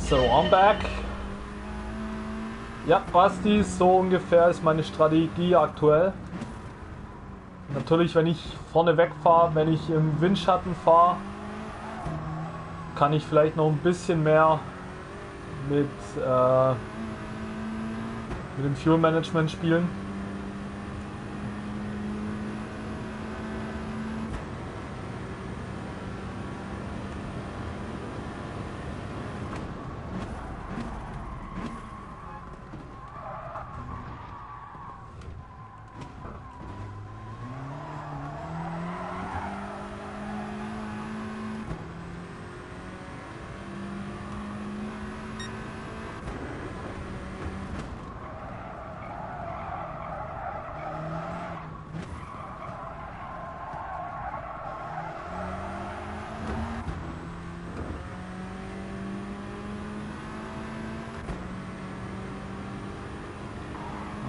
So, I'm back. Ja, Basti, so ungefähr ist meine Strategie aktuell. Natürlich, wenn ich vorne wegfahre, wenn ich im Windschatten fahre, kann ich vielleicht noch ein bisschen mehr mit dem Fuel Management spielen.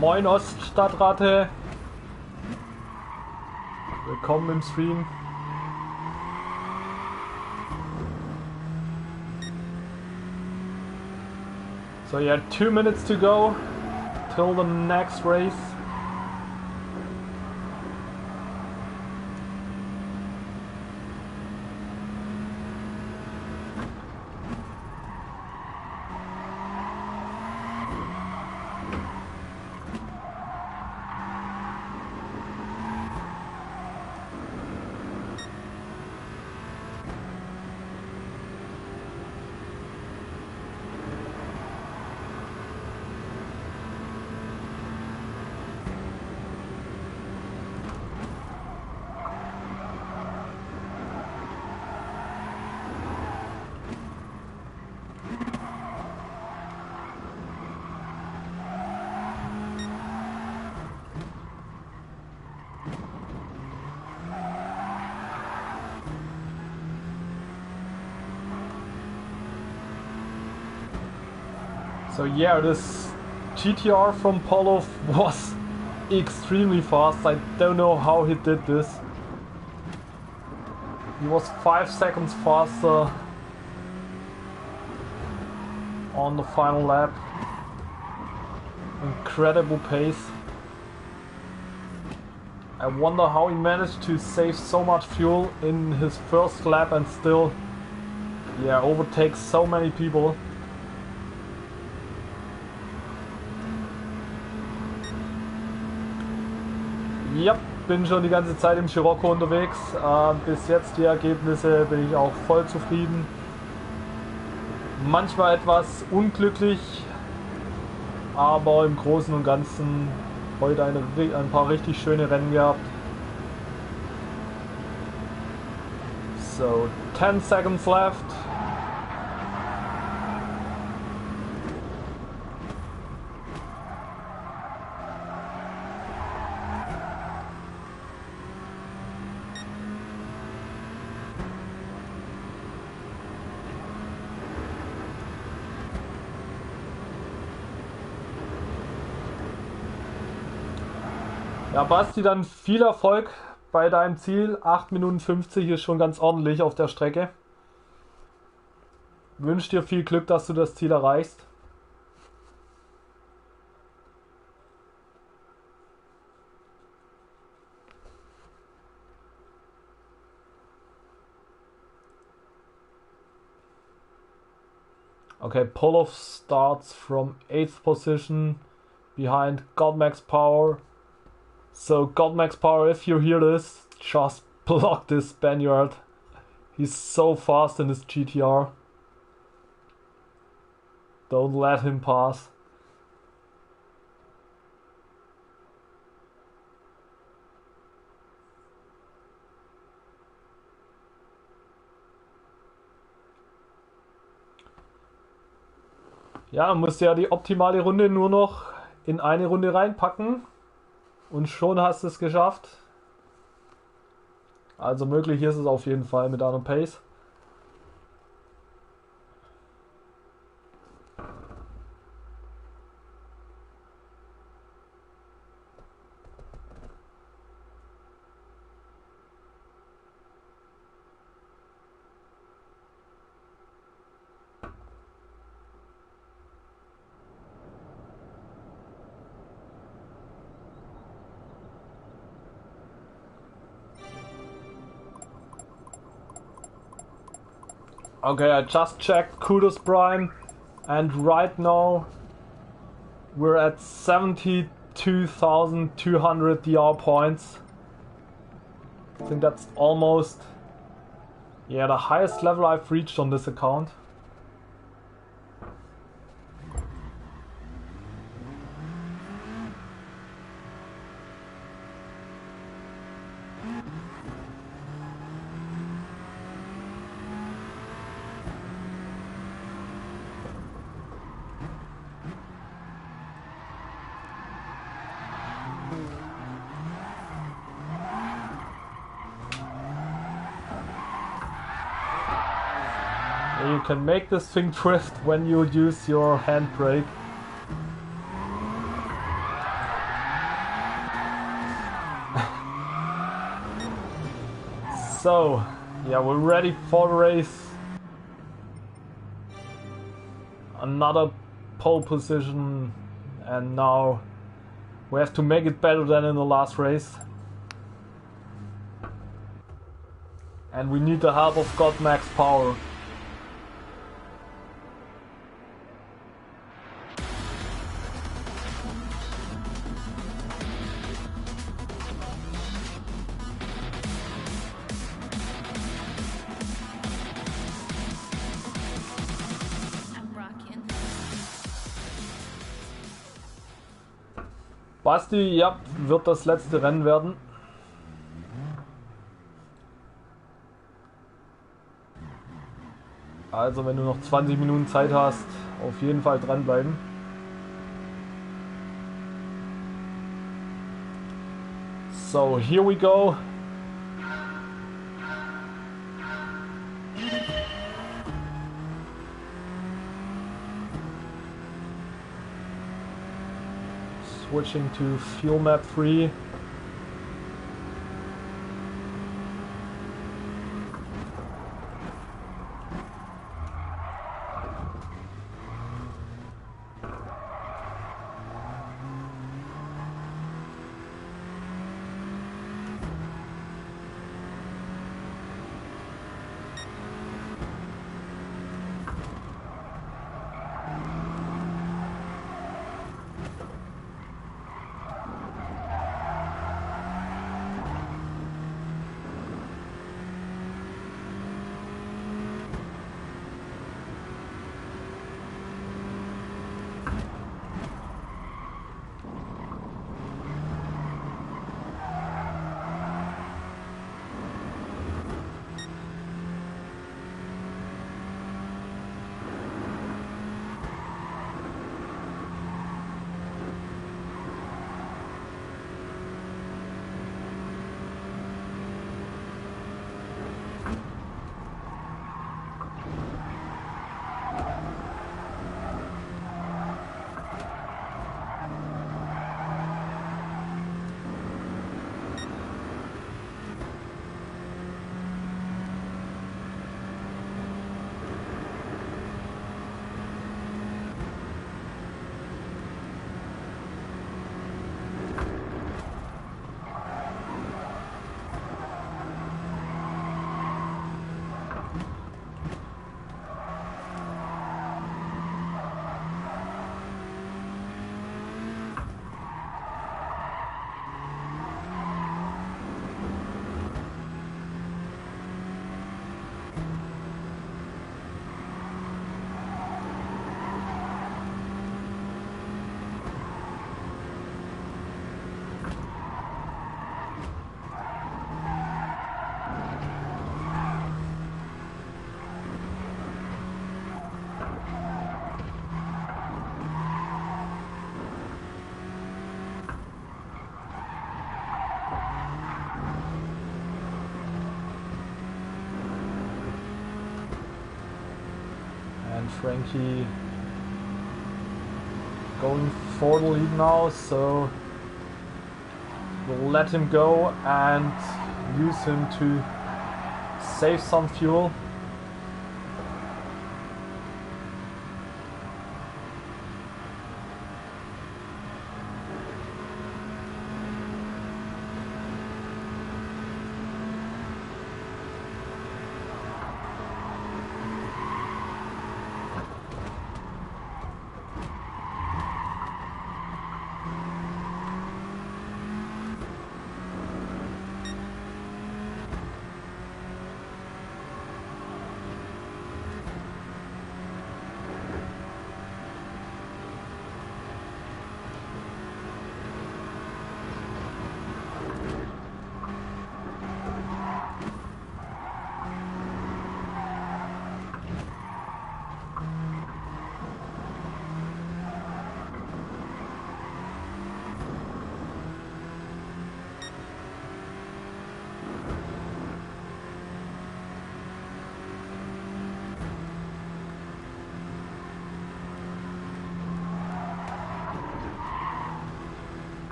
Moin Oststadtratte. Willkommen im Stream. So yeah, 2 minutes to go till the next race. So yeah, this GTR from Polo was extremely fast. I don't know how he did this. He was 5 seconds faster on the final lap. Incredible pace. I wonder how he managed to save so much fuel in his first lap and still, yeah, overtake so many people. Ja, bin schon die ganze Zeit im Scirocco unterwegs. Bis jetzt die Ergebnisse bin ich auch voll zufrieden. Manchmal etwas unglücklich, aber im Großen und Ganzen heute ein paar richtig schöne Rennen gehabt. So, 10 seconds left. Ja, Basti, dann viel Erfolg bei deinem Ziel. 8 Minuten 50 ist schon ganz ordentlich auf der Strecke. Wünsche dir viel Glück, dass du das Ziel erreichst. Okay, Polov starts from 8th position behind Godmax Power. So Godmax Power, if you hear this, just block this Spaniard. He's so fast in his GTR. Don't let him pass. Ja, musst ja die optimale Runde nur noch in eine Runde reinpacken. Und schon hast du es geschafft. Also möglich ist es auf jeden Fall mit einer Pace. Okay, I just checked Kudos Prime and right now we're at 72,200 DR points. I think that's almost, yeah, the highest level I've reached on this account. You can make this thing drift when you use your handbrake. So, yeah, we're ready for the race. Another pole position, and now we have to make it better than in the last race. And we need the help of Godmax Power. Basti, ja, wird das letzte Rennen werden. Also wenn du noch 20 Minuten Zeit hast, auf jeden Fall dranbleiben. So, here we go. switching to fuel map 3. Frankie going for the lead now, so we'll let him go and use him to save some fuel.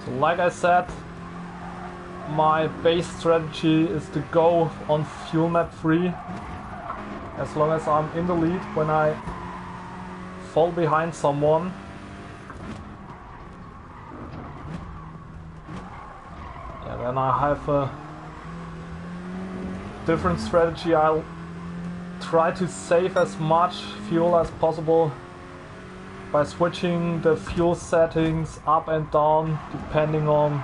So like I said, my base strategy is to go on fuel map 3 as long as I'm in the lead. When I fall behind someone, then I have a different strategy. I'll try to save as much fuel as possible by switching the fuel settings up and down depending on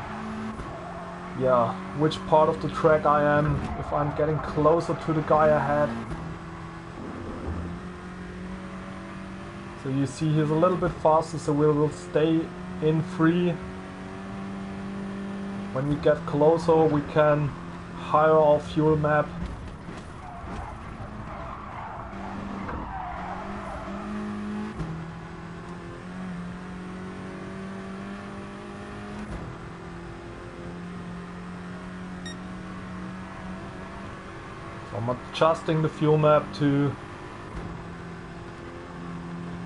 which part of the track I am, if I'm getting closer to the guy ahead. So you see he's a little bit faster, so we will stay in 3. When we get closer we can higher our fuel map. So I'm adjusting the fuel map to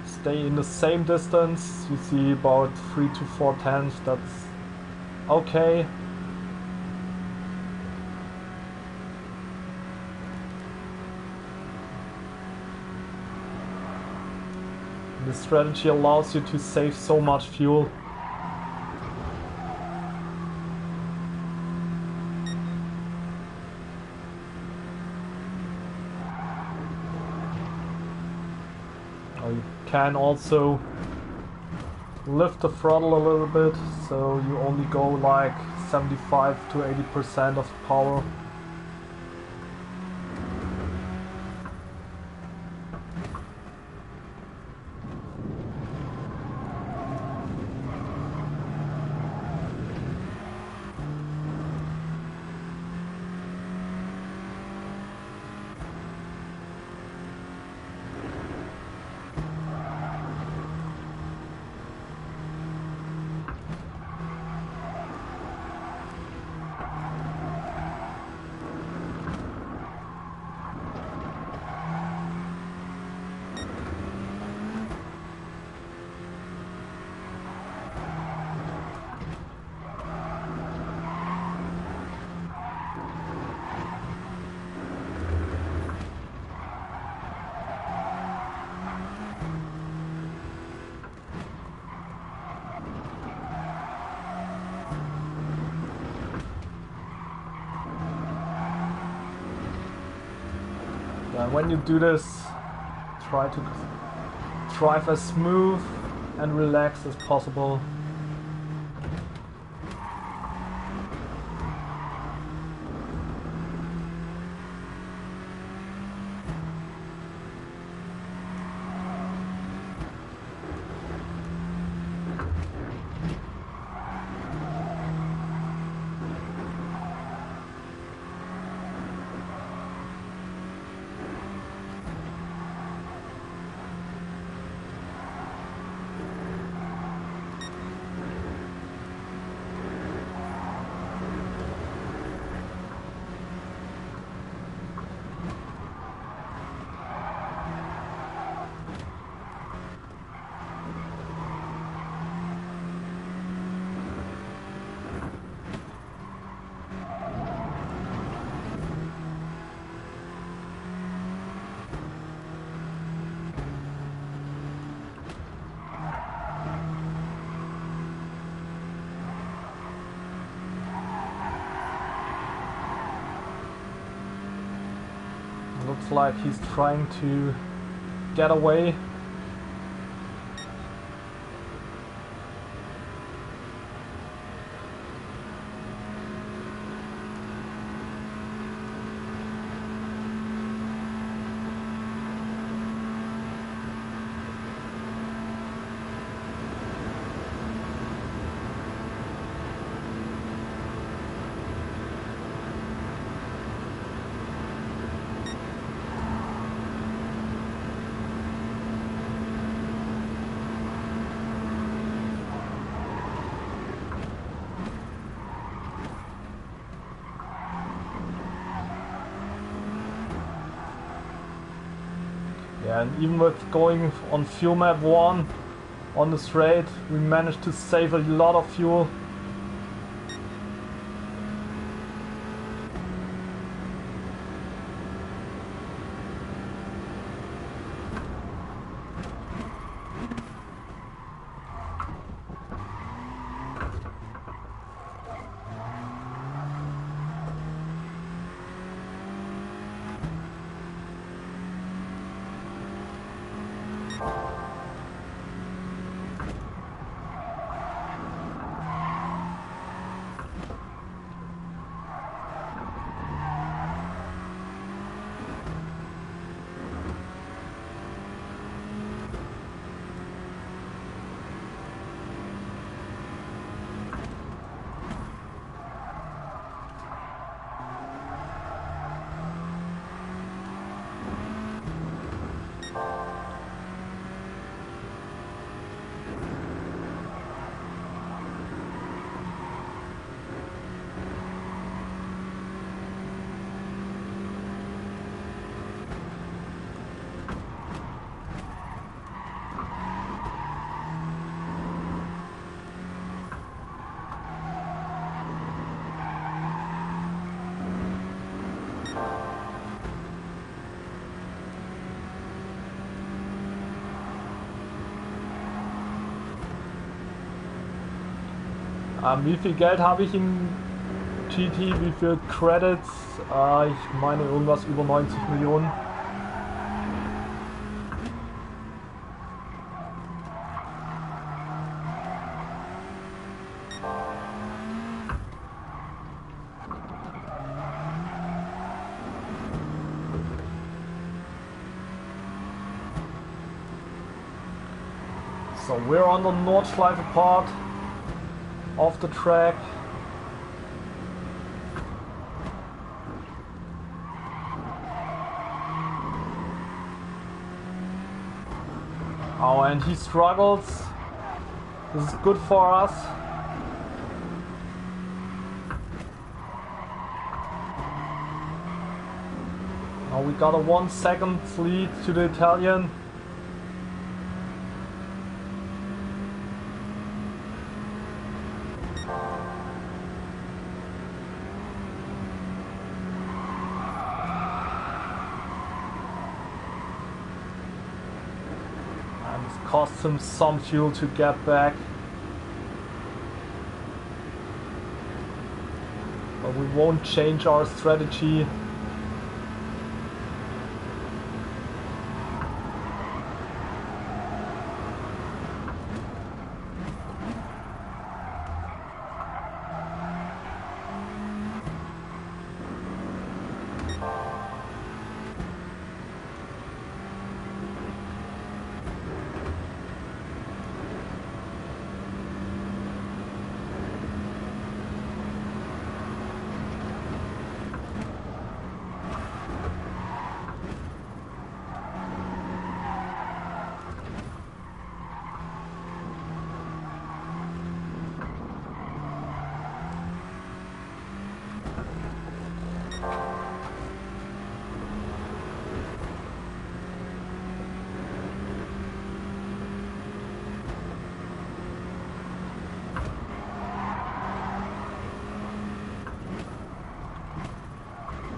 stay in the same distance. You see about 3 to 4 tenths, that's okay. This strategy allows you to save so much fuel. You can also lift the throttle a little bit, so you only go like 75 to 80% of power. And when you do this, try to drive as smooth and relaxed as possible. Looks like he's trying to get away. Yeah, and even with going on fuel map 1 on the straight, we managed to save a lot of fuel. Wie viel Geld habe ich in GT? Wie viel Credits? Ich meine irgendwas über 90 Millionen. So we're on the Nordschleife part of the track. Oh, and he struggles. This is good for us. Now we got a 1 second lead to the Italian. Cost him some fuel to get back, but we won't change our strategy.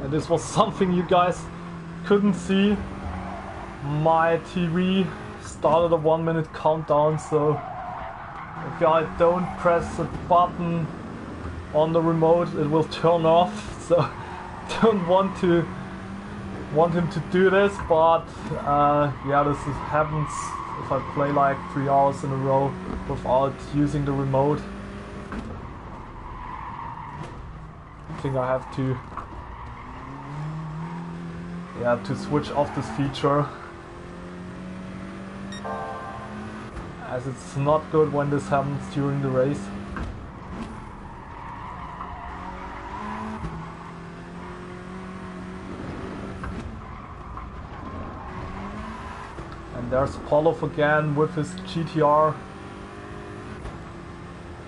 And this was something you guys couldn't see. My TV started a 1 minute countdown, so if I don't press a button on the remote it will turn off, so don't want him to do this, but yeah, this happens if I play like 3 hours in a row without using the remote. I think I have to switch off this feature, as it's not good when this happens during the race. And there's Polov again with his GTR,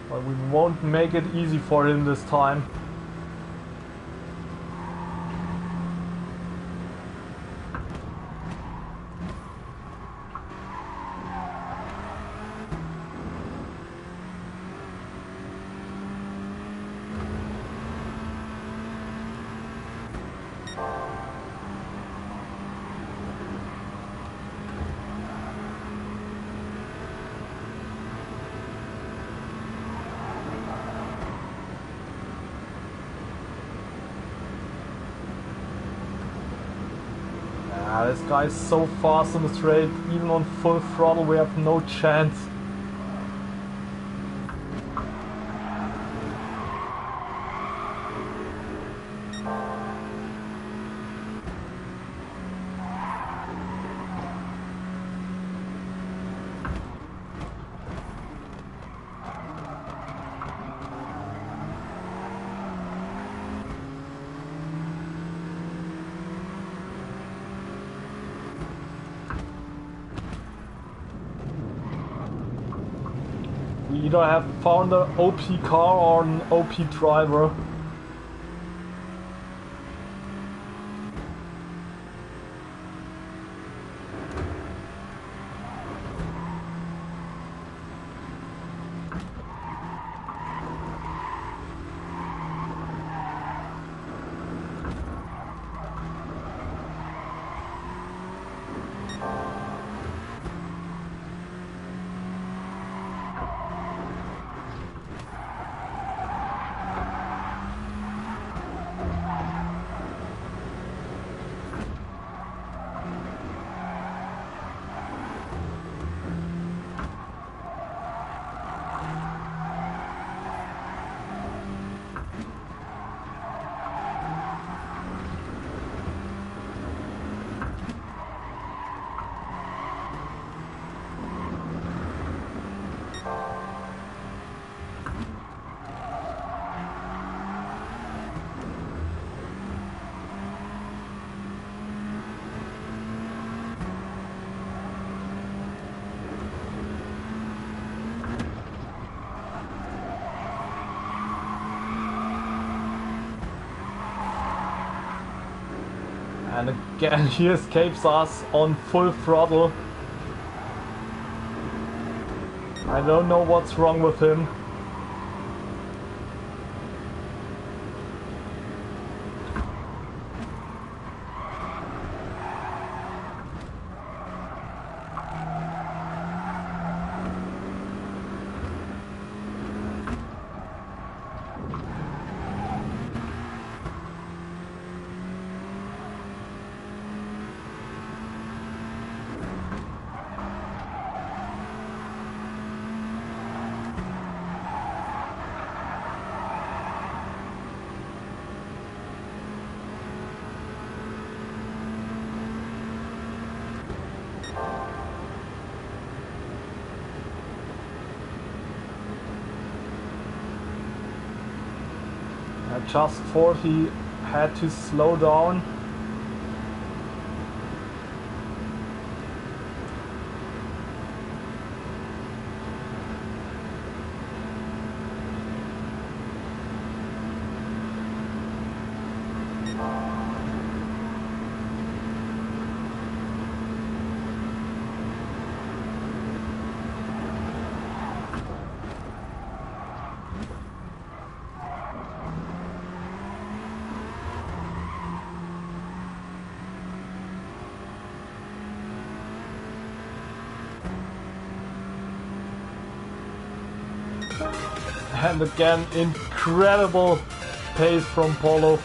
but we won't make it easy for him this time. This guy is so fast on the straight, even on full throttle we have no chance. We either have found an OP car or an OP driver. And again he escapes us on full throttle. I don't know what's wrong with him. Just thought he had to slow down. And again, incredible pace from Polo.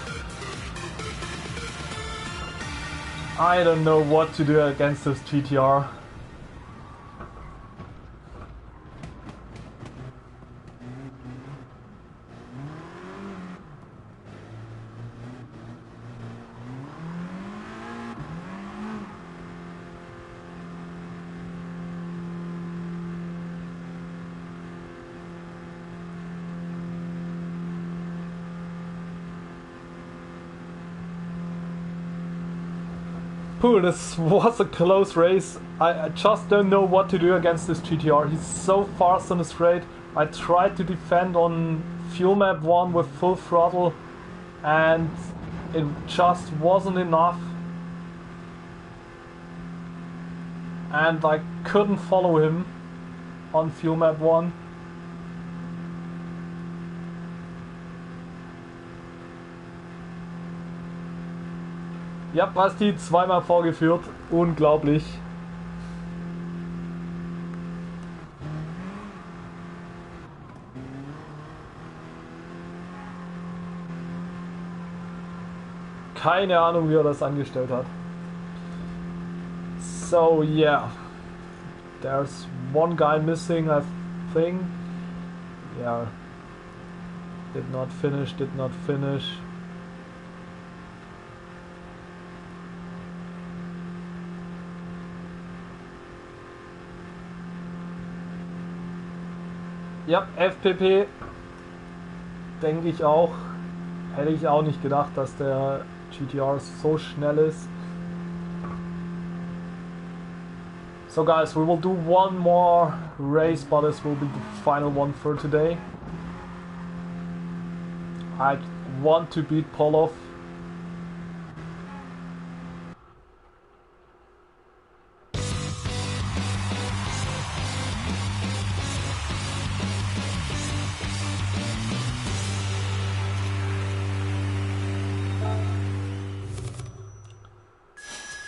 I don't know what to do against this GTR. This was a close race. I just don't know what to do against this GTR. He's so fast on the straight. I tried to defend on fuel map 1 with full throttle and it just wasn't enough. And I couldn't follow him on fuel map 1. Ja, Basti zweimal vorgeführt. Unglaublich. Keine Ahnung, wie er das angestellt hat. So, yeah. There's one guy missing, I think. Yeah. Did not finish. Ja, FPP, denke ich auch. Hätte ich auch nicht gedacht, dass der GTR so schnell ist. So guys, we will do one more race, but this will be the final one for today. I want to beat Polov.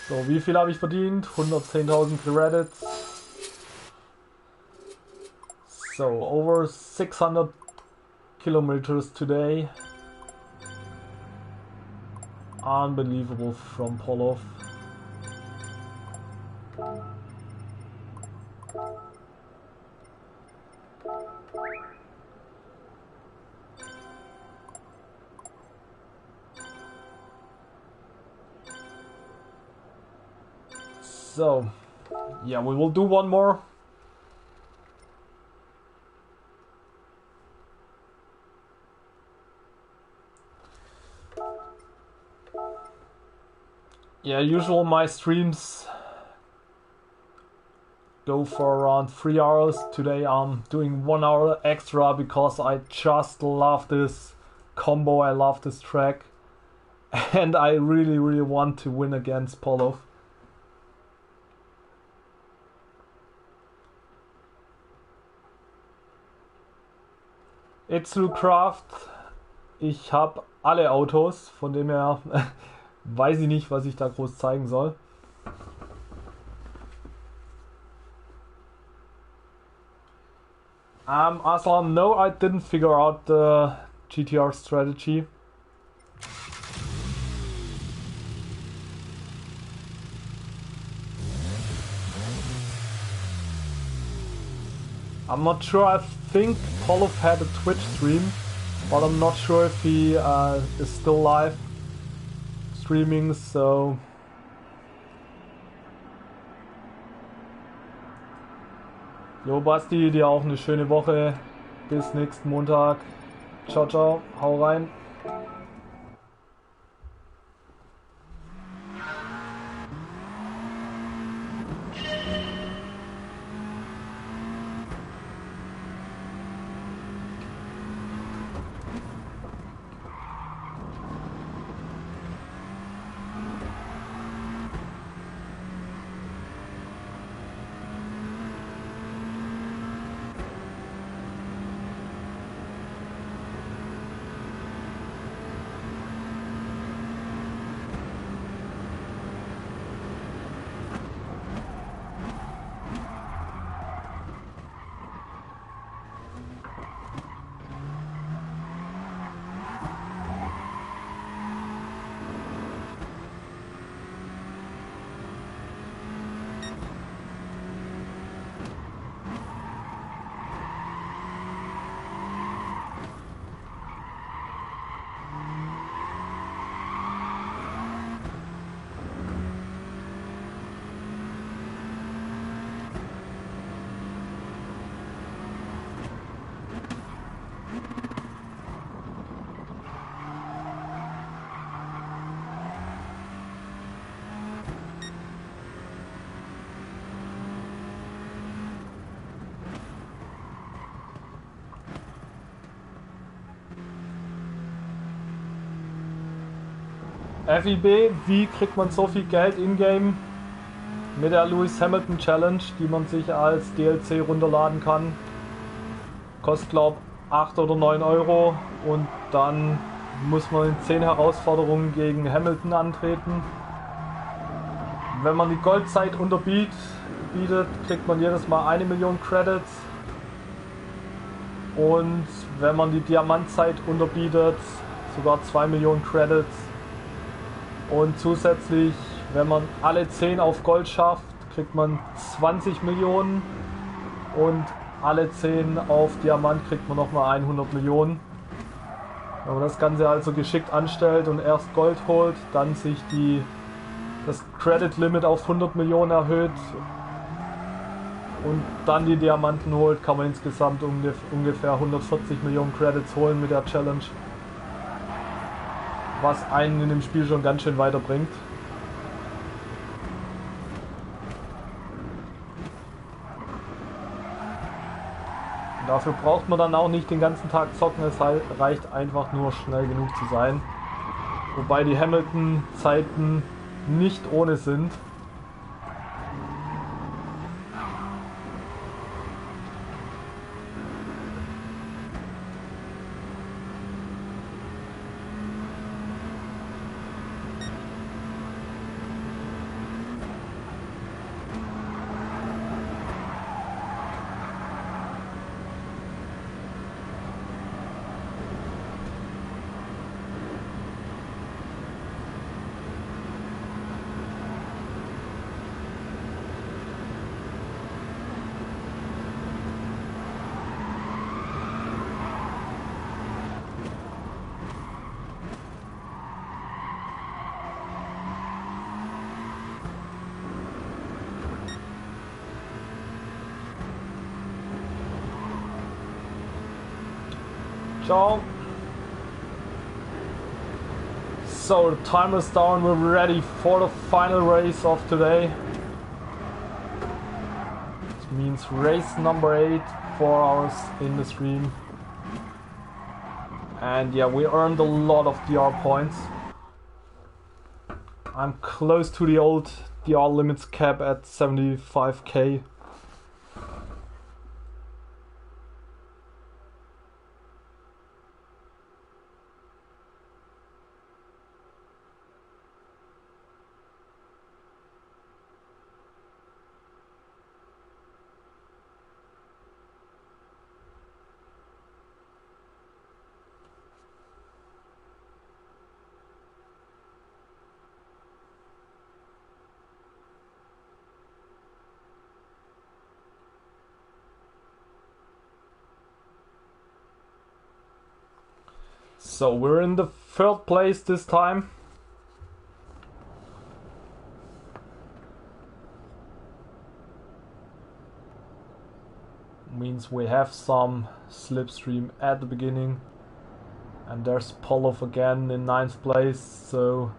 So, wie viel habe ich verdient? 110.000 Credits. So, over 600 kilometers today. Unbelievable from Polov. So, yeah, we will do one more. Yeah, usually my streams go for around 3 hours. Today I'm doing 1 hour extra because I just love this combo, I love this track. And I really want to win against Polov. It's through Craft. Ich habe alle Autos, von dem her weiß ich nicht, was ich da groß zeigen soll. Aslan, no, I didn't figure out the GTR strategy. I'm not sure. I think Polov had a Twitch stream, but I'm not sure if he is still live streaming, so... Jo Basti, dir auch eine schöne Woche. Bis nächsten Montag. Ciao, ciao. Hau rein. FIB, wie kriegt man so viel Geld in-game? Mit der Lewis Hamilton Challenge, die man sich als DLC runterladen kann. Kostet glaube 8 oder 9 Euro und dann muss man in 10 Herausforderungen gegen Hamilton antreten. Wenn man die Goldzeit unterbietet, kriegt man jedes Mal 1 Million Credits. Und wenn man die Diamantzeit unterbietet, sogar 2 Millionen Credits. Und zusätzlich, wenn man alle 10 auf Gold schafft, kriegt man 20 Millionen. Und alle 10 auf Diamant kriegt man nochmal 100 Millionen. Wenn man das Ganze also geschickt anstellt und erst Gold holt, dann sich das Credit Limit auf 100 Millionen erhöht und dann die Diamanten holt, kann man insgesamt ungefähr 140 Millionen Credits holen mit der Challenge. Was einen in dem Spiel schon ganz schön weiterbringt. Dafür braucht man dann auch nicht den ganzen Tag zocken, es reicht einfach nur schnell genug zu sein. Wobei die Hamilton-Zeiten nicht ohne sind. Ciao. So the timer is down, we're ready for the final race of today. This means race number 8, 4 hours in the stream. And yeah, we earned a lot of DR points. I'm close to the old DR limits cap at 75k. So we're in the third place this time. Means we have some slipstream at the beginning. And there's Polov again in 9th place. So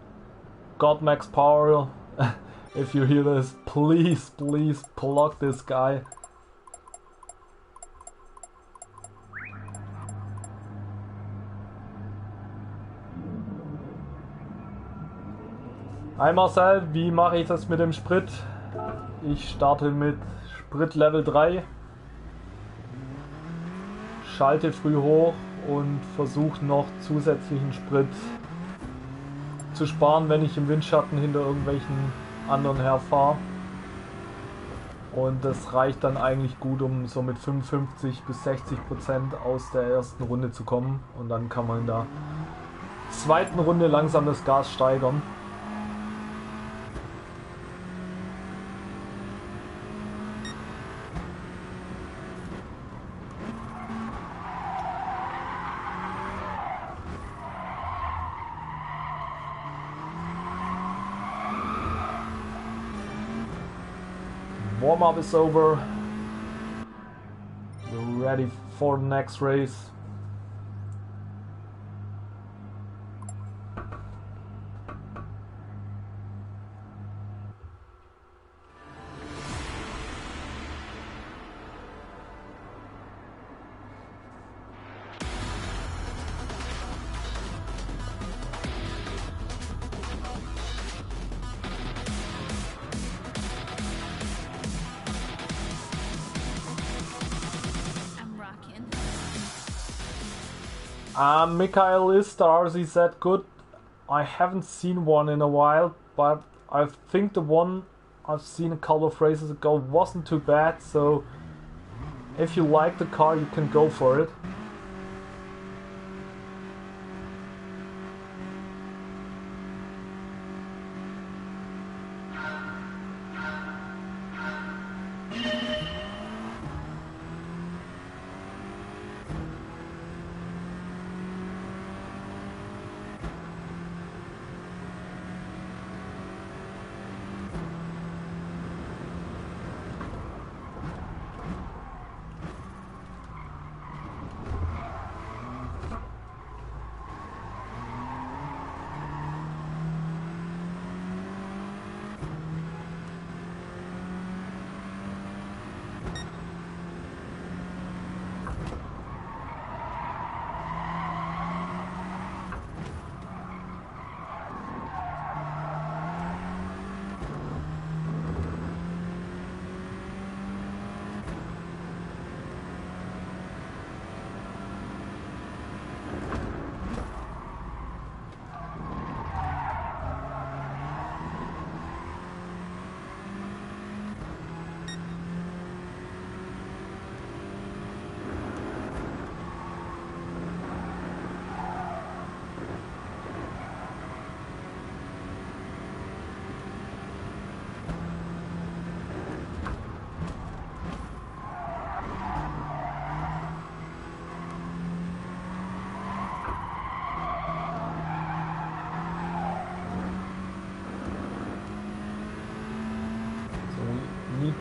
God max power. If you hear this, please block this guy. Hi Marcel, wie mache ich das mit dem Sprit? Ich starte mit Sprit Level 3, schalte früh hoch und versuche noch zusätzlichen Sprit zu sparen, wenn ich im Windschatten hinter irgendwelchen anderen herfahre. Und das reicht dann eigentlich gut, um so mit 55 bis 60% aus der ersten Runde zu kommen. Und dann kann man in der zweiten Runde langsam das Gas steigern. Warm-up is over. We're ready for the next race. Mikhail is the RZ good? I haven't seen one in a while, but I think the one I've seen a couple of races ago wasn't too bad, so if you like the car you can go for it.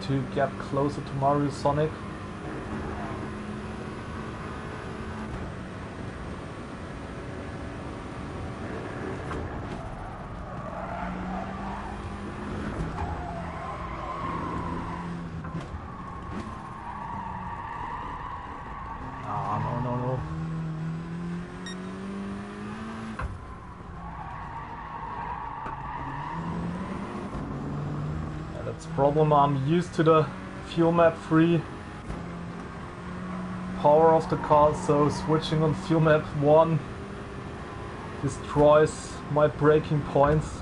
To get closer to Mario Sonic. No. It's a problem, I'm used to the fuel map 3 power of the car, so switching on fuel map 1 destroys my braking points.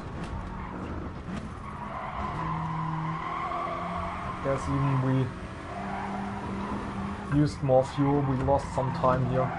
I guess even we used more fuel, we lost some time here.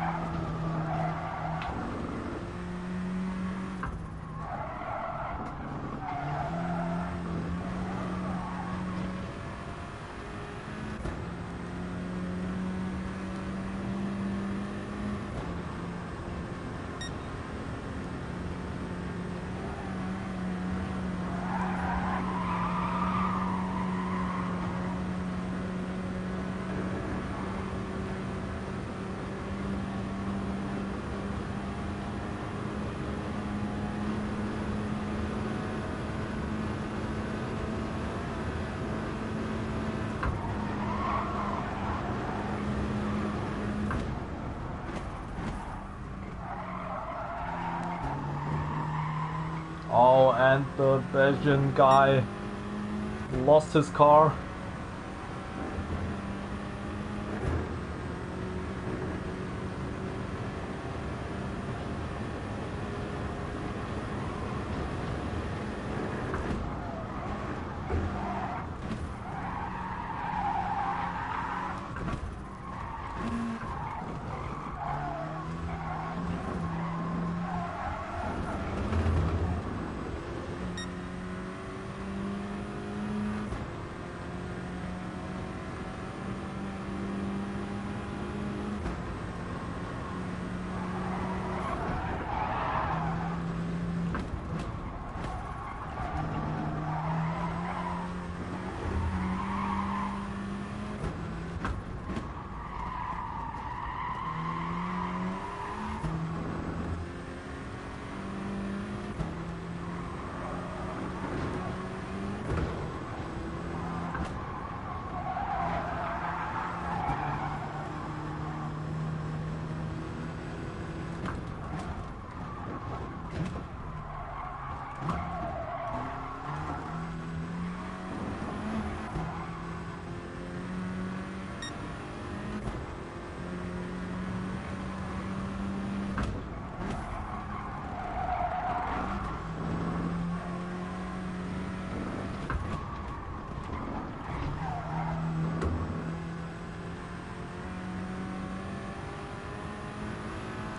Oh, and the Belgian guy lost his car.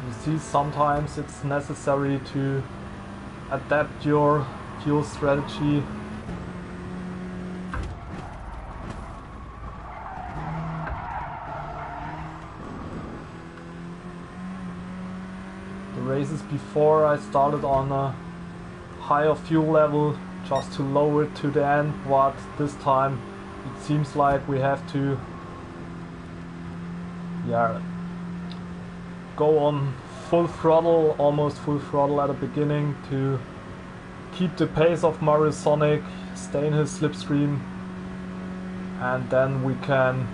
You see, sometimes it's necessary to adapt your fuel strategy. The races before I started on a higher fuel level just to lower it to the end, but this time it seems like we have to go on full throttle, almost full throttle at the beginning to keep the pace of Mario Sonic, stay in his slipstream, and then we can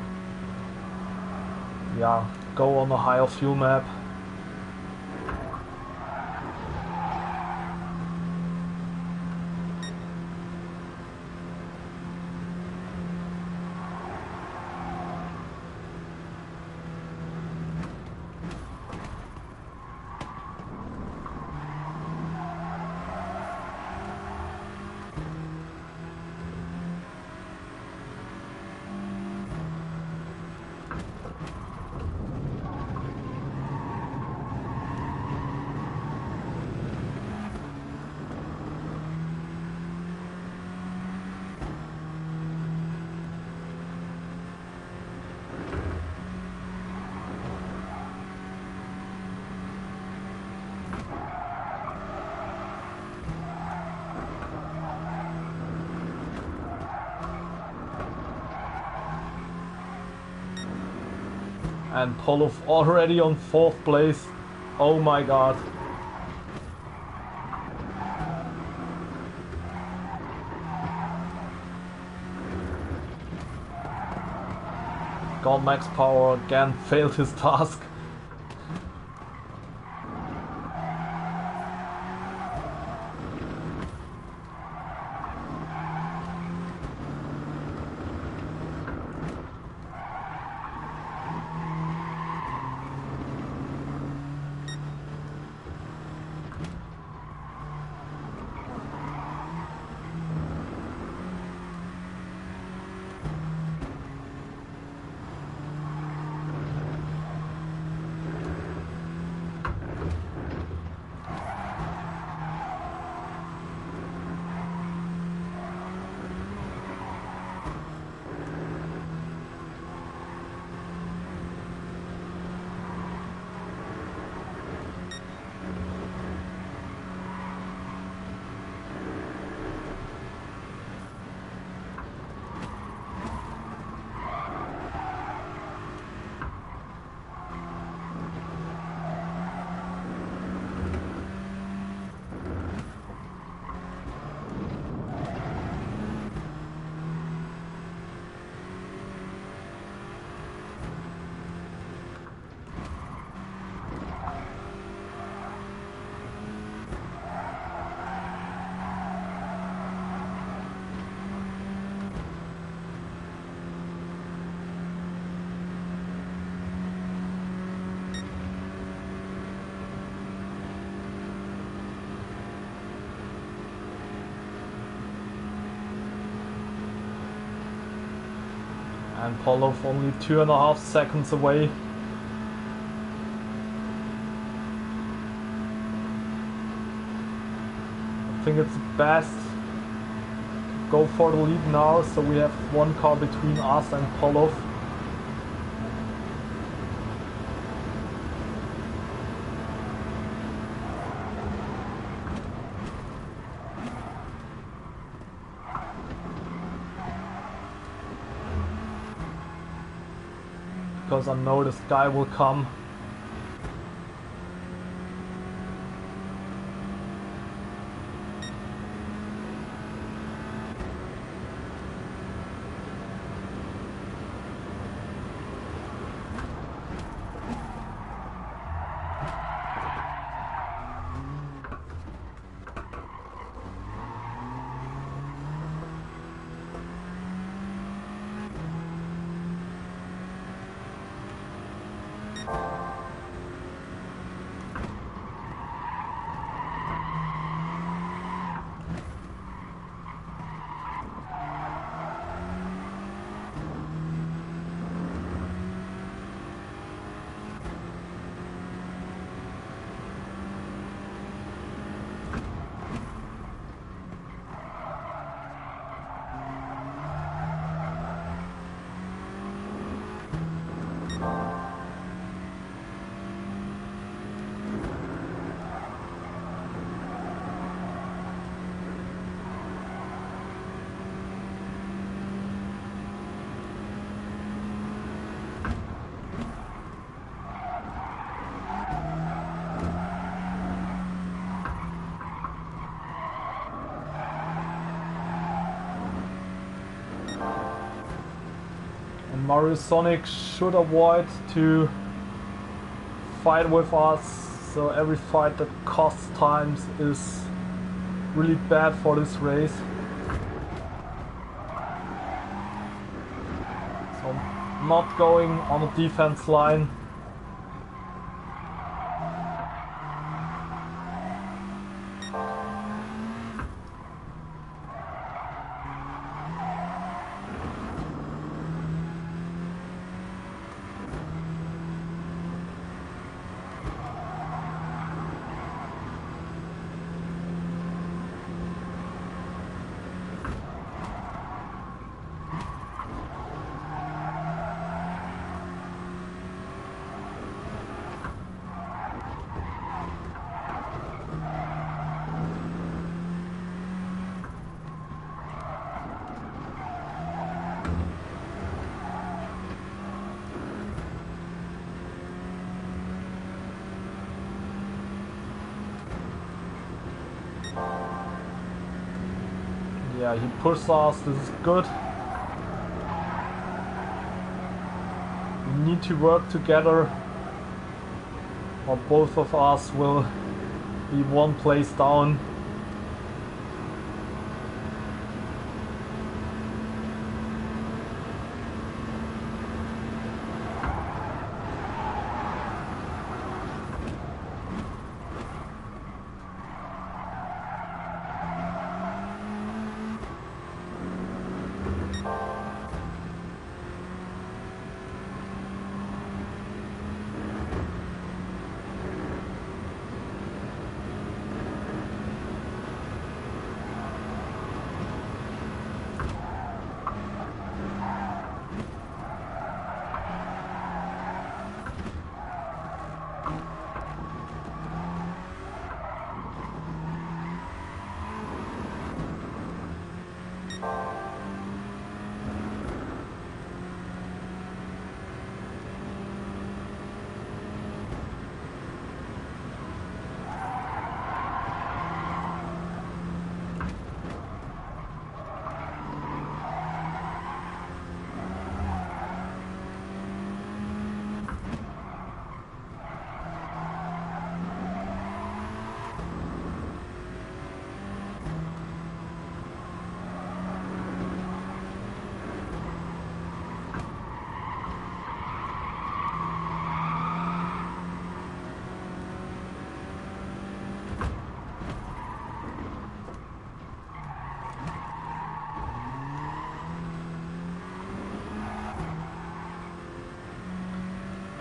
go on a higher fuel map. And Polov already on 4th place. Oh my god. God Max Power again failed his task. And Polow only 2.5 seconds away. I think it's best to go for the lead now, so we have one car between us and Polow. Because I know this guy will come. Mario Sonic should avoid to fight with us, so every fight that costs times is really bad for this race. So not going on the defense line. Yeah, he pushed us, this is good. We need to work together, or both of us will be one place down.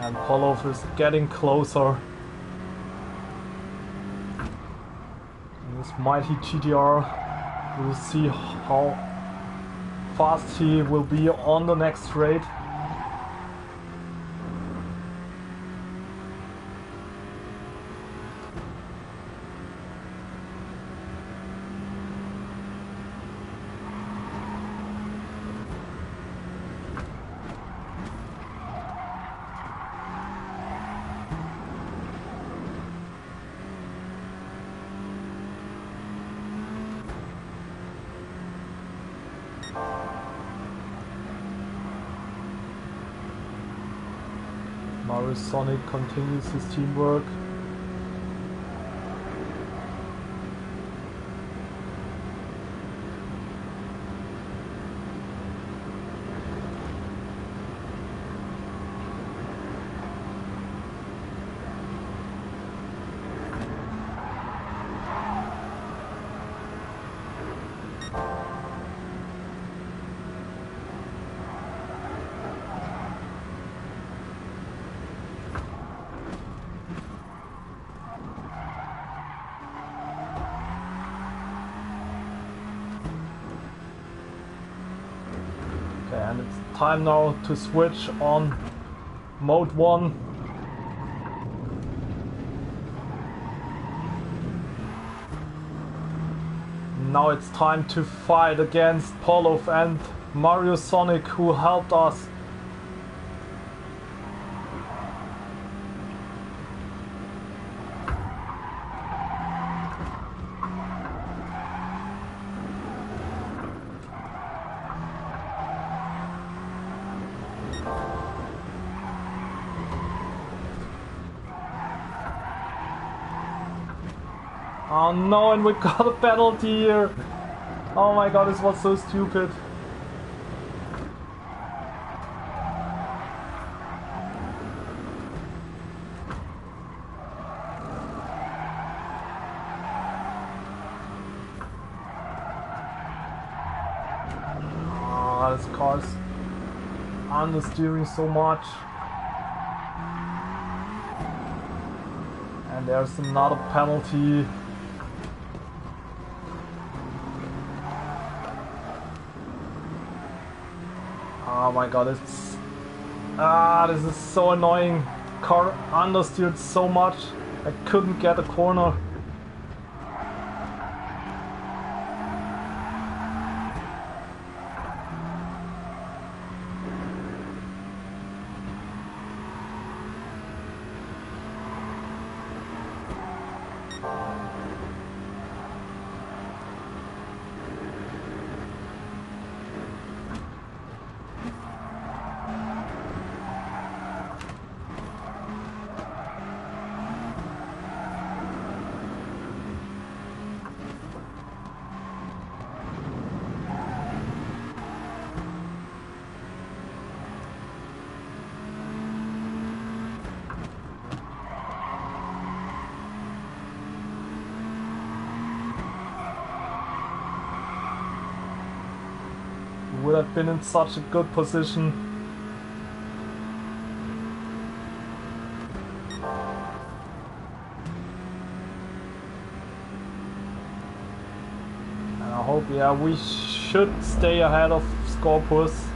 And Polov is getting closer. This mighty GTR, we'll see how fast he will be on the next straight. Sonic continues his teamwork. And it's time now to switch on mode 1. Now it's time to fight against Polov and Mario Sonic, who helped us. Oh no, and we got a penalty here. Oh my god, this was so stupid. Oh, this car's understeering so much. And there's another penalty. Oh my god, it's... this is so annoying. Car understeered so much, I couldn't get a corner. Would have been in such a good position. And I hope, yeah, we should stay ahead of Scorpus.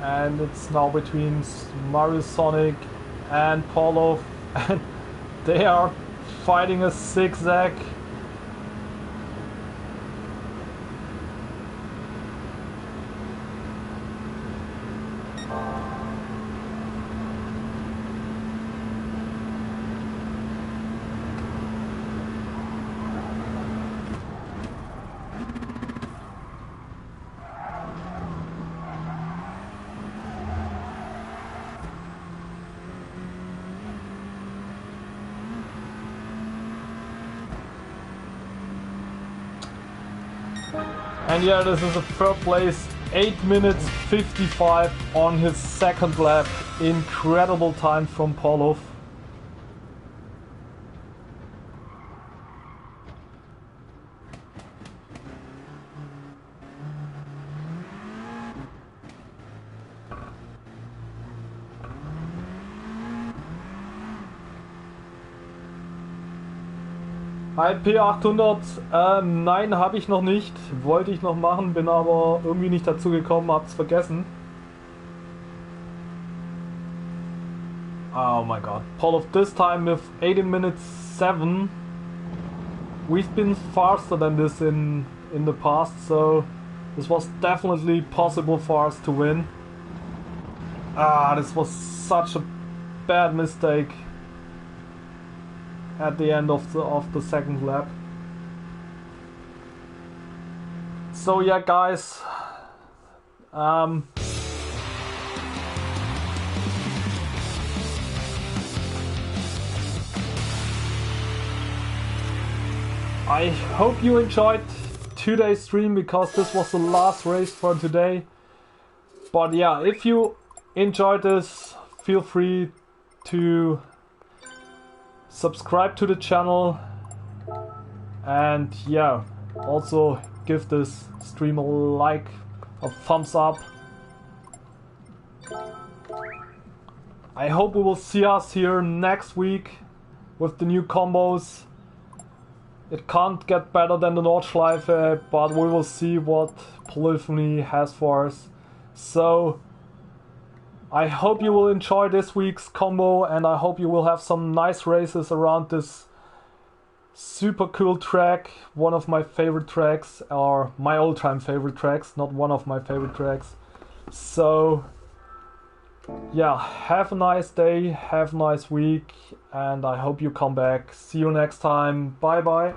And it's now between Mario Sonic and Polov, and they are fighting a zigzag. And yeah, this is a third place, 8 minutes 55 on his second lap. Incredible time from Polov. IP800, nein, habe ich noch nicht. Wollte ich noch machen, bin aber irgendwie nicht dazu gekommen, hab's vergessen. Oh my god. Paul, of this time with 18 minutes 7. We've been faster than this in the past, so this was definitely possible for us to win. This was such a bad mistake at the end of the second lap. So yeah, guys, I hope you enjoyed today's stream, because this was the last race for today. But yeah, if you enjoyed this, feel free to subscribe to the channel, and yeah, also give this stream a like, a thumbs up. I hope we will see us here next week with the new combos. It can't get better than the Nordschleife, but we will see what Polyphony has for us. So I hope you will enjoy this week's combo, and I hope you will have some nice races around this super cool track. One of my favorite tracks, or my all-time favorite tracks, not one of my favorite tracks. So yeah, have a nice day, have a nice week, and I hope you come back. See you next time. Bye bye.